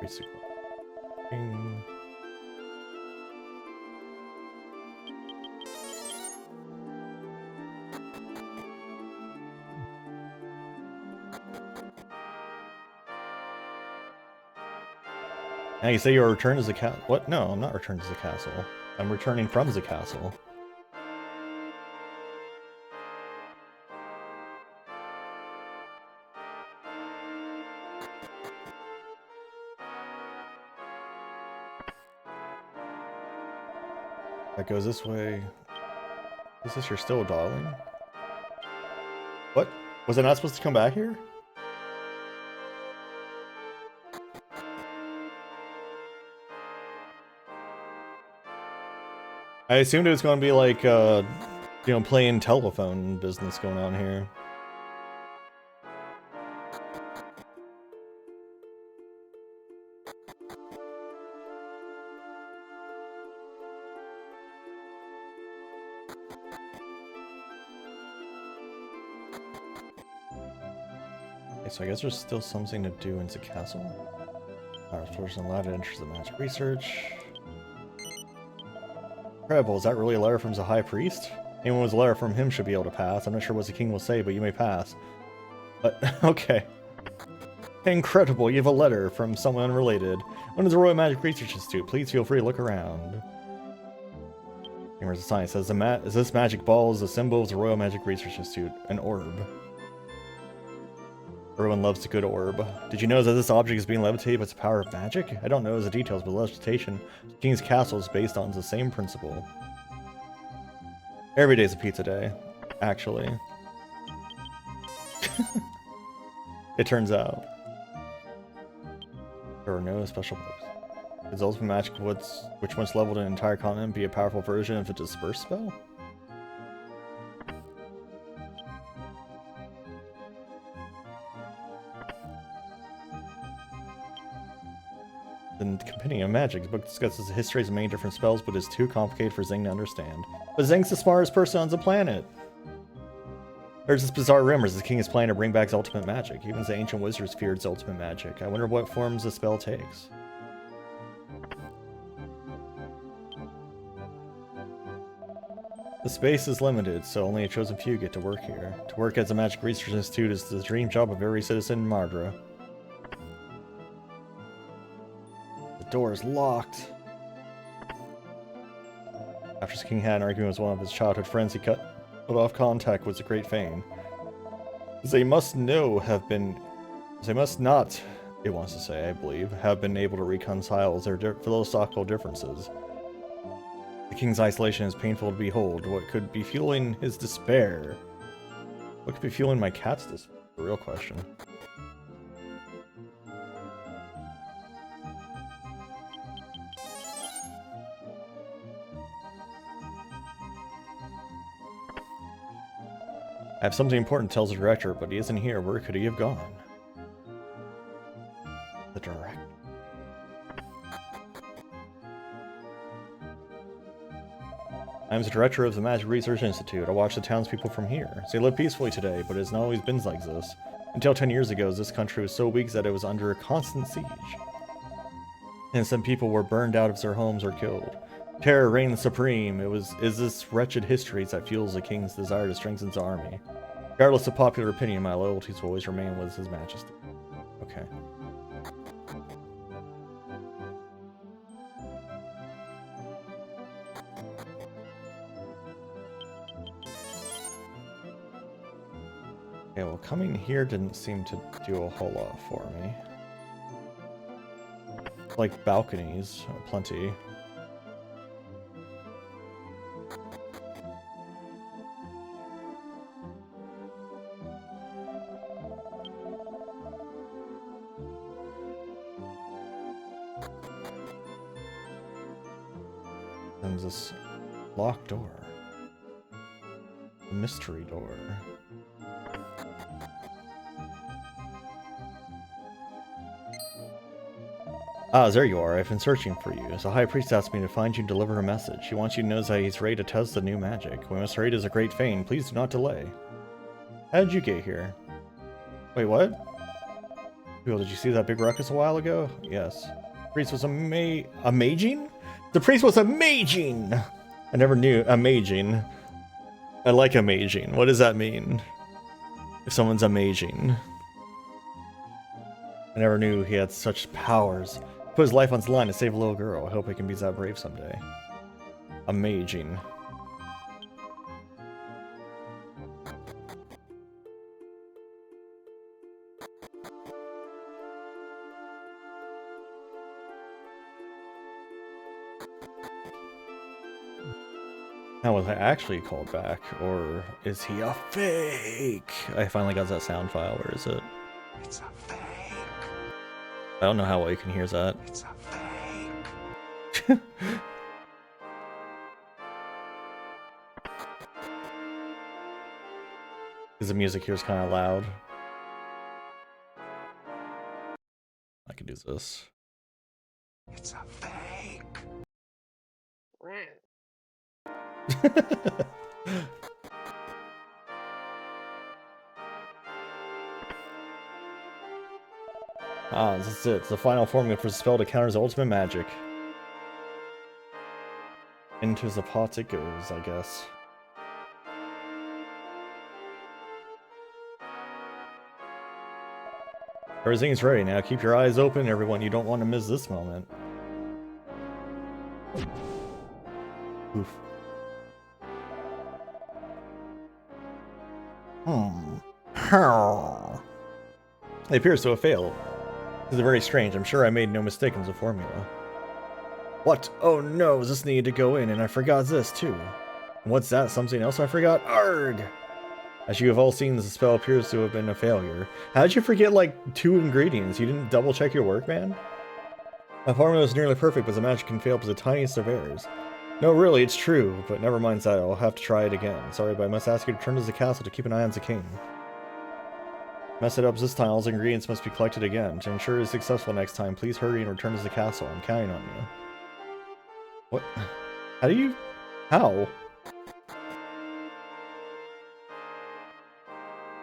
Basically. Now you say you're returned as a castle. What? No, I'm not returned as a castle. I'm returning from the castle. That goes this way. Is this your still darling? What? Was I not supposed to come back here? I assumed it was going to be like, playing telephone business going on here. Okay, so I guess there's still something to do in the castle. Alright, person allowed to enter the magic research. Incredible, is that really a letter from the High Priest? Anyone with a letter from him should be able to pass. I'm not sure what the king will say, but you may pass. But, okay. Incredible, you have a letter from someone unrelated. When is the Royal Magic Research Institute? Please feel free to look around. Here's the sign. It says, this magic ball is the symbol of the Royal Magic Research Institute. An orb. Everyone loves a good orb. Did you know that this object is being levitated by the power of magic? I don't know the details, but levitation of the King's Castle is based on the same principle. Every day's a pizza day, actually. It turns out. There are no special books. Is ultimate magic which once leveled an entire continent be a powerful version of a disperse spell? The Compendium of Magic. The book discusses the histories of many different spells, but is too complicated for Zing to understand. But Zing's the smartest person on the planet! There's this bizarre rumor that the king is planning to bring back ultimate magic. Even the ancient wizards feared ultimate magic. I wonder what forms the spell takes. The space is limited, so only a chosen few get to work here. To work as a magic research institute is the dream job of every citizen in Mardra. The door is locked. After King had an argument with one of his childhood friends, he cut off contact with the Great Fane. They must not, it wants to say, I believe, have been able to reconcile their philosophical differences. The king's isolation is painful to behold. What could be fueling his despair? What could be fueling my cat's despair? The real question. I have something important, tells the director, but he isn't here. Where could he have gone? The director. I'm the director of the Magic Research Institute. I watch the townspeople from here. They live peacefully today, but it hasn't always been like this. Until 10 years ago, this country was so weak that it was under a constant siege. And some people were burned out of their homes or killed. Terror reigned supreme. Is this wretched history that fuels the king's desire to strengthen his army. Regardless of popular opinion, my loyalties will always remain with his majesty. Okay. Okay, well, coming here didn't seem to do a whole lot for me. Like balconies, plenty. And this locked door. A mystery door. Ah, there you are. I've been searching for you. The High Priest asked me to find you and deliver a message. He wants you to know that he's ready to test the new magic. We must raid as a great fane. Please do not delay. How did you get here? Wait, what? People, did you see that big ruckus a while ago? Yes. The priest was amazing? The priest was amazing! I never knew amazing. I like amazing. What does that mean? If someone's amazing. I never knew he had such powers. Put his life on the line to save a little girl. I hope he can be that brave someday. Amazing. Now, was I actually called back, or is he a fake? I finally got that sound file. Where is it? It's a fake. I don't know how well you can hear that. It's a fake. Because the music here is kind of loud. I can do this. It's a fake. Ah, this is it. It's the final formula for the spell to counter the ultimate magic. Into the pot it goes, I guess. Everything's ready now. Keep your eyes open, everyone. You don't want to miss this moment. Oof. It appears to have failed. This is very strange. I'm sure I made no mistake in the formula. What? Oh no, this needed to go in, and I forgot this too. What's that? Something else I forgot? Arg! As you have all seen, the spell appears to have been a failure. How did you forget like 2 ingredients? You didn't double check your work, man? My formula is nearly perfect, but the magic can fail with the tiniest of errors. No, really, it's true, but never mind that. I'll have to try it again. Sorry, but I must ask you to return to the castle to keep an eye on the king. Mess it up this time, all the ingredients must be collected again. To ensure it's successful next time, please hurry and return to the castle. I'm counting on you. What? How do you... How?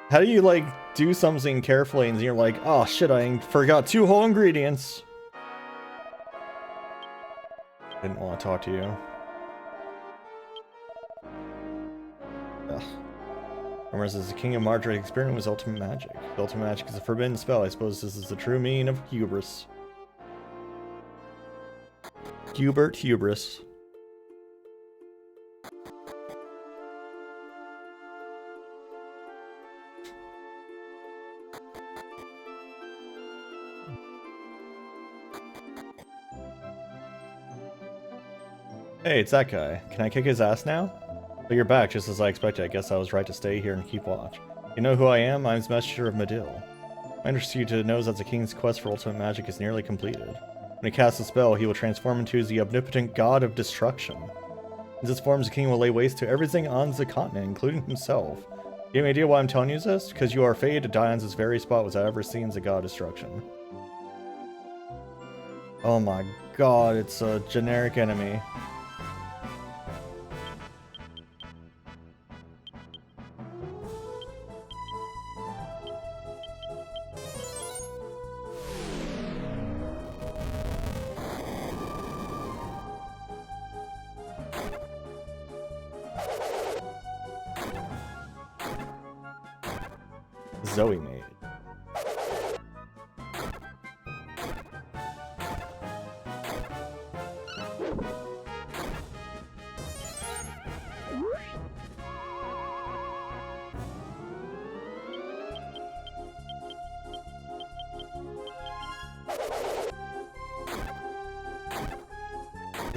How do you, like, do something carefully and you're like, oh shit, I forgot 2 whole ingredients. Didn't want to talk to you. Ugh. Rumors as the king of Marjorie experiment was ultimate magic. The ultimate magic is a forbidden spell. I suppose this is the true meaning of hubris. Hubert hubris. Hey, it's that guy. Can I kick his ass now? But you're back, just as I expected. I guess I was right to stay here and keep watch. You know who I am? I'm the messenger of Medill. My interest you to know is that the king's quest for ultimate magic is nearly completed. When he casts a spell, he will transform into the omnipotent god of destruction. In this form, the king will lay waste to everything on the continent, including himself. You have any idea why I'm telling you this? Because you are fated to die on this very spot without ever seeing the god of destruction. Oh my god, it's a generic enemy. Zoe made.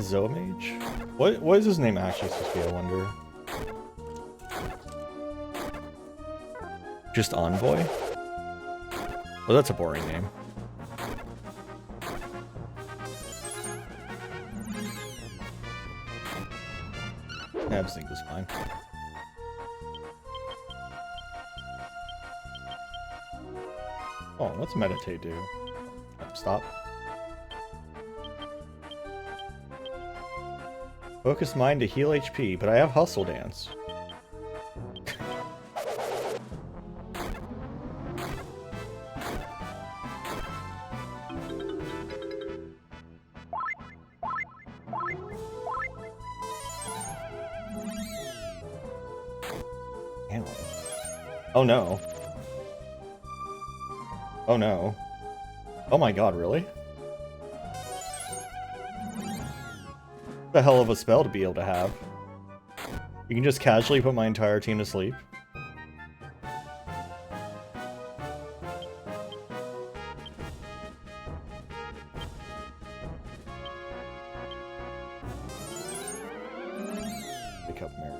Zoe Mage? What is his name actually supposed to be, I wonder? Just Envoy? Well, that's a boring name. Absync was fine. Oh, what's meditate do? Stop. Focus mind to heal HP, but I have Hustle Dance. Oh no. Oh no. Oh my god, really? What the hell of a spell to be able to have. You can just casually put my entire team to sleep. Pick up Mary.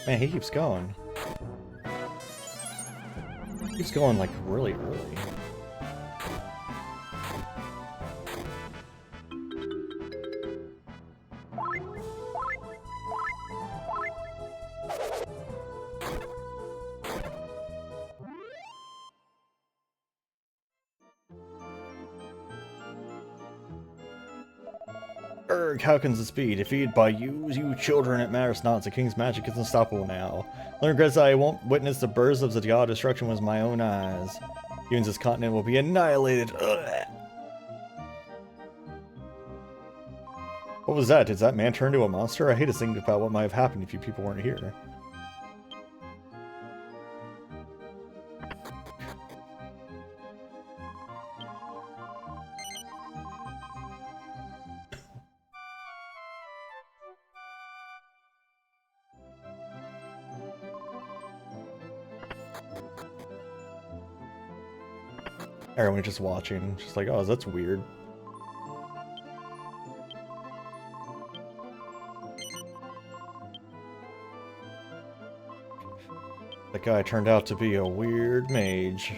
Man, he keeps going. He keeps going like really early. Urgh, how can this be? Defeated by you children, it matters not. The king's magic is unstoppable now. Only regrets that I won't witness the birth of the god of destruction with my own eyes. Even this continent will be annihilated. Ugh. What was that? Did that man turn into a monster? I hate to think about what might have happened if you people weren't here. Everyone just watching, just like, oh, that's weird. That guy turned out to be a weird mage.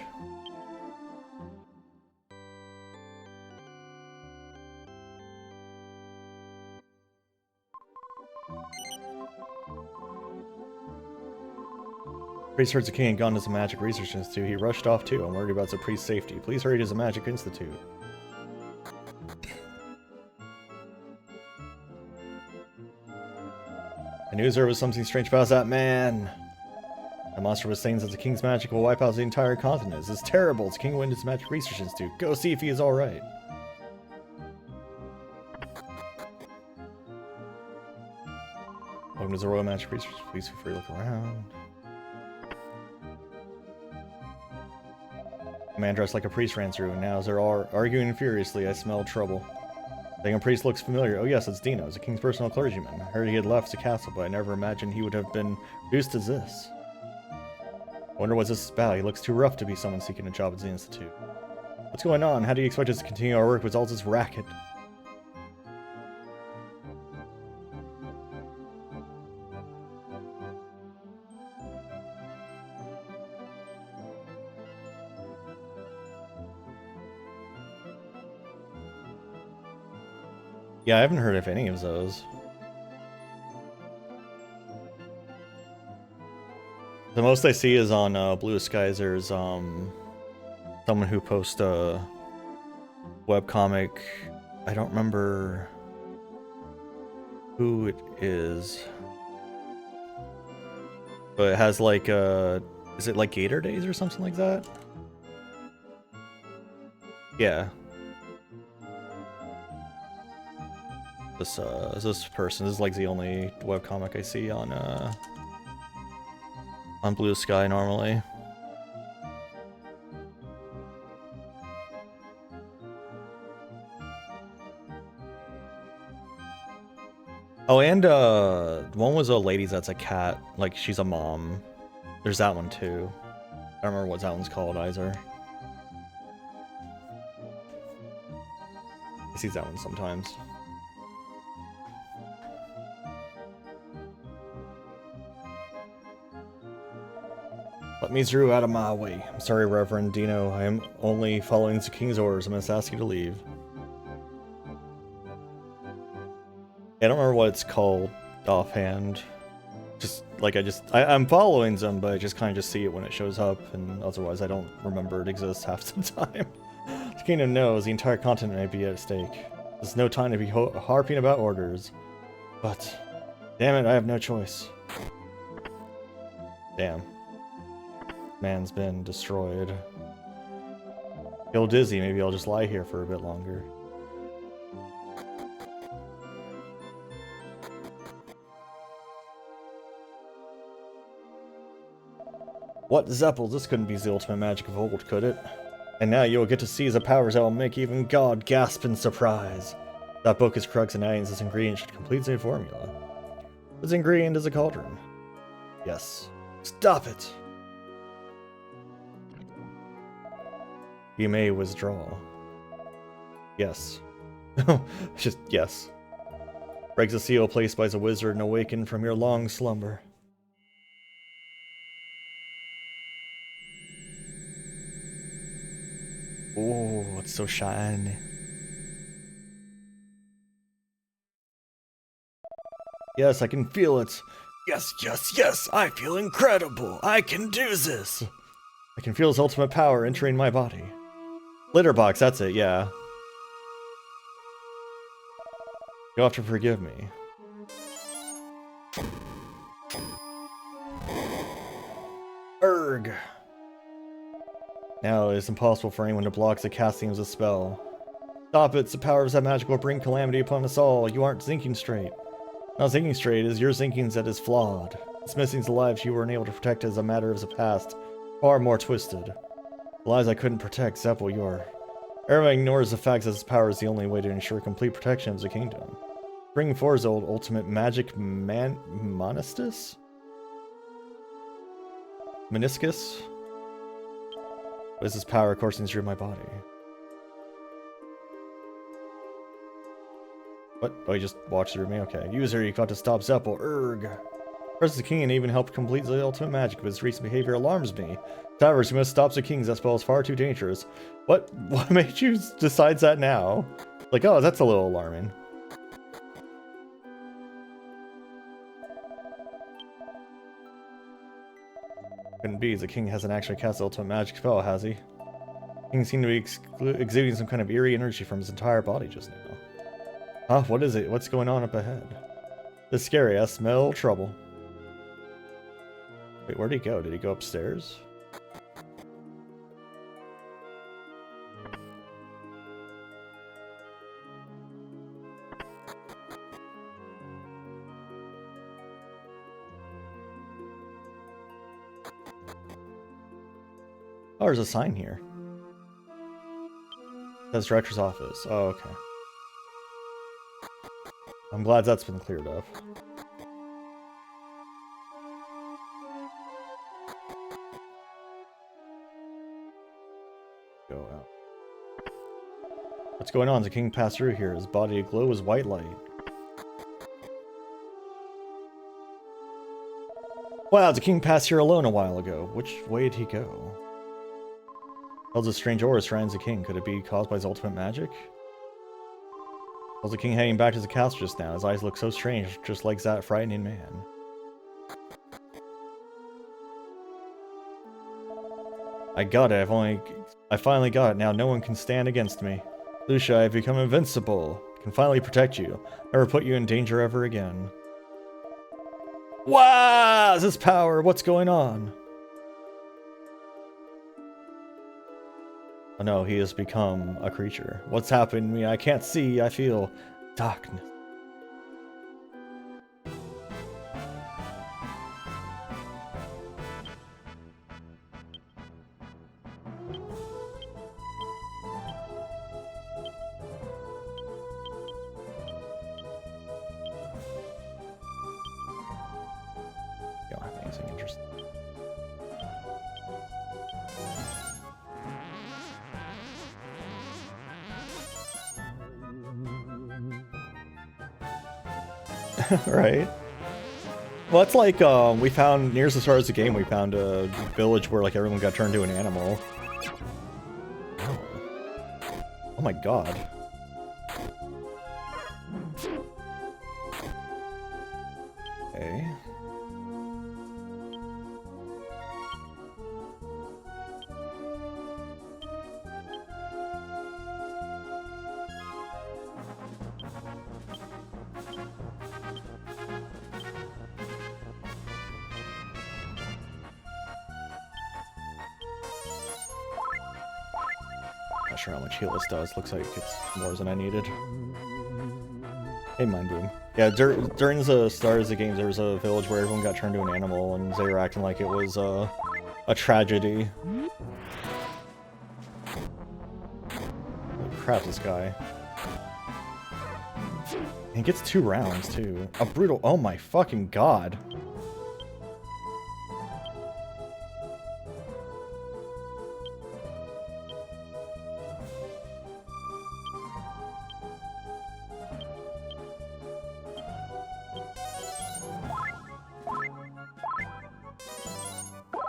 Priest heard the king had gone to the Magic Research Institute. He rushed off too. I'm worried about the priest's safety. Please hurry to the Magic Institute. I knew there was something strange about that man. The monster was saying that the king's magic will wipe out the entire continent. This is terrible. The king went to his Magic Research Institute. Go see if he is alright. Welcome to the Royal Magic Research. Please feel free to look around. A man dressed like a priest ran through, and now as they're all arguing furiously, I smelled trouble. The young priest looks familiar. Oh yes, it's Dino, the king's personal clergyman. I heard he had left the castle, but I never imagined he would have been reduced to this. I wonder what this is about. He looks too rough to be someone seeking a job at the Institute. What's going on? How do you expect us to continue our work with all this racket? Yeah, I haven't heard of any of those. The most I see is on Blue Skies. There's someone who posts a webcomic. I don't remember who it is, but it has like is it like Gator Days or something like that? Yeah. This person is like the only webcomic I see on Blue Sky normally. Oh, and one was a lady that's a cat, like she's a mom. There's that one too. I don't remember what that one's called either. I see that one sometimes. Let me through out of my way. I'm sorry, Reverend Dino. I am only following the king's orders. I must ask you to leave. I don't remember what it's called offhand. Just like I'm following them, but I just kind of just see it when it shows up, and otherwise I don't remember it exists half the time. The kingdom knows the entire continent may be at stake. There's no time to be harping about orders. But, damn it, I have no choice. Damn. Man's been destroyed. Feel dizzy, maybe I'll just lie here for a bit longer. What, Zeppel? This couldn't be the ultimate magic of old, could it? And now you'll get to see the powers that will make even God gasp in surprise. That book is Krug's and Adding's. This ingredient should complete the formula. This ingredient is a cauldron. Yes. Stop it! You may withdraw. Yes. Just, yes. Breaks the seal placed by the wizard and awaken from your long slumber. Oh, it's so shiny. Yes, I can feel it. Yes, yes, yes! I feel incredible! I can do this! I can feel his ultimate power entering my body. Litterbox, that's it, yeah. You'll have to forgive me. Erg! Now it is impossible for anyone to block the casting of the spell. Stop it! The powers of that magic will bring calamity upon us all. You aren't thinking straight. Not thinking straight, it is your thinking that is flawed. It's missing the lives you weren't able to protect as a matter of the past. Far more twisted. The lives I couldn't protect, Zeppel, Everyone ignores the fact that this power is the only way to ensure complete protection of the kingdom. Bring forth the old ultimate magic moniscus? Meniscus? What is this power coursing through my body? What? Oh, you just watched through me? Okay. User, you got to stop Zeppel. Erg. Press the king and even help complete the ultimate magic, but his recent behavior alarms me. However, you must stop the king. That spell is far too dangerous. What made you decide that now? Like, oh, that's a little alarming. Couldn't be, the king hasn't actually cast the ultimate magic spell, has he? The king seemed to be exuding some kind of eerie energy from his entire body just now. Huh? What is it? What's going on up ahead? This is scary. I smell trouble. Wait, where'd he go? Did he go upstairs? Oh, there's a sign here. It says director's office. Oh, okay. I'm glad that's been cleared up. Go out. What's going on? The king passed through here. His body aglow with white light. Wow, the king passed here alone a while ago. Which way did he go? How's a strange aura surrounds the king? Could it be caused by his ultimate magic? Was the king heading back to the castle just now? His eyes look so strange, just like that frightening man. I got it. I finally got it. Now no one can stand against me. Lucia, I've become invincible. I can finally protect you. Never put you in danger ever again. Wow! Is this power? What's going on? Oh no, he has become a creature. What's happened to me? I can't see. I feel darkness. Don't have anything interesting. Right. Well, it's like we found near the start of the game. We found a village where like everyone got turned into an animal. Oh, oh my god. Okay. Not sure how much heal this does. Looks like it's more than I needed. Hey, Mind Boom. Yeah, during the start of the game, there was a village where everyone got turned into an animal, and they were acting like it was a tragedy. Holy crap, this guy. He gets 2 rounds, too. A brutal... Oh my fucking god.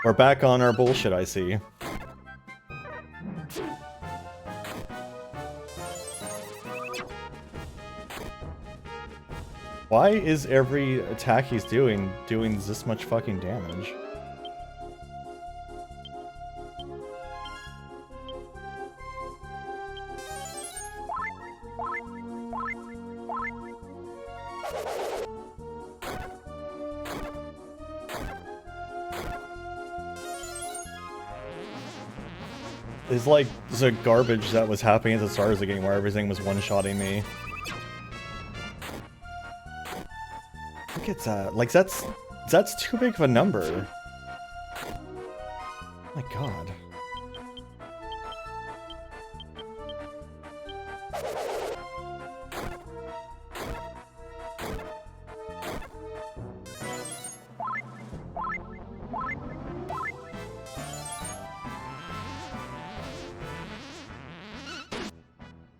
We're back on our bullshit, I see. Why is every attack he's doing this much fucking damage? It's like the garbage that was happening at the start of the game where everything was one-shotting me. Look at that. Like, that's too big of a number. Oh my god.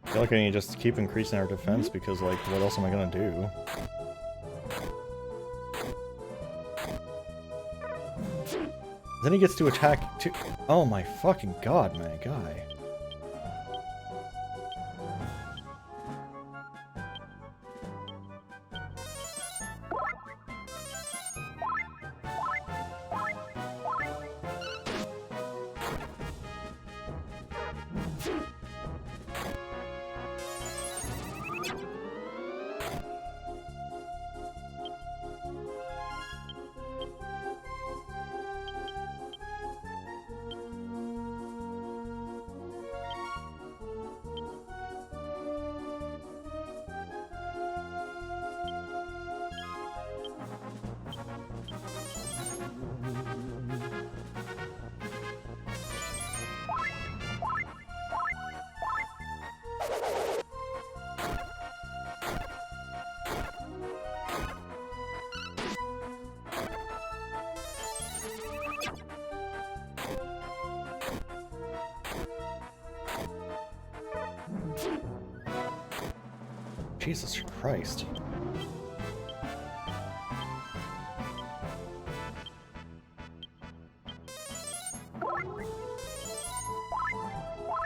I feel like I need to just keep increasing our defense because, like, what else am I gonna do? Then he gets to attack too. Oh my fucking god, my guy. Jesus Christ.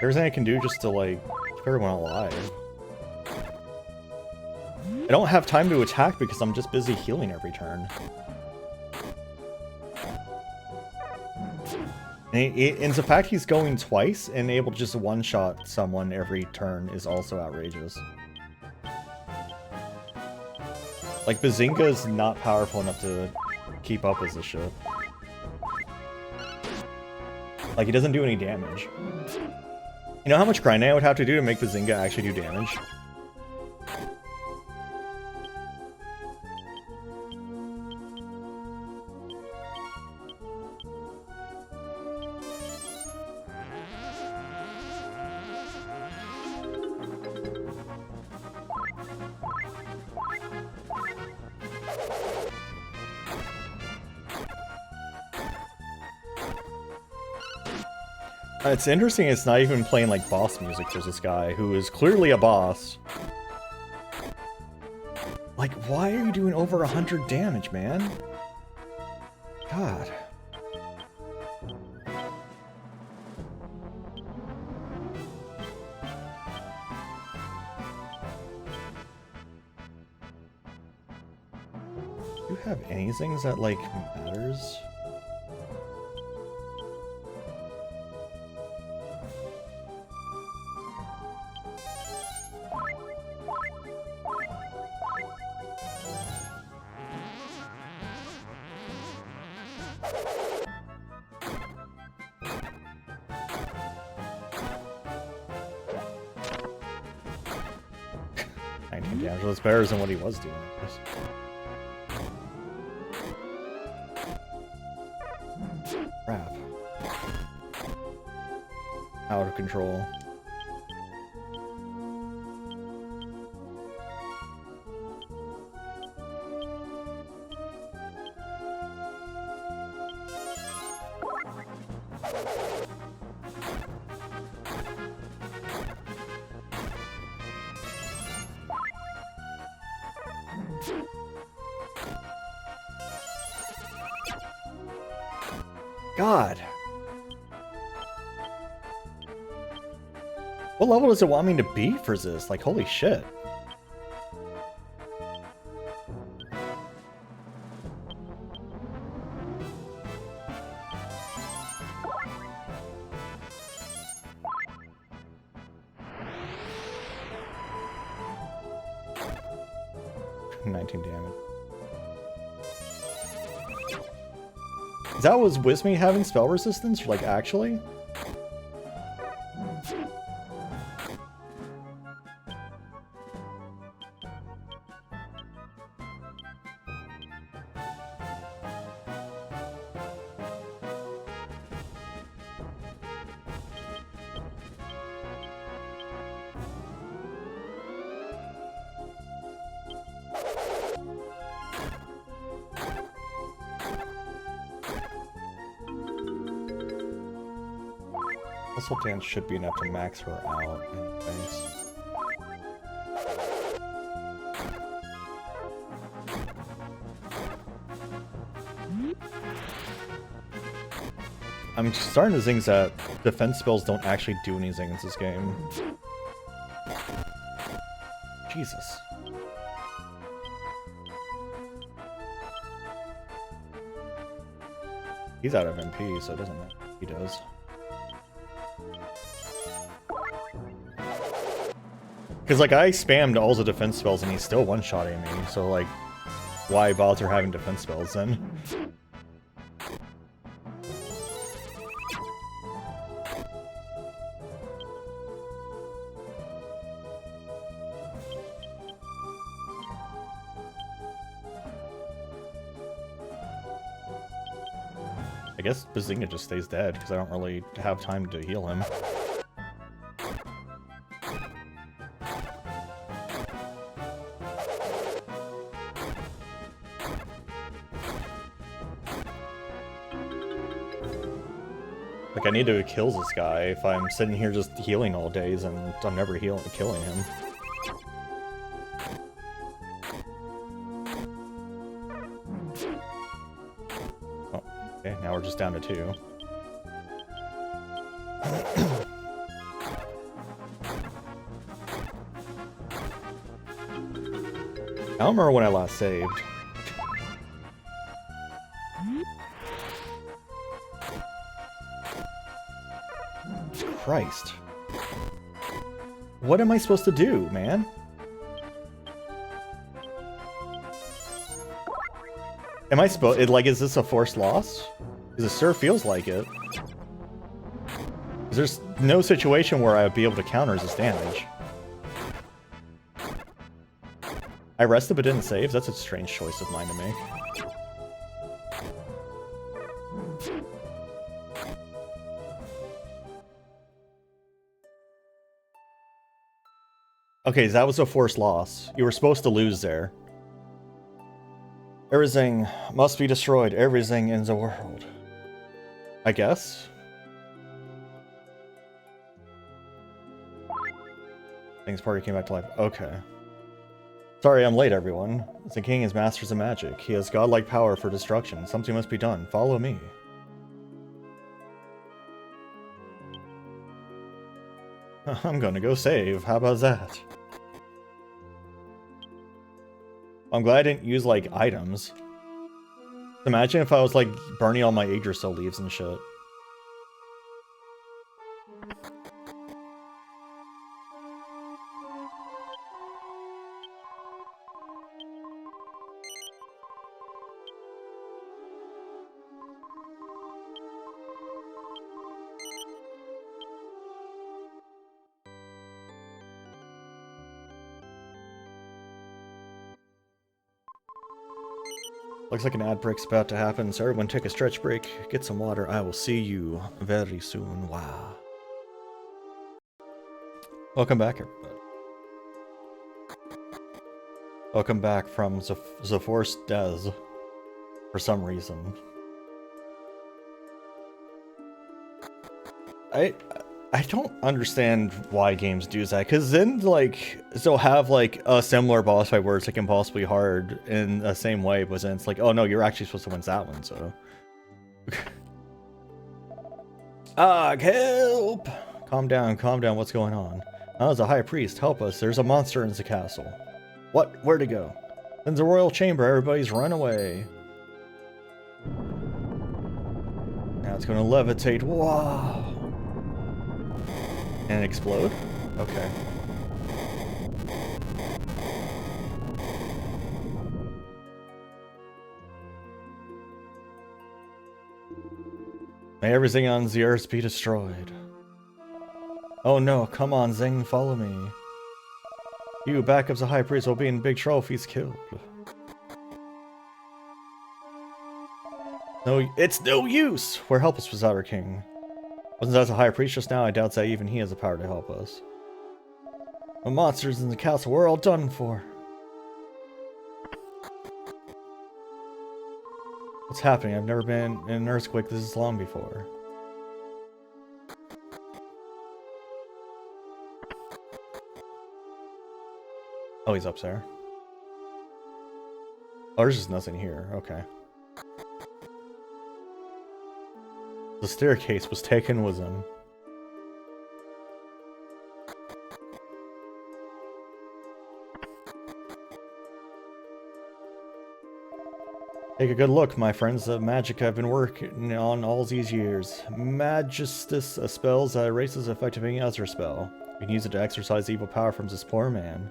Everything I can do just to, like, keep everyone alive. I don't have time to attack because I'm just busy healing every turn. And the fact he's going twice and able to just one-shot someone every turn is also outrageous. Like, Bazinga is not powerful enough to keep up with this shit. Like, he doesn't do any damage. You know how much grinding I would have to do to make Bazinga actually do damage? It's interesting it's not even playing like boss music for this guy, who is clearly a boss. Like, why are you doing over 100 damage, man? God. Do you have anything that, like, matters? Damage. Well, it's better than what he was doing, I guess. Crap. Out of control. God. What level does it want me to be for this? Like, holy shit. That was Wisme having spell resistance? Like, actually? Muscle dance should be enough to max her out anyways. I'm starting to think that defense spells don't actually do anything in this game. Jesus. He's out of MP, so it doesn't matter. He does. Because, like, I spammed all the defense spells and he's still one-shotting me, so, like, why bother having defense spells then? I guess Bazinga just stays dead, because I don't really have time to heal him. Like, I need to kill this guy if I'm sitting here just healing all days and I'm never killing him. Oh, okay, now we're just down to 2. I don't remember when I last saved. Christ. What am I supposed to do, man? Am I supposed... Like, is this a forced loss? Because it sure feels like it. There's no situation where I would be able to counter this damage. I rested but didn't save? That's a strange choice of mine to make. Okay, that was a forced loss. You were supposed to lose there. Everything must be destroyed. Everything in the world. I guess? Things party came back to life. Okay. Sorry I'm late, everyone. The king is masters of magic. He has godlike power for destruction. Something must be done. Follow me. I'm gonna go save. How about that? I'm glad I didn't use, like, items. Imagine if I was, like, burning all my Yggdrasil leaves and shit. Looks like an ad break's about to happen, so everyone take a stretch break, get some water. I will see you very soon. Wow. Welcome back, everybody. Welcome back from the Forced Des, for some reason. I don't understand why games do that, because then, like, they'll have, like, a similar boss fight where it's, like, impossibly hard in the same way, but then it's like, oh no, you're actually supposed to win that one, so... help! Calm down, what's going on? Oh, the High Priest, help us, there's a monster in the castle. What? Where'd it go? In the royal chamber, everybody's run away. Now it's gonna levitate, wow! And explode? Okay. May everything on the earth be destroyed. Oh no, come on, Zing, follow me. You, backups the High Priest, will be in big trouble if he's killed. No, it's no use! We're helpless without our king. Wasn't that the High Priest just now? I doubt that even he has the power to help us. The monsters in the castle, we're all done for. What's happening? I've never been in an earthquake this long before. Oh, he's up there. Oh, there's just nothing here. Okay. The staircase was taken with him. Take a good look, my friends. The magic I've been working on all these years. Magistus, a spell that erases the effect of any other spell. You can use it to exorcise evil power from this poor man.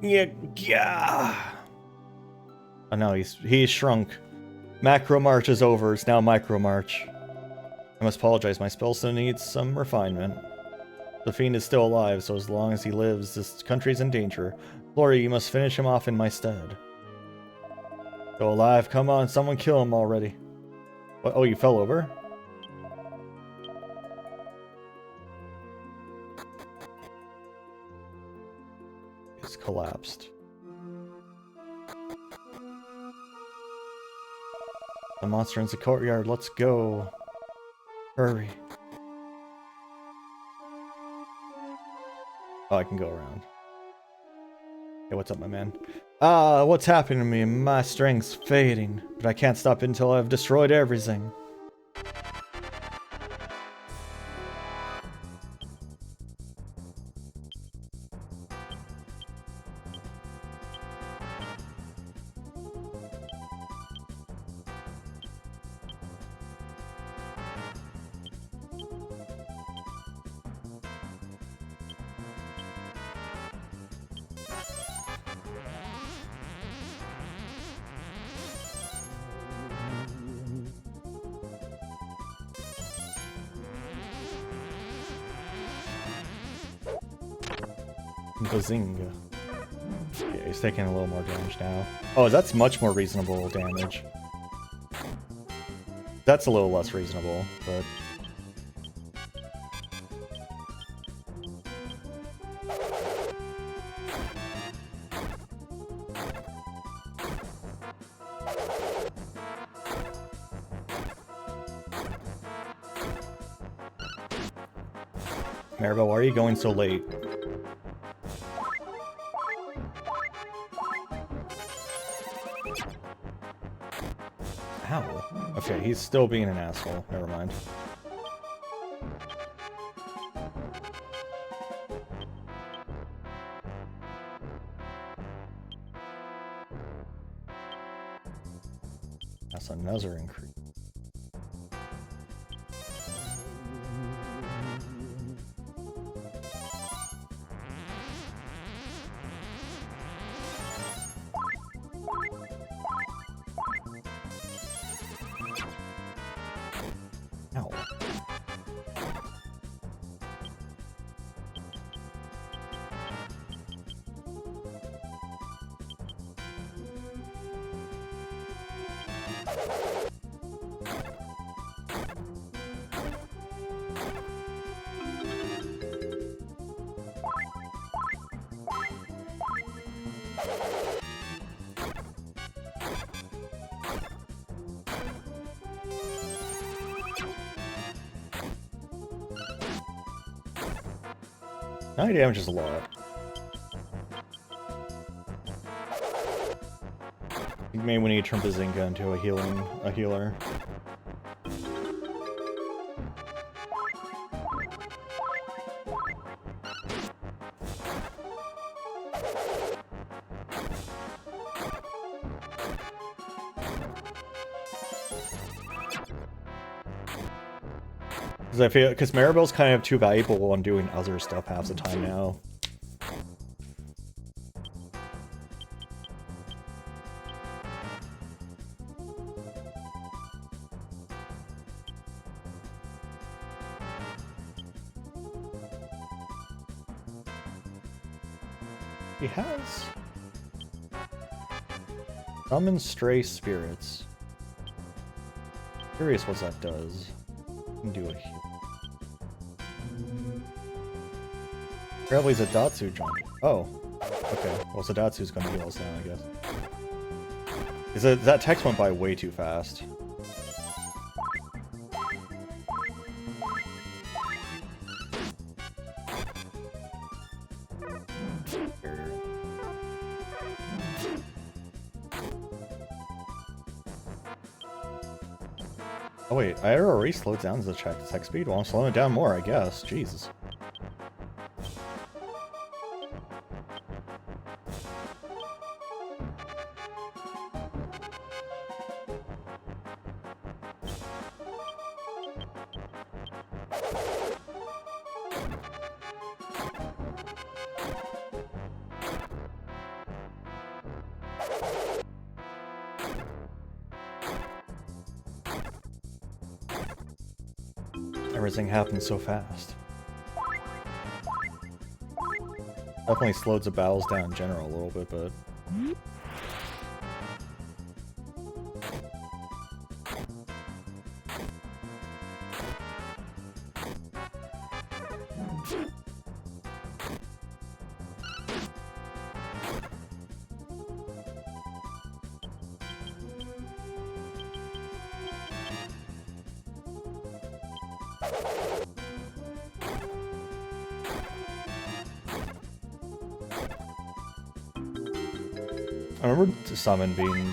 Yeah. Oh no, he's shrunk. Macro March is over. It's now Micro March. I must apologize. My spell still needs some refinement. The fiend is still alive, so as long as he lives, this country's in danger. Furry, you must finish him off in my stead. Still alive? Come on, someone kill him already. What? Oh, you fell over? collapsed. The monster in the courtyard, let's go. Hurry. Oh, I can go around. Hey, what's up, my man? Ah, what's happening to me? My strength's fading, but I can't stop until I've destroyed everything. Bazinga. Yeah, he's taking a little more damage now. Oh, that's much more reasonable damage. That's a little less reasonable, but... Maribel, why are you going so late? Ow. Okay, he's still being an asshole. Never mind. That's another increase. Now he damages a lot. You may need to turn Bazinga into a healer. Because I feel, because Maribel's kind of too valuable on doing other stuff half the time now. He has summon stray spirits. Curious what that does. Can do a heal. Probably Zadatsu jump. Oh, okay. Well, Zadatsu's gonna heal us now, I guess. Because that text went by way too fast. Oh wait, I already slowed down the text speed. Well, I'm slowing it down more, I guess. Jesus. Everything happens so fast. Definitely slows the battles down in general a little bit, but... I remember the summon being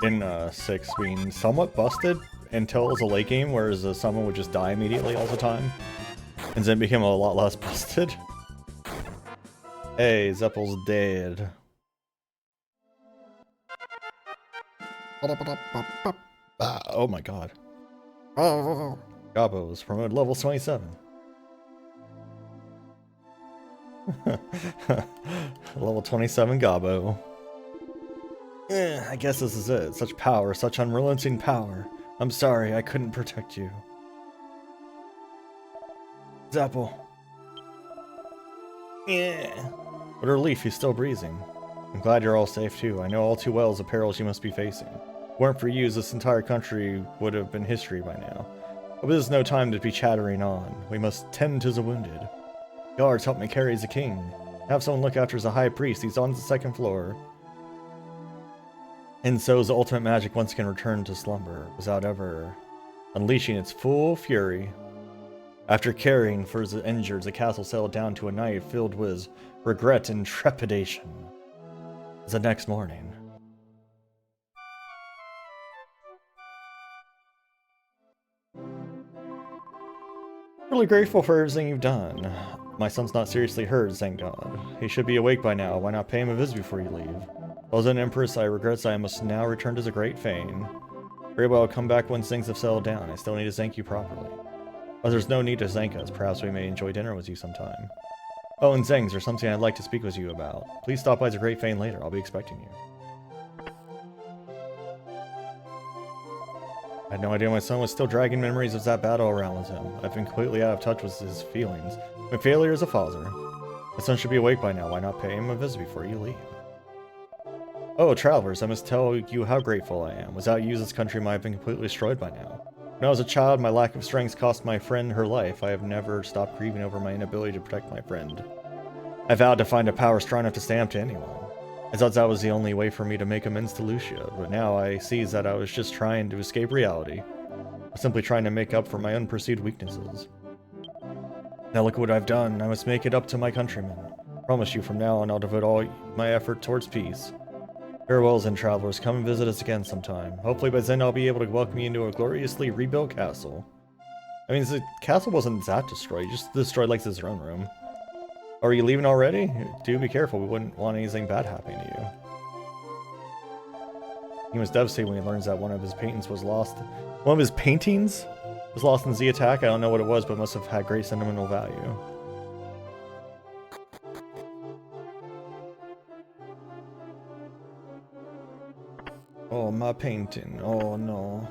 in 6 being somewhat busted until it was a late game, whereas the summon would just die immediately all the time. And then it became a lot less busted. Hey, Zeppel's dead. Oh my god. Gabo was promoted level 27. Level 27 Gabo. I guess this is it. Such power, such unrelenting power. I'm sorry, I couldn't protect you. Zeppel. What a relief, he's still breathing. I'm glad you're all safe too. I know all too well the perils you must be facing. If it weren't for you, this entire country would have been history by now. But this is no time to be chattering on. We must tend to the wounded. Guards, help me carry the king. Have someone look after the high priest. He's on the 2nd floor. And so the ultimate magic once again returned to slumber, without ever unleashing its full fury. After caring for the injured, the castle settled down to a night filled with regret and trepidation. The next morning. Really grateful for everything you've done. My son's not seriously hurt, thank God. He should be awake by now. Why not pay him a visit before you leave? As an empress, I regret that I must now return to the Great Fane. Very well, I'll come back once things have settled down. I still need to thank you properly. But there's no need to thank us. Perhaps we may enjoy dinner with you sometime. Oh, and Zeng, there's something I'd like to speak with you about. Please stop by the Great Fane later. I'll be expecting you. I had no idea my son was still dragging memories of that battle around with him. I've been completely out of touch with his feelings. My failure as a father. My son should be awake by now. Why not pay him a visit before you leave? Oh, travelers, I must tell you how grateful I am. Without you, this country might have been completely destroyed by now. When I was a child, my lack of strength cost my friend her life. I have never stopped grieving over my inability to protect my friend. I vowed to find a power strong enough to stand up to anyone. I thought that was the only way for me to make amends to Lucia, but now I see that I was just trying to escape reality. I was simply trying to make up for my unperceived weaknesses. Now look what I've done. I must make it up to my countrymen. I promise you from now on I'll devote all my effort towards peace. Farewell, then, travelers. Come and visit us again sometime. Hopefully by then I'll be able to welcome you into a gloriously rebuilt castle. I mean, the castle wasn't that destroyed. You just destroyed, like, the throne room. Are you leaving already? Do be careful. We wouldn't want anything bad happening to you. He was devastated when he learns that one of his paintings was lost. One of his paintings was lost in the attack. I don't know what it was, but it must have had great sentimental value. Oh, my painting. Oh, no.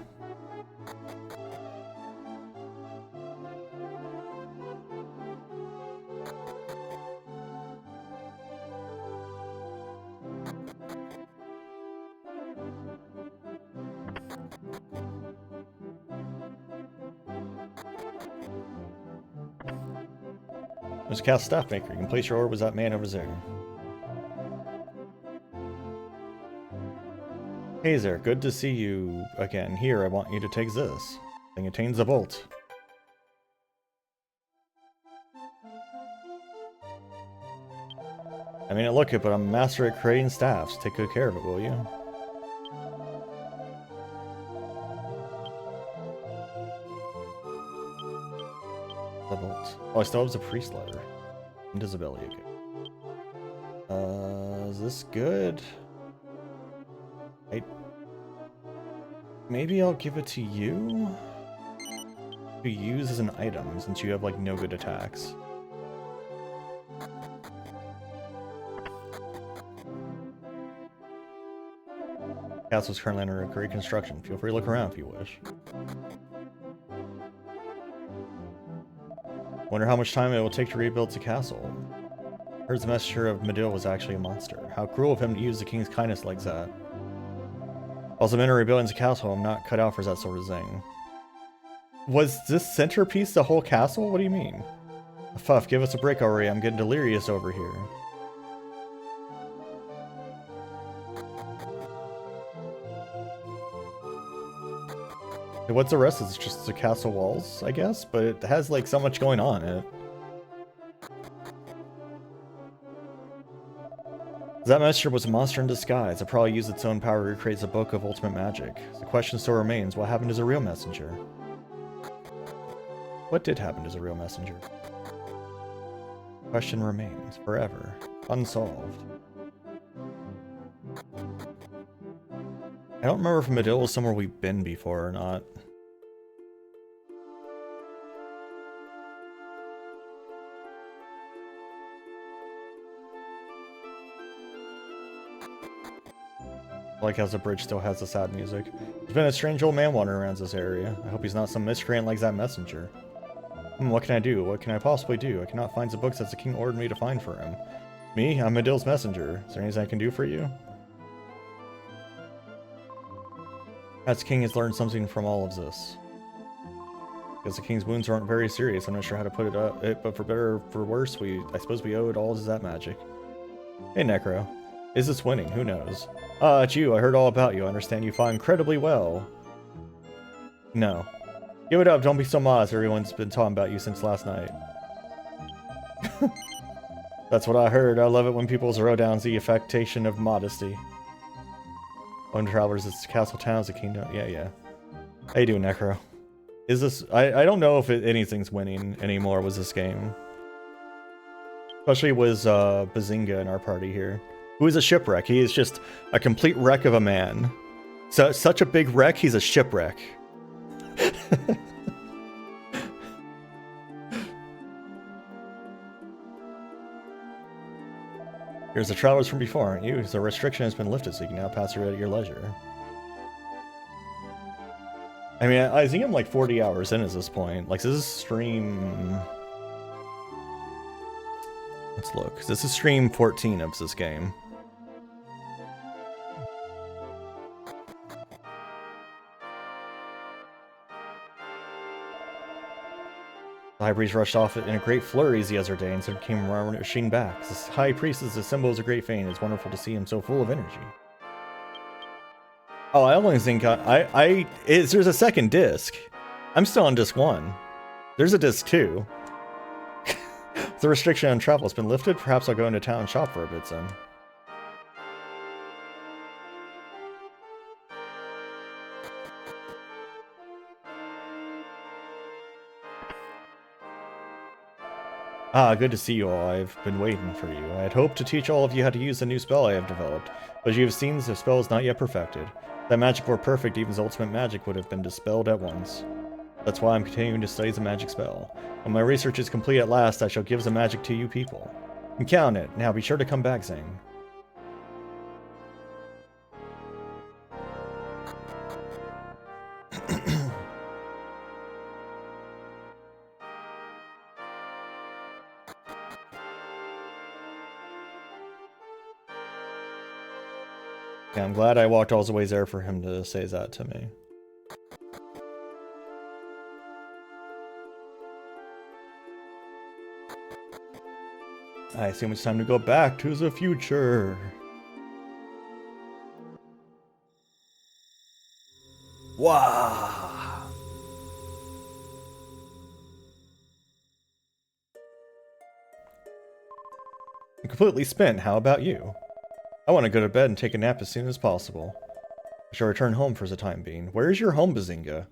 There's a castle staff maker. You can place your order with that man over there. Hey there, good to see you again. Here, I want you to take this. It contains a bolt. I mean, look it, but I'm a master at creating staffs. Take good care of it, will you? The bolt. Oh, I still have the priest letter. Invisibility again. Is this good? Maybe I'll give it to you to use as an item, since you have, like, no good attacks. Castle is currently under great construction. Feel free to look around if you wish. Wonder how much time it will take to rebuild the castle. Heard the messenger of Medill was actually a monster. How cruel of him to use the king's kindness like that. Also, men are rebuilding the castle. I'm not cut out for that sort of thing. Was this centerpiece the whole castle? What do you mean? Fuff, give us a break already. I'm getting delirious over here. What's the rest? It's just the castle walls, I guess, but it has like so much going on in it. That messenger was a monster in disguise. It probably used its own power to recreate a book of ultimate magic. The question still remains, what happened to the real messenger? What did happen to the real messenger? Question remains forever, unsolved. I don't remember if Medill was somewhere we've been before or not. I like how the bridge still has the sad music. There's been a strange old man wandering around this area. I hope he's not some miscreant like that messenger. What can I do? What can I possibly do? I cannot find the books that the king ordered me to find for him. Me? I'm Medill's messenger. Is there anything I can do for you? As king has learned something from all of this. Because the king's wounds aren't very serious, I'm not sure how to put it up. But for better or for worse, I suppose we owe it all to that magic. Hey, Necro. Is this winning? Who knows? Ah, it's you. I heard all about you. I understand you fought incredibly well. No. Give it up. Don't be so modest. Everyone's been talking about you since last night. That's what I heard. I love it when people throw down the affectation of modesty. When travelers, it's castle towns, the kingdom. Yeah. How you doing, Necro? Is this... I don't know if anything's winning anymore with this game. Especially with Bazinga in our party here. Who is a shipwreck. He is just a complete wreck of a man. So such a big wreck, he's a shipwreck. Here's the travelers from before, aren't you? The restriction has been lifted, so you can now pass through at your leisure. I mean, I think I'm like 40 hours in at this point. Like, this is stream... Let's look. This is stream 14 of this game. The High Priest rushed off in a great flurry the other day and soon came rushing back. This High Priest is a symbol of a great fame. It's wonderful to see him so full of energy. Oh, I only think there's a second disc. I'm still on disc 1. There's a disc 2. The restriction on travel has been lifted. Perhaps I'll go into town and shop for a bit then. Ah, good to see you all. I've been waiting for you. I had hoped to teach all of you how to use the new spell I have developed, but as you have seen, the spell is not yet perfected. If that magic were perfect, even the ultimate magic would have been dispelled at once. That's why I'm continuing to study the magic spell. When my research is complete at last, I shall give the magic to you people. You can count on it. Now be sure to come back, Zing. Yeah, I'm glad I walked all the way there for him to say that to me. I assume it's time to go back to the future. Wow. I'm completely spent. How about you? I want to go to bed and take a nap as soon as possible. I shall return home for the time being. Where is your home, Bazinga?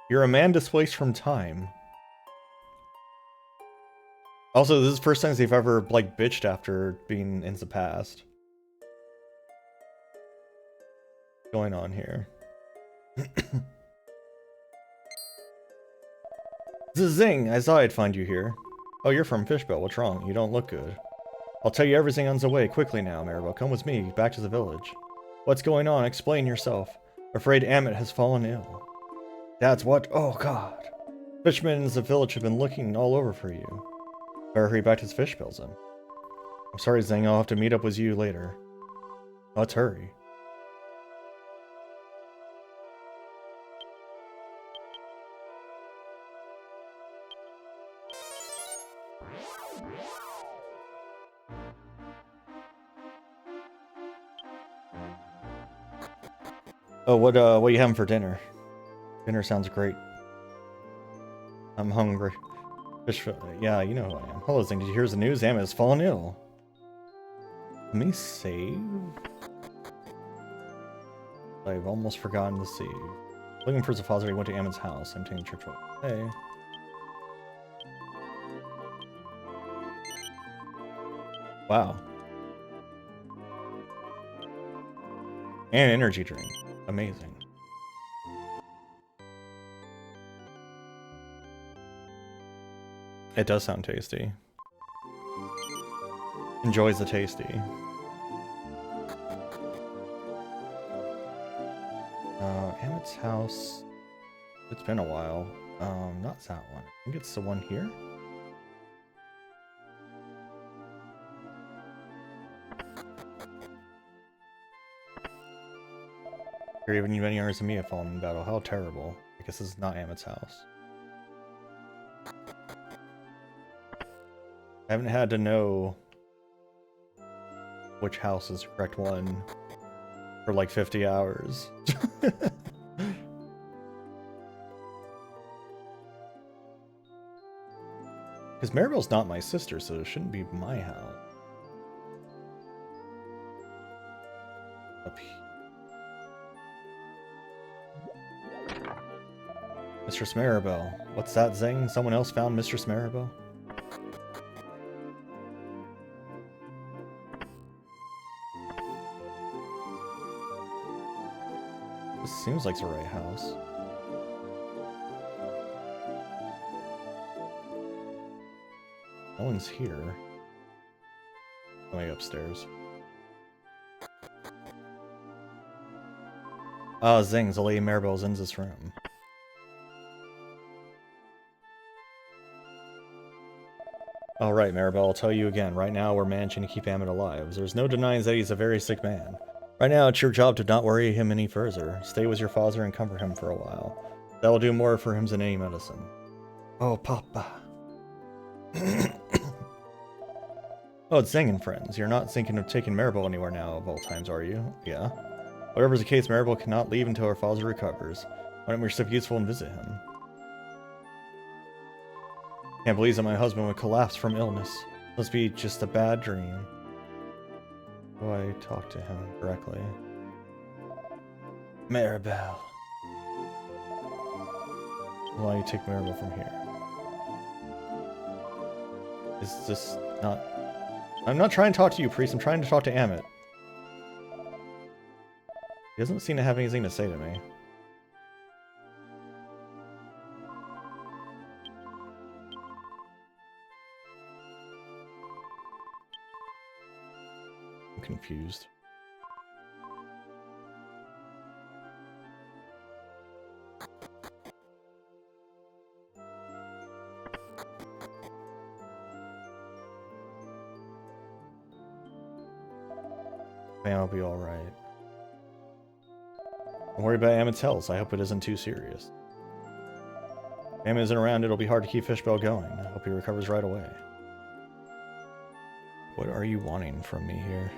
You're a man displaced from time. Also, this is the first time they've ever, like, bitched after being in the past. What's going on here? Zing! I thought I'd find you here. Oh, you're from Fishbell. What's wrong? You don't look good. I'll tell you everything on the way. Quickly now, Maribel. Come with me. Back to the village. What's going on? Explain yourself. Afraid Amit has fallen ill. That's what? Oh, God. Fishermen in the village have been looking all over for you. Better hurry back to the Fishbells then. I'm sorry, Zing. I'll have to meet up with you later. Let's hurry. Oh, what are you having for dinner? Dinner sounds great. I'm hungry. Yeah, you know who I am. Hello, Zing. Did you hear the news? Amma has fallen ill. Let me save. I've almost forgotten to save. Looking for Zafazer, he went to Ammon's house. I'm taking a trip to Hey. Wow. And energy drink. Amazing. It does sound tasty. Enjoys the tasty. Emmett's house. It's been a while. Not that one. I think it's the one here. Here, even many hours of me have fallen in battle. How terrible. I guess this is not Emmett's house. I haven't had to know which house is the correct one for like 50 hours. Because Maribel's not my sister, so it shouldn't be my house. Up here. Mistress Maribel. What's that, Zing? Someone else found Mistress Maribel? This seems like the right house. No one's here. Way upstairs. Ah, Zing, the Lady Maribel's in this room. Alright, Maribel, I'll tell you again. Right now, we're managing to keep Ammon alive. There's no denying that he's a very sick man. Right now, it's your job to not worry him any further. Stay with your father and comfort him for a while. That will do more for him than any medicine. Oh, Papa. Oh, it's Zing and friends. You're not thinking of taking Maribel anywhere now of all times, are you? Yeah. Whatever's the case, Maribel cannot leave until her father recovers. Why don't we step useful and visit him? Can't believe that my husband would collapse from illness. Must be just a bad dream. How do I talk to him directly? Maribel. Why do you take Maribel from here? Is this not... I'm not trying to talk to you, priest. I'm trying to talk to Amit. He doesn't seem to have anything to say to me. I'm confused. Man, I'll be alright. Don't worry about Amit's health. I hope it isn't too serious. If Amit isn't around, it'll be hard to keep Fishbell going. I hope he recovers right away. What are you wanting from me here?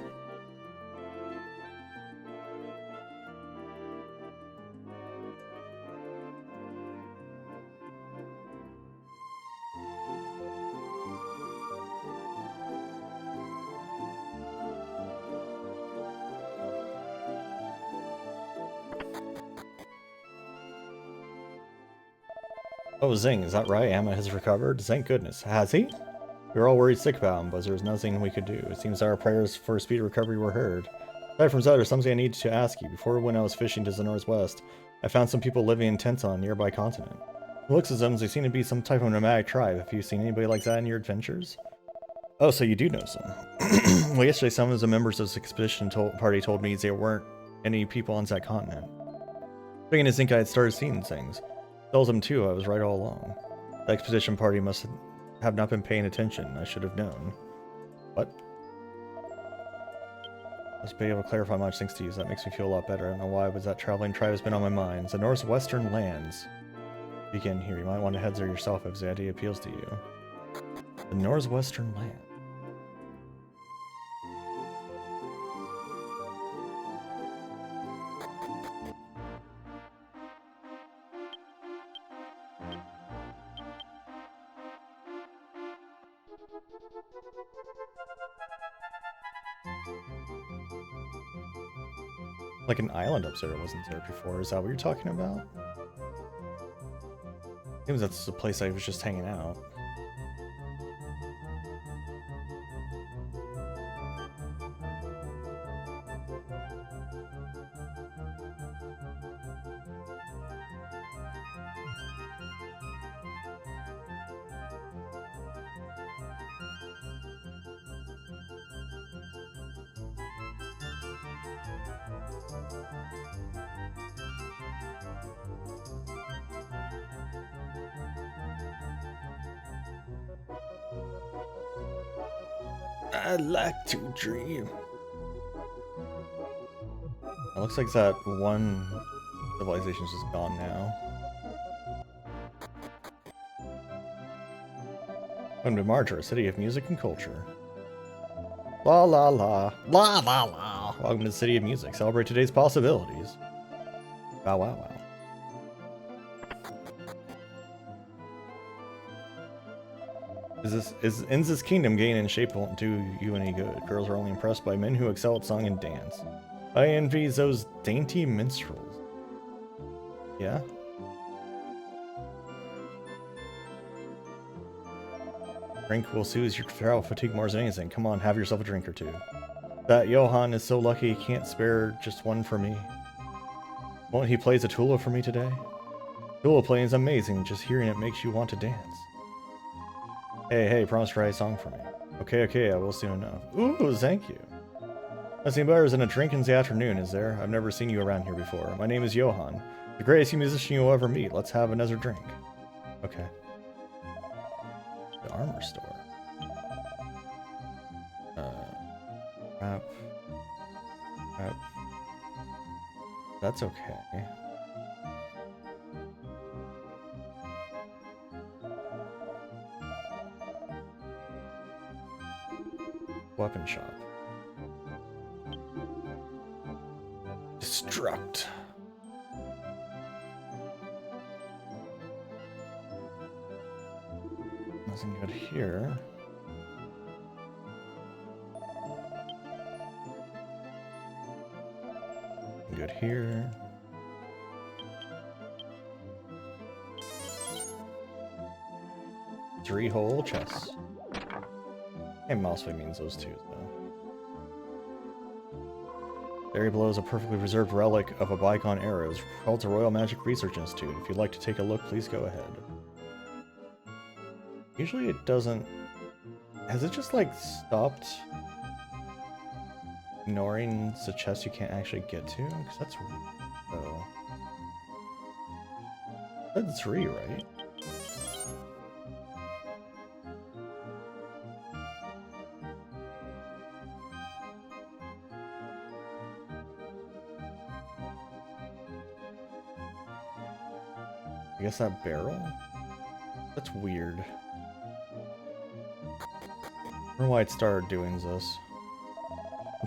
Oh, Zing, is that right? Amma has recovered? Thank goodness. Has he? We were all worried sick about him, but there's nothing we could do. It seems our prayers for a speedy recovery were heard. Aside from that, there's something I need to ask you. Before, when I was fishing to the northwest, I found some people living in tents on a nearby continent. It looks as though they seem to be some type of nomadic tribe. Have you seen anybody like that in your adventures? Oh, so you do know some. Well, yesterday some of the members of the expedition party told me there weren't any people on that continent. Beginning to think I had started seeing things. Tells them too, I was right all along. The expedition party must have not been paying attention. I should have known. What? Must be able to clarify much thanks to you. That makes me feel a lot better. I don't know why, but that traveling tribe has been on my mind. The northwestern lands. Begin here. You might want to head there yourself if the idea appeals to you. The northwestern land. Like an island up there wasn't there before. Is that what you're talking about? Seems that's the place I was just hanging out. I like to dream. It looks like that one civilization's just gone now. Welcome to Marjora, city of music and culture. La la la. La la la. Welcome to the city of music. Celebrate today's possibilities. Wow wow wow. Ends this kingdom gain in shape won't do you any good. Girls are only impressed by men who excel at song and dance. I envy those dainty minstrels. Yeah? Drink will soothe your travel fatigue more than anything. Come on, have yourself a drink or two. That Johan is so lucky he can't spare just one for me. Won't he play Zatula for me today? Tula playing is amazing. Just hearing it makes you want to dance. Hey, promise to write a song for me. Okay, I will soon enough. Ooh, thank you. Nothing better than a drink in the afternoon, is there? I've never seen you around here before. My name is Johan. The greatest musician you'll ever meet. Let's have another drink. Okay. The armor store. Crap. That's okay. Weapon shop. Destruct. Nothing good here. Nothing good here. Three-hole chests. And mouseway means those two, though. There below is a perfectly preserved relic of a bygone era. It was held to Royal Magic Research Institute. If you'd like to take a look, please go ahead. Usually it doesn't... Has it just, like, stopped ignoring the chest you can't actually get to? Because that's weird, though. That's 3, right? I guess that barrel? That's weird. I wonder why it started doing this. Once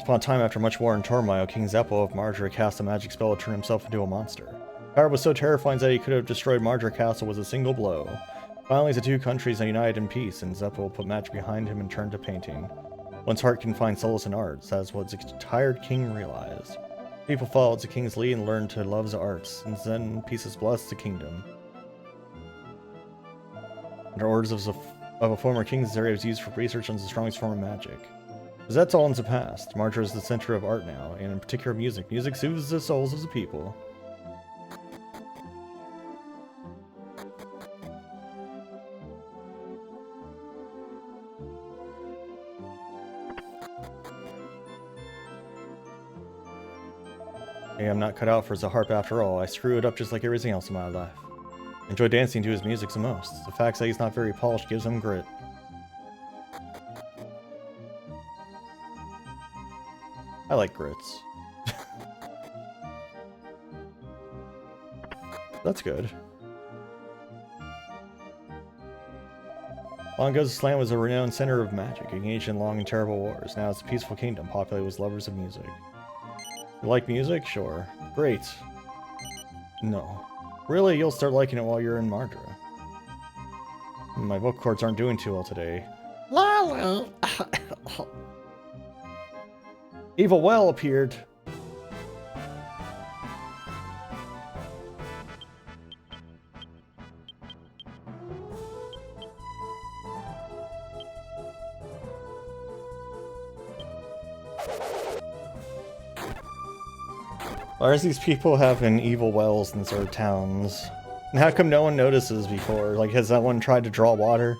upon a time, after much war and turmoil, King Zeppo of Marjora cast a magic spell to turn himself into a monster. The power was so terrifying that he could have destroyed Marjora Castle with a single blow. Finally, the two countries are united in peace, and Zeppo put magic behind him and turned to painting. One's heart can find solace in arts, that is what the tired king realized. People followed the king's lead and learned to love the arts, and then peace has blessed the kingdom. Under orders of a former king, this area was used for research on the strongest form of magic. But that's all in the past. Marjora is the center of art now, and in particular music. Music soothes the souls of the people. Hey, I'm not cut out for the harp after all. I screw it up just like everything else in my life. I enjoy dancing to his music the most. The fact that he's not very polished gives him grit. I like grits. That's good. Long ago, Slam was a renowned center of magic, engaged in long and terrible wars. Now it's a peaceful kingdom, populated with lovers of music. You like music? Sure. Great. No. Really, you'll start liking it while you're in Marjora. My vocal cords aren't doing too well today. Lala! Evil Well appeared. Why does these people having evil wells in their towns? And how come no one notices before? Like, has that one tried to draw water?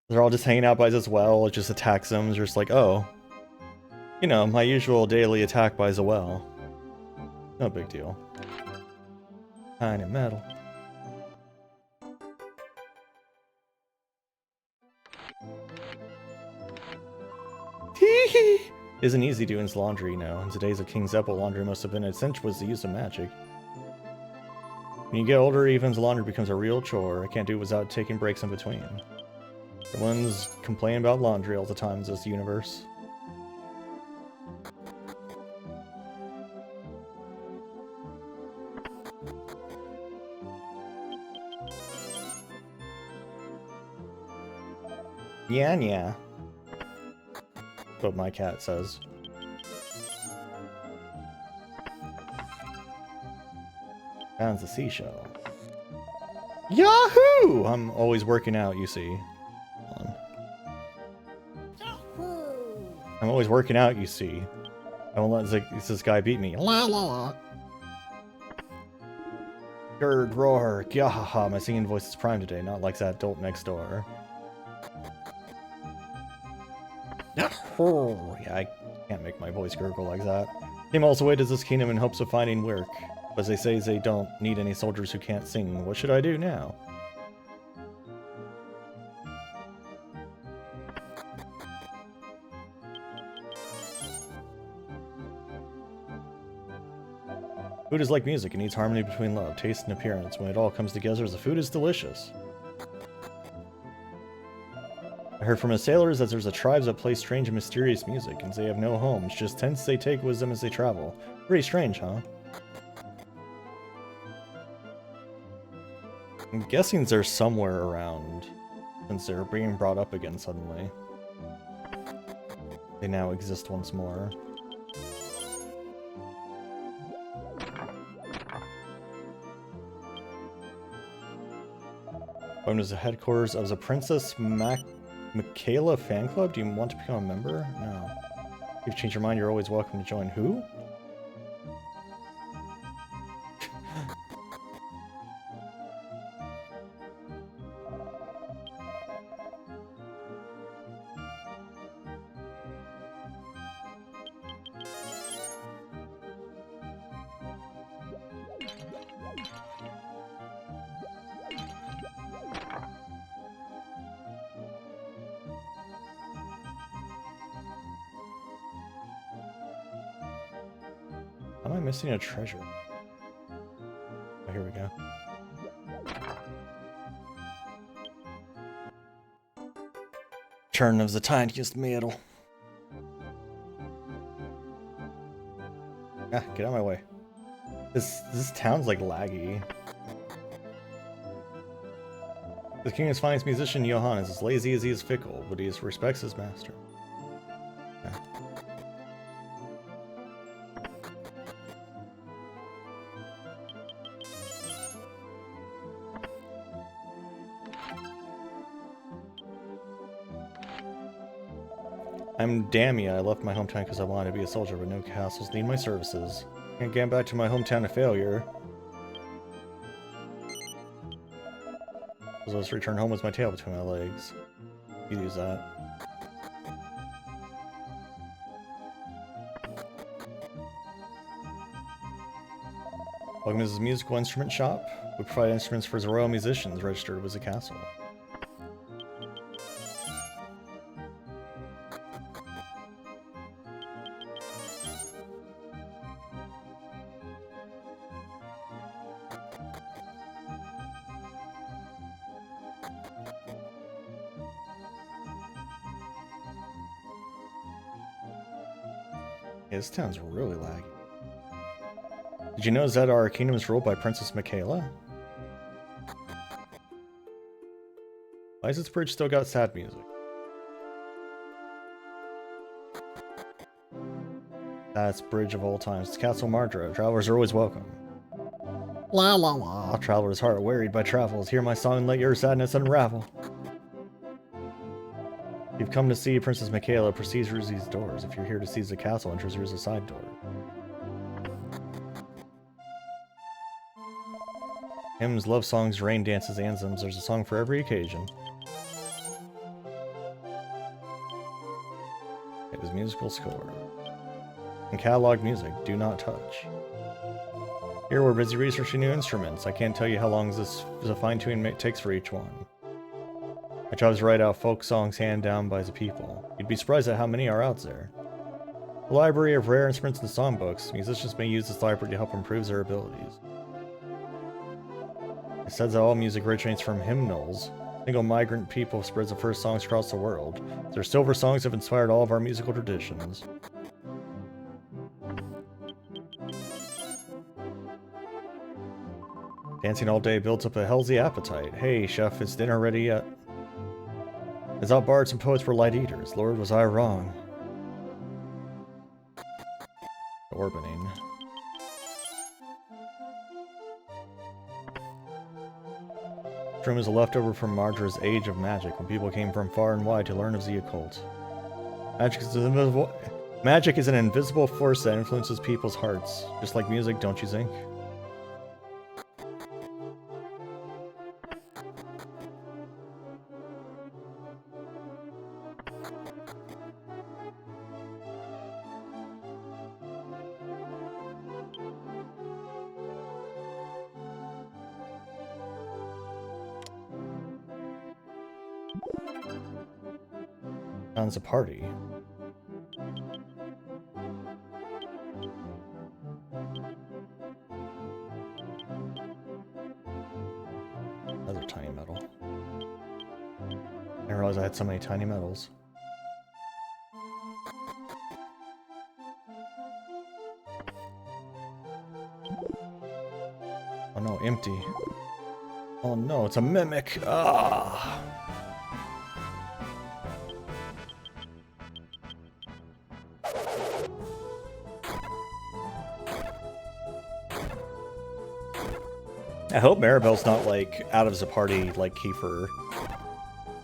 They're all just hanging out by this well, it just attacks them, it's just like, oh. You know, my usual daily attack by the well. No big deal. Tiny metal. Tee-hee! Isn't easy doing his laundry, you know. In the days of King Zeppel, laundry must have been essential was the use of magic. When you get older, even the laundry becomes a real chore. I can't do it without taking breaks in between. The ones complaining about laundry all the time in this universe. Yeah, yeah. What my cat says. Found the seashell. Yahoo! I'm always working out, you see. I'm always working out, you see. I won't let this guy beat me. La la la. Gurg, roar, gyahaha. My singing voice is prime today, not like that dolt next door. Yahoo! Yeah, I can't make my voice gurgle like that. Came all the way to this kingdom in hopes of finding work. But they say they don't need any soldiers who can't sing. What should I do now? Food is like music. It needs harmony between love, taste, and appearance. When it all comes together, the food is delicious. I heard from the sailors that there's a tribe that plays strange and mysterious music, and they have no homes, just tents they take with them as they travel. Pretty strange, huh? I'm guessing they're somewhere around, since they're being brought up again suddenly. They now exist once more. Welcome to the headquarters of the Princess Michaela fan club. Do you want to become a member? No. If you've changed your mind, you're always welcome to join. Who? Am I missing a treasure? Oh, here we go. Turn of the tiniest metal. Ah, get out of my way. This town's like laggy. The kingdom's finest musician, Johann, is as lazy as he is fickle, but he respects his master. Yeah. I'm Damia. I left my hometown because I wanted to be a soldier, but no castles need my services. Can't get back to my hometown a failure. So let's return home with my tail between my legs. You use that. Welcome to this musical instrument shop. We provide instruments for the royal musicians registered with the castle. Yeah, this town's really laggy. Did you know that our kingdom is ruled by Princess Michaela? Why has this bridge still got sad music? That's bridge of all times. It's Castle Mardra. Travelers are always welcome. La la la. Traveler's heart wearied by travels. Hear my song and let your sadness unravel. You've come to see Princess Michaela. Proceed through these doors. If you're here to seize the castle, enter through the side door. Hymns, love songs, rain dances, anthems. There's a song for every occasion. It was musical score. And catalog music, do not touch. Here we're busy researching new instruments. I can't tell you how long this fine-tuning takes for each one. My job is to write out folk songs handed down by the people. You'd be surprised at how many are out there. A library of rare instruments and songbooks. Musicians may use this library to help improve their abilities. It says that all music originates from hymnals. Single migrant people spreads the first songs across the world. Their silver songs have inspired all of our musical traditions. Dancing all day builds up a healthy appetite. Hey, chef, is dinner ready yet? I thought bards and poets were light eaters. Lord, was I wrong. Orbiting. This room is a leftover from Marjor's Age of Magic, when people came from far and wide to learn of the occult. Magic is an invisible force that influences people's hearts. Just like music, don't you think? Sounds a party. Another tiny metal. I didn't realize I had so many tiny metals. Oh no, empty. Oh no, it's a mimic. Ah. I hope Maribel's not, like, out of the party like Kiefer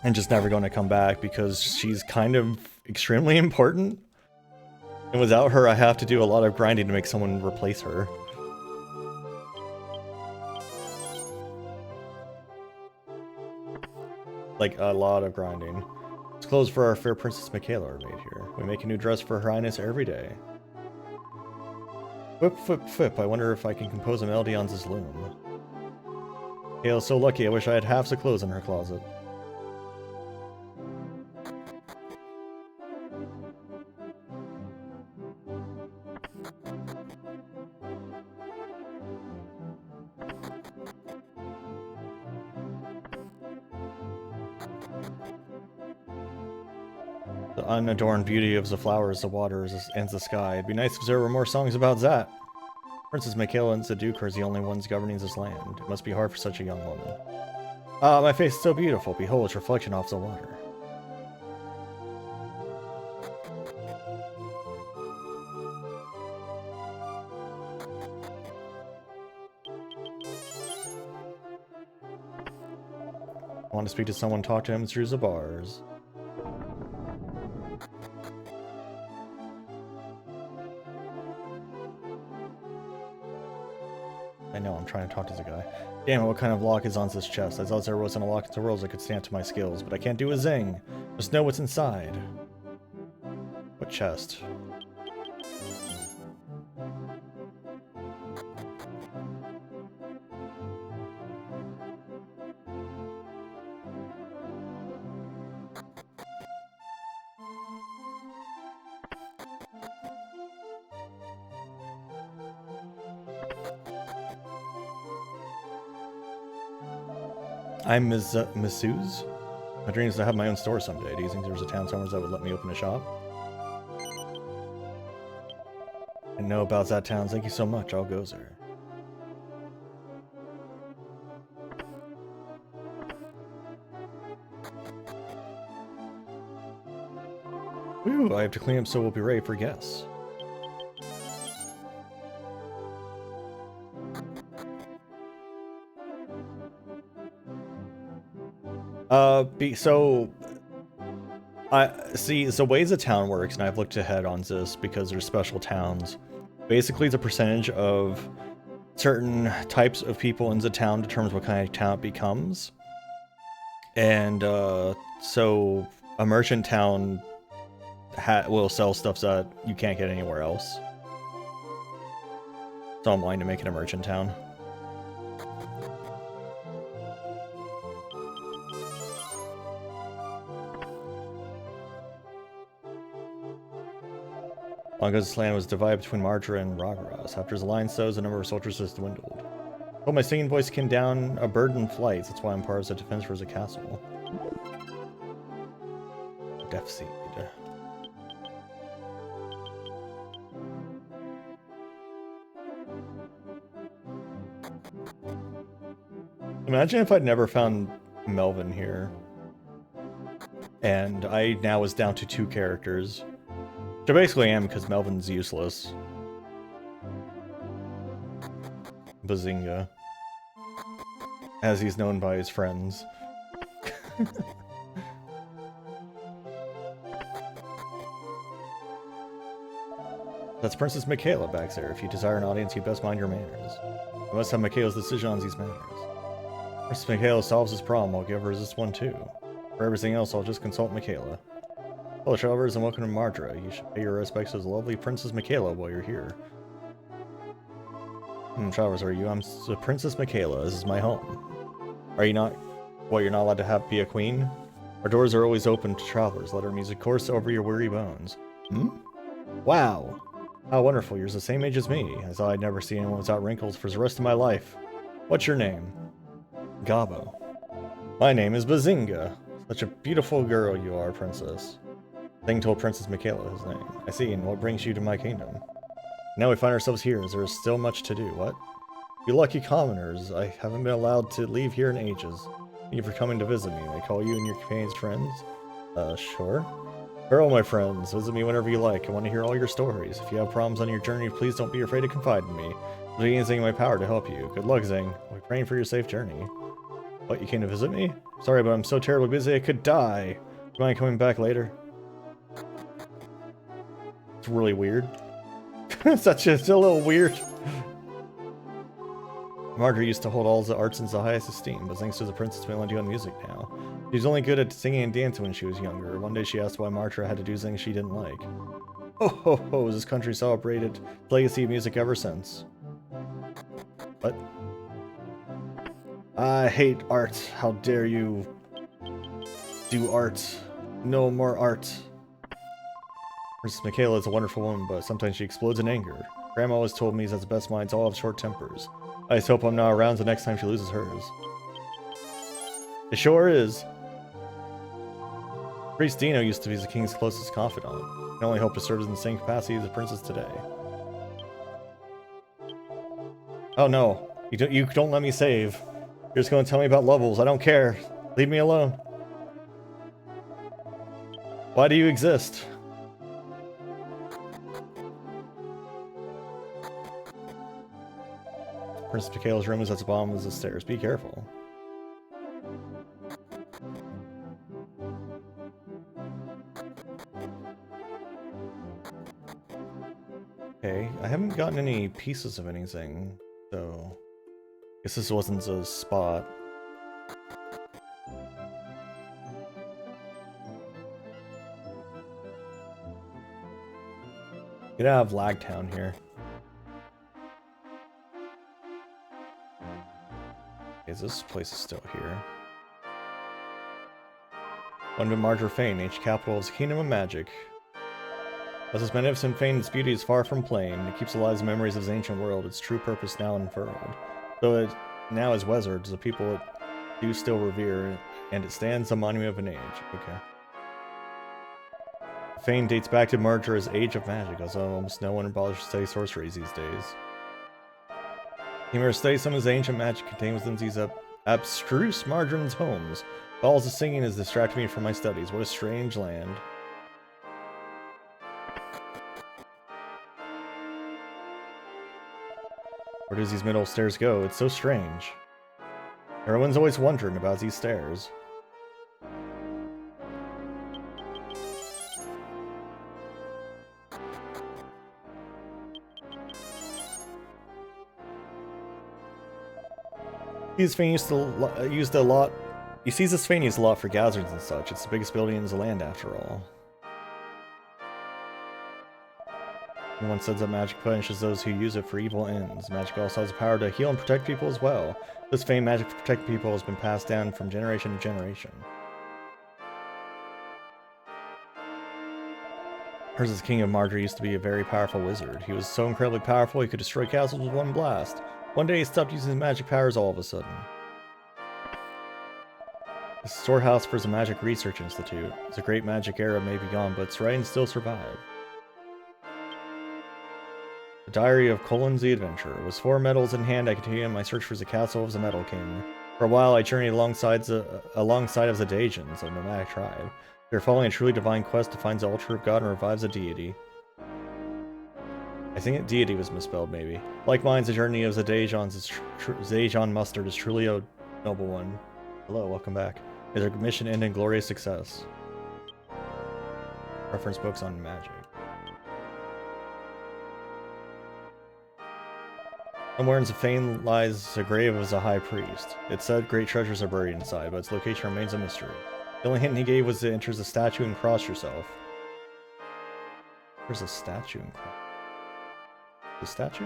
and just never going to come back, because she's kind of extremely important. And without her, I have to do a lot of grinding to make someone replace her. Like, a lot of grinding. It's clothes for our fair Princess Michaela are made here. We make a new dress for Her Highness every day. Whip, whip, whip. I wonder if I can compose a melody on this loom. Kale's so lucky, I wish I had half the clothes in her closet. The unadorned beauty of the flowers, the waters, and the sky. It'd be nice if there were more songs about that. Princess Michaela and the Duke are the only ones governing this land. It must be hard for such a young woman. Ah, my face is so beautiful. Behold its reflection off the water. I want to speak to someone, talk to him through the bars. I know, I'm trying to talk to the guy. Damn it, what kind of lock is on this chest? I thought there wasn't a lock in the world that could stand to my skills, but I can't do a zing. Just know what's inside. What chest? I'm Miss Suze. My dream is to have my own store someday. Do you think there's a town somewhere that would let me open a shop? I know about that town. Thank you so much. I'll go there. Whew, I have to clean up so we'll be ready for guests. So I see the way the town works, and I've looked ahead on this because there's special towns. Basically, the percentage of certain types of people in the town determines what kind of town it becomes. And so a merchant town will sell stuff that you can't get anywhere else. So I'm wanting to make it a merchant town. Long ago, this land was divided between Marjora and Ragaras. After his alliance sows, the number of soldiers has dwindled. But my singing voice can down a bird in flight. That's why I'm part of the defense for the castle. Death Seed. Imagine if I'd never found Melvin here. And I now was down to 2 characters. Which I basically am because Melvin's useless. Bazinga. As he's known by his friends. That's Princess Michaela back there. If you desire an audience, you best mind your manners. I must have Michaela's decision on these matters. Princess Michaela solves this problem, I'll give her this one too. For everything else, I'll just consult Michaela. Hello, travelers, and welcome to Marjora. You should pay your respects to the lovely Princess Michaela while you're here. Travelers, are you? I'm the Princess Michaela. This is my home. Are you not? What, you're not allowed to be a queen? Our doors are always open to travelers. Let our music course over your weary bones. Wow. How wonderful. You're the same age as me. I thought I'd never see anyone without wrinkles for the rest of my life. What's your name? Gabo. My name is Bazinga. Such a beautiful girl you are, princess. Thing told Princess Michaela his name. I see, and what brings you to my kingdom? Now we find ourselves here, as there is still much to do. What? You lucky commoners. I haven't been allowed to leave here in ages. Thank you for coming to visit me. They call you and your companions friends? Sure. Farewell, my friends. Visit me whenever you like. I want to hear all your stories. If you have problems on your journey, please don't be afraid to confide in me. I'll do anything in my power to help you. Good luck, Zing. I'll be praying for your safe journey. What, you came to visit me? Sorry, but I'm so terribly busy I could die. Do you mind coming back later? It's really weird. It's a little weird. Margaret used to hold all the arts in the highest esteem, but thanks to the princess, we only do on music now. She was only good at singing and dancing when she was younger. One day she asked why Marjora had to do things she didn't like. Ho ho ho, this country celebrated the legacy of music ever since. What? I hate art. How dare you do art. No more art. Princess Michaela is a wonderful woman, but sometimes she explodes in anger. Grandma always told me that the best minds all have short tempers. I just hope I'm not around the next time she loses hers. It sure is. Priest Dino used to be the king's closest confidant. I can only hope to serve in the same capacity as the princess today. Oh no, you don't let me save. You're just going to tell me about levels. I don't care. Leave me alone. Why do you exist? Princess Michaela's room is at the bottom of the stairs. Be careful. Okay, I haven't gotten any pieces of anything, so I guess this wasn't the spot. Get out of Lagtown here. Okay, this place is still here. One to Marjora Fane, ancient capital of the Kingdom of Magic. As this magnificent fane, its beauty is far from plain. It keeps alive the memories of the ancient world, its true purpose now unfurled. Though it now is weathered, the people it do still revere, and it stands a monument of an age. Okay. Fane dates back to Marjora's Age of Magic, although almost no one bothers to study sorceries these days. You may study some of the ancient magic contained within these abstruse Marjoran's homes. All the singing has distracted me from my studies. What a strange land. Where does these middle stairs go? It's so strange. Everyone's always wondering about these stairs. He's Fane used a lot. He sees this Fane used a lot for gatherings and such. It's the biggest building in the land, after all. And one says that magic punishes those who use it for evil ends. Magic also has the power to heal and protect people as well. This Fane magic to protect people has been passed down from generation to generation. Hers is King of Marjorie used to be a very powerful wizard. He was so incredibly powerful he could destroy castles with one blast. One day he stopped using his magic powers all of a sudden. The storehouse for the Magic Research Institute. The great magic era may be gone, but its writings still survive. The Diary of Colin the Adventurer. With 4 medals in hand, I continued my search for the castle of the Metal King. For a while, I journeyed alongside of the Dajans, a nomadic tribe. They are following a truly divine quest to find the altar of God and revive the deity. I think deity was misspelled, maybe. Like mine, the journey of the Dajan Mustard is truly a noble one. Hello, welcome back. May their mission end in glorious success. Reference books on magic. Somewhere in the Fane lies the grave of the high priest. It said great treasures are buried inside, but its location remains a mystery. The only hint he gave was to enter the statue and cross yourself. Where's the statue and cross? The statue?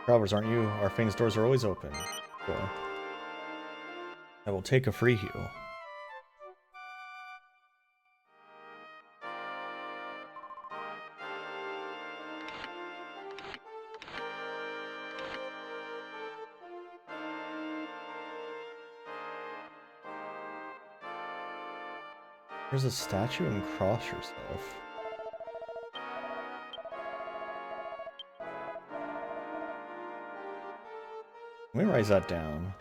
Travelers, aren't you? Our Fane's doors are always open. Cool. I will take a free heal. There's a statue and cross yourself. Let me write that down.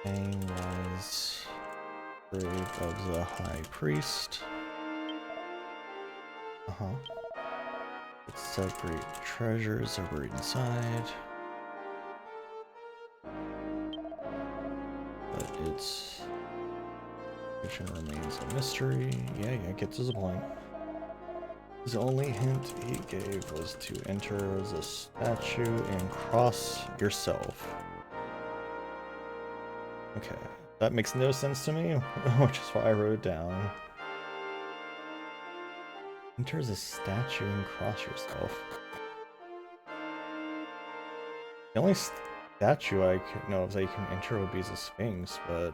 Fane was grave of the high priest. It said great treasures are buried inside. But its location remains a mystery. Yeah, get to the point. The only hint he gave was to enter the statue and cross yourself. Okay, that makes no sense to me, which is why I wrote it down. Enter the statue and cross yourself. The only statue I know of that you can enter would be the Sphinx, but...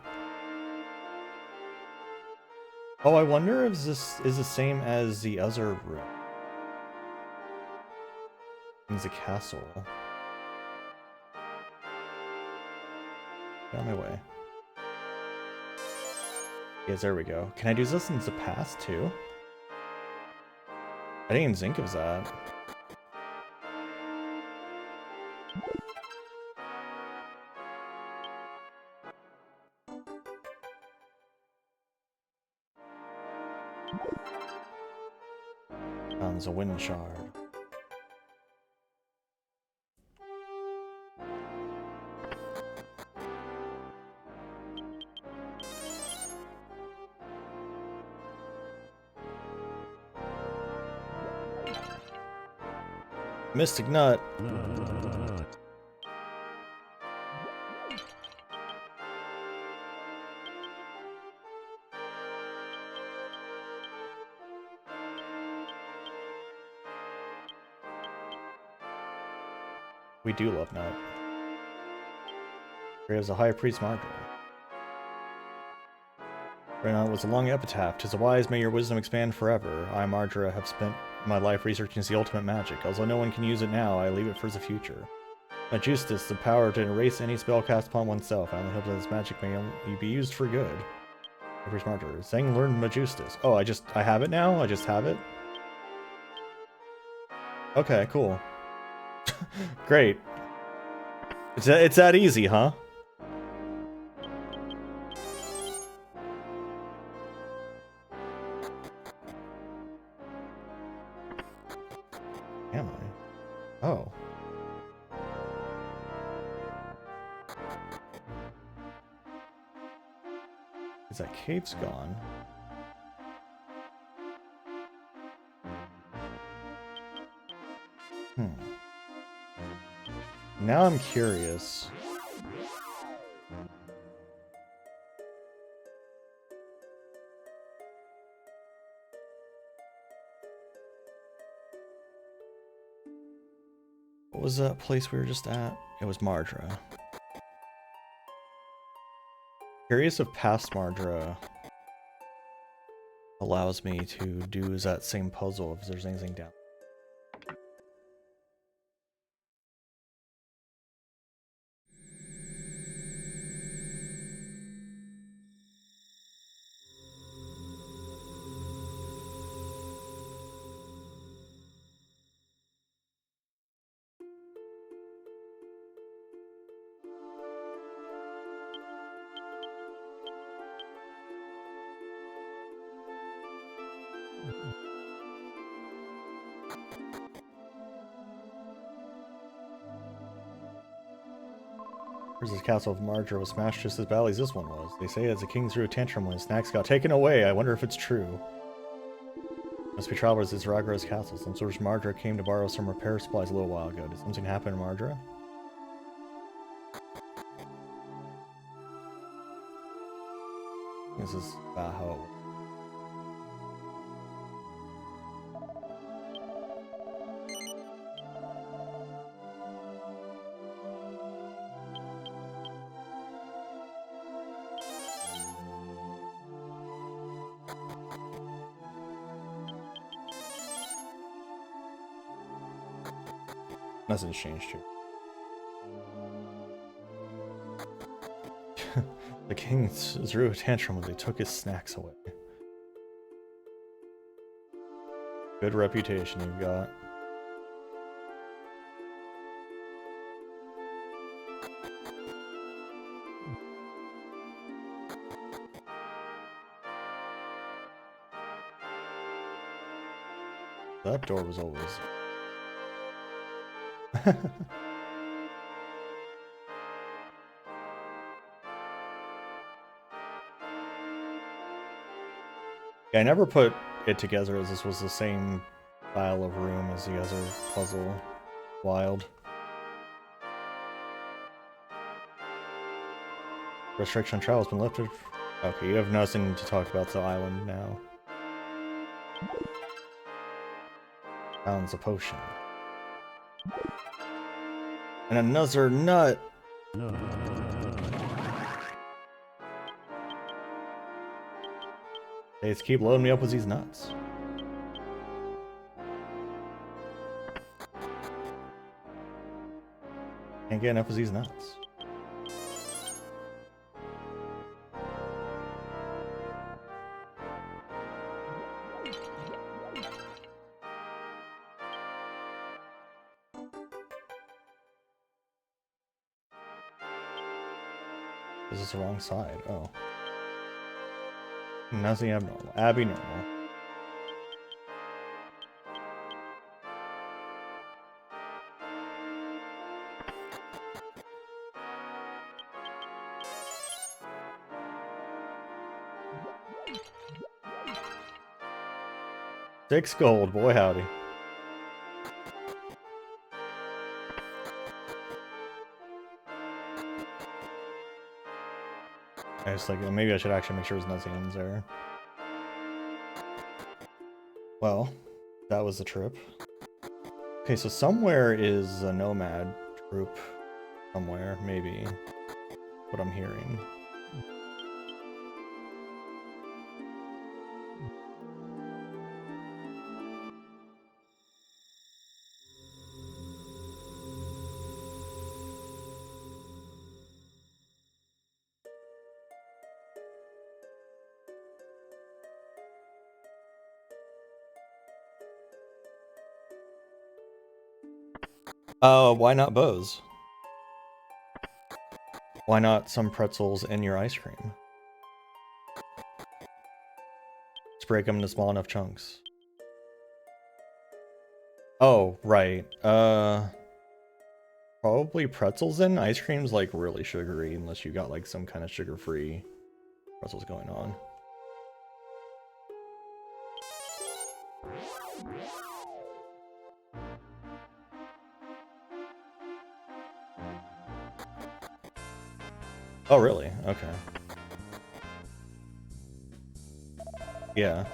Oh, I wonder if this is the same as the other room. In the castle. Get on my way. Yes, there we go. Can I do this in the past too? I didn't even think of that. Oh, there's a wind shard. Mystic Nut. We do love Nut. Here is a high priest Marjorie. Nut was a long epitaph. 'Tis a wise, may your wisdom expand forever. I, Marjorie, have spent my life researching the ultimate magic. Although no one can use it now, I leave it for the future. Magistus, the power to erase any spell cast upon oneself. I only hope that this magic may only be used for good. Priest Marjorie. Zhang learned Magistus. Oh, I have it now? I just have it? Okay, cool. Great. It's that easy, huh? Am I? Oh. Because that cave's gone. Now I'm curious. What was that place we were just at? It was Mardra. Curious if past Mardra allows me to do that same puzzle if there's anything down. This castle of Mardra was smashed just as badly as this one was. They say as the king threw a tantrum when his snacks got taken away. I wonder if it's true. Must be travelers at Zaragro's castle. Some sort of Mardra came to borrow some repair supplies a little while ago. Did something happen in Mardra? This is about how it works. Nothing's changed here. The king threw a tantrum when they took his snacks away. Good reputation you've got. That door was always... Yeah, I never put it together as this was the same style of room as the other puzzle. Wild. Restriction on travel has been lifted. Okay, you have nothing to talk about the island now. Found a potion. And another nut! They just keep loading me up with these nuts. Can't get enough of these nuts. This is the wrong side. Oh. Nothing abnormal. Abby normal. Six gold, boy howdy. I was like, maybe I should actually make sure there's nothing in there. Well, that was the trip. Okay, so somewhere is a nomad troop. Somewhere, maybe. What I'm hearing. Why not bows? Why not some pretzels in your ice cream? Let's break them into small enough chunks. Oh, right. Probably pretzels in ice cream's like really sugary unless you got like some kind of sugar-free That's what's going on. Oh, really? Okay. Yeah.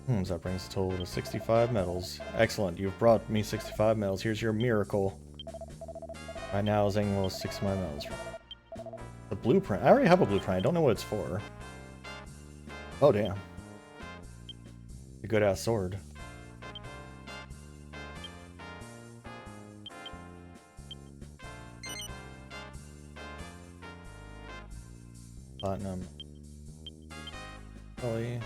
So that brings the total to 65 medals. Excellent. You've brought me 65 medals. Here's your miracle. Right now, Zing will 65 medals. The blueprint. I already have a blueprint. I don't know what it's for. Oh, damn. A good-ass sword. Platinum. Probably.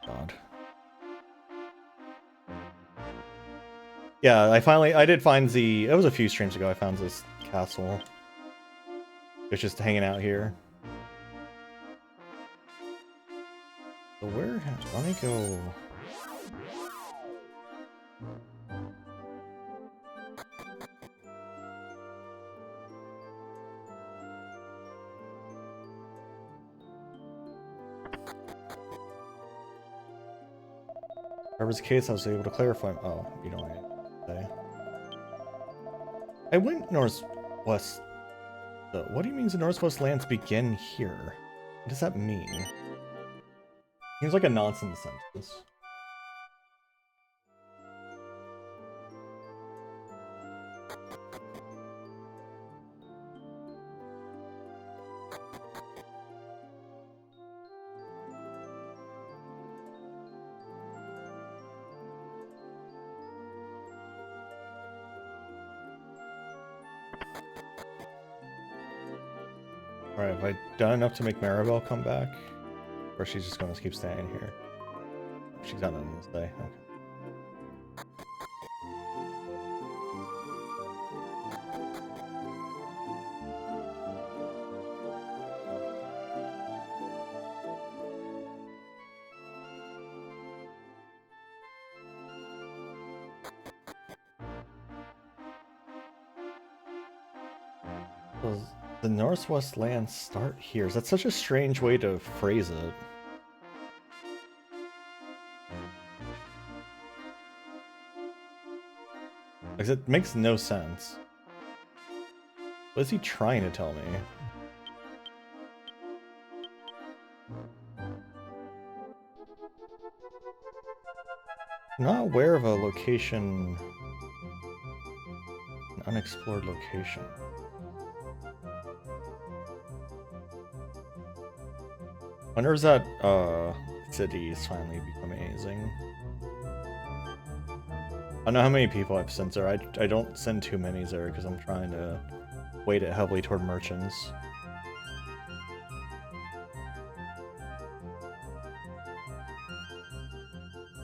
God. Yeah, I did find it was a few streams ago I found this castle. It's just hanging out here. So where, let me go. Whatever's the case, I was able to clarify. Oh, you don't need to say. I went northwest. What do you mean the northwest lands begin here? What does that mean? Seems like a nonsense sentence. Alright, have I done enough to make Maribel come back? Or she's just going to keep staying here? She's got nothing to say. Okay. Does the Northwest lands start here? That's such a strange way to phrase it. Like, it makes no sense. What is he trying to tell me? I'm not aware of a location, an unexplored location. Wonder if that city is finally becoming amazing. I don't know how many people I've sent there. I don't send too many there because I'm trying to weight it heavily toward merchants.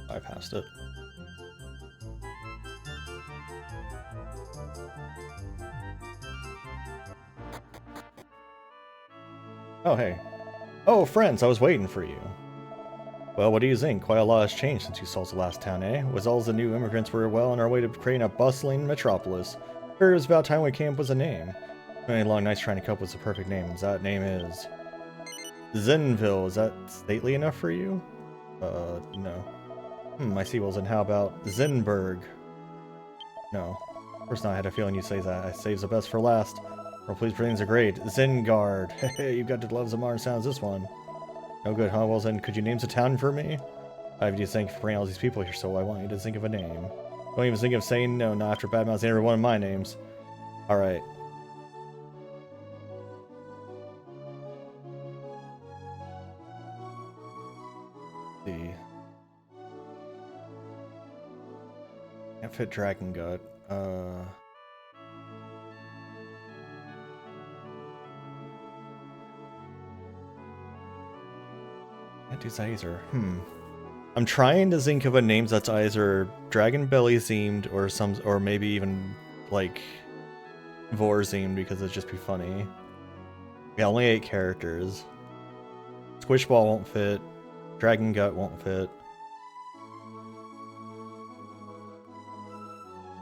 I passed it. Oh, hey. Oh, friends, I was waiting for you. Well, what do you think? Quite a lot has changed since you saw the last town, eh? With all the new immigrants, we're well on our way to creating a bustling metropolis. Figured it was about time we came up with a name. It's been a long night trying to come up with the perfect name. That name is Zenville. Is that stately enough for you? No. I see. Well, then how about Zenberg? No. First, I had a feeling you'd say that. I saves the best for last. Well, please, things are great. Zengard. Hey, you've got to love the modern sounds this one. No good, huh? Well, then, could you name the town for me? I have to thank for bringing all these people here, so I want you to think of a name. Don't even think of saying no, not after badmouthing every one of my names. Alright. See. Can't fit Dragon Gut. Can't do Aizer. I'm trying to think of a name that's either Dragon Belly themed or maybe even like Vor themed because it'd just be funny. Yeah, only 8 characters. Squishball won't fit. Dragon Gut won't fit.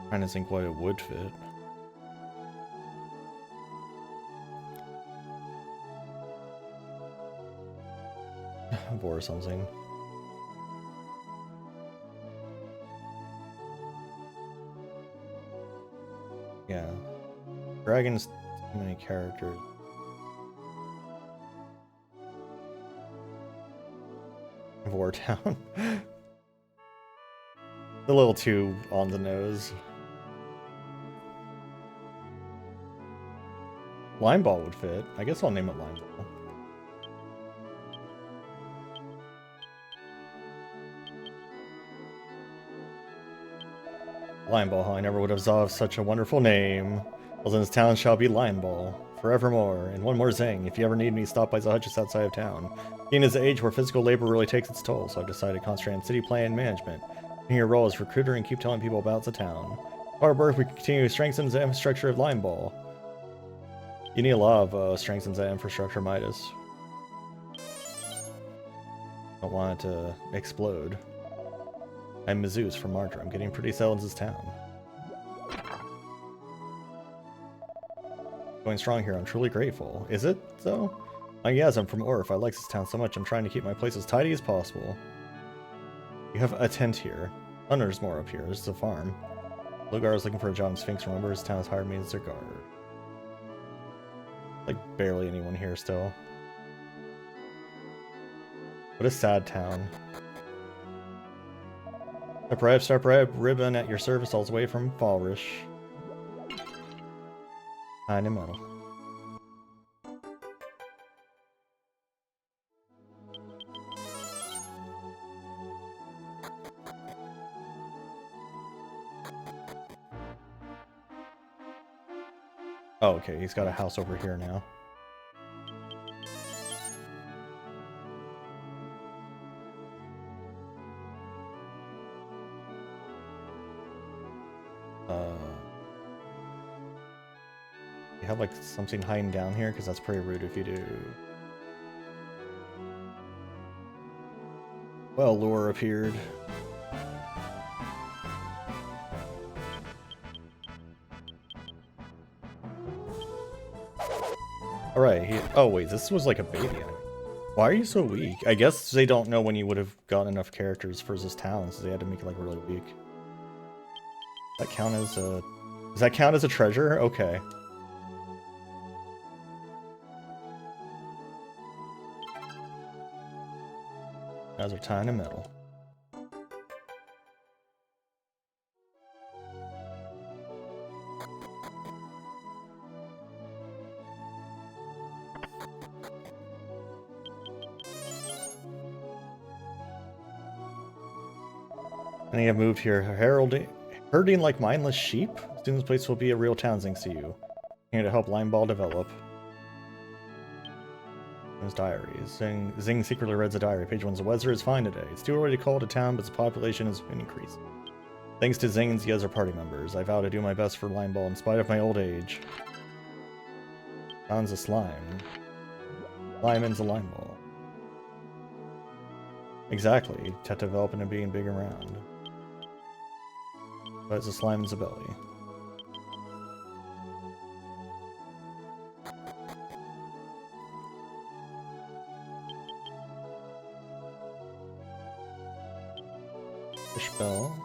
Trying to think what it would fit. Vor or something. Yeah. Dragon's too many characters. Vortown. A little too on the nose. Limeball would fit. I guess I'll name it Limeball. Limeball, huh? I never would have thought of such a wonderful name. Well, then this town shall be Limeball forevermore. And one more thing, if you ever need me, stop by the hut just outside of town. Being is the age where physical labor really takes its toll, so I've decided to concentrate on city plan and management. In your role as recruiter and keep telling people about the town. Hard work, we continue to strengthen the infrastructure of Limeball. You need a lot of strengthens that infrastructure, Midas. Don't want it to explode. I'm Mizzou's from Martyr. I'm getting pretty settled in this town. Going strong here. I'm truly grateful. Is it, though? Yes, I'm from Orf. I like this town so much. I'm trying to keep my place as tidy as possible. You have a tent here. Oh, no, there's more up here. This is a farm. Lugar is looking for a job in Sphinx. Remember, his town has hired me as their guard. Like, barely anyone here still. What a sad town. Start ribbon at your service all the way from Fallrish. Kind of metal. Oh, okay, he's got a house over here now. You have like something hiding down here, because that's pretty rude if you do. Well, Lure appeared. Alright, oh wait, this was like a baby. Why are you so weak? I guess they don't know when you would have gotten enough characters for this town, so they had to make it like really weak. Does that count as a... Does that count as a treasure? Okay. Another tiny metal. And you have moved here, herding like mindless sheep? Soon this place will be a real town thanks to you. Here to help Limeball develop. His diaries. Zing secretly reads a diary. Page 1's the weather is fine today. It's too early to call it a town, but the population has been increasing. Thanks to Zing and the other party members, I vow to do my best for Limeball in spite of my old age. Town's a slime. Slime's a Limeball. Exactly. To develop into being big around. But it's a slime in the belly. Fish bell.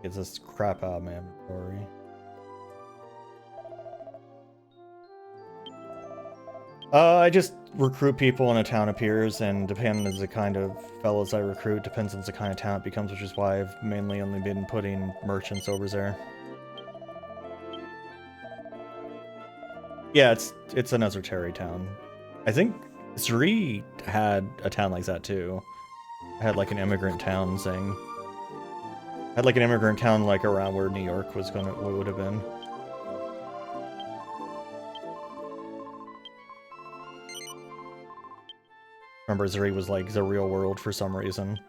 Get this crap out of my inventory. I just recruit when a town appears, and depending on the kind of fellows I recruit, depends on the kind of town it becomes, which is why I've mainly only been putting merchants over there. Yeah, it's another Terry town. I think Zri had a town like that too. It had like an immigrant town thing. Had like an immigrant town like around where New York was would have been. Remember, Zuri was like the real world for some reason.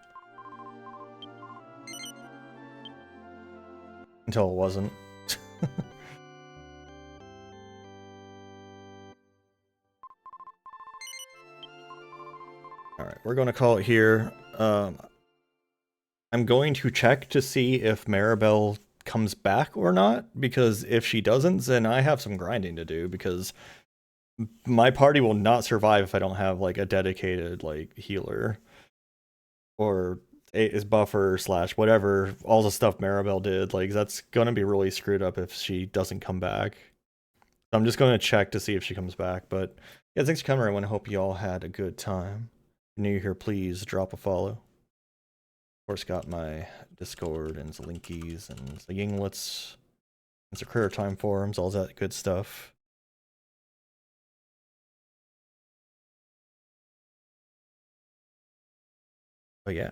Until it wasn't. Alright, we're going to call it here. I'm going to check to see if Maribel comes back or not, because if she doesn't, then I have some grinding to do, because my party will not survive if I don't have like a dedicated like healer or is buffer slash whatever, all the stuff Maribel did. Like that's gonna be really screwed up if she doesn't come back. So I'm just gonna check to see if she comes back. But yeah, thanks for coming, everyone. I hope you all had a good time. If you're new here, please drop a follow. Of course, got my Discord and the linkies and the Yinglets and the career time forums, all that good stuff. But yeah,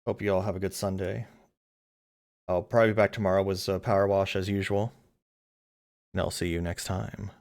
hope you all have a good Sunday. I'll probably be back tomorrow with Power Wash as usual. And I'll see you next time.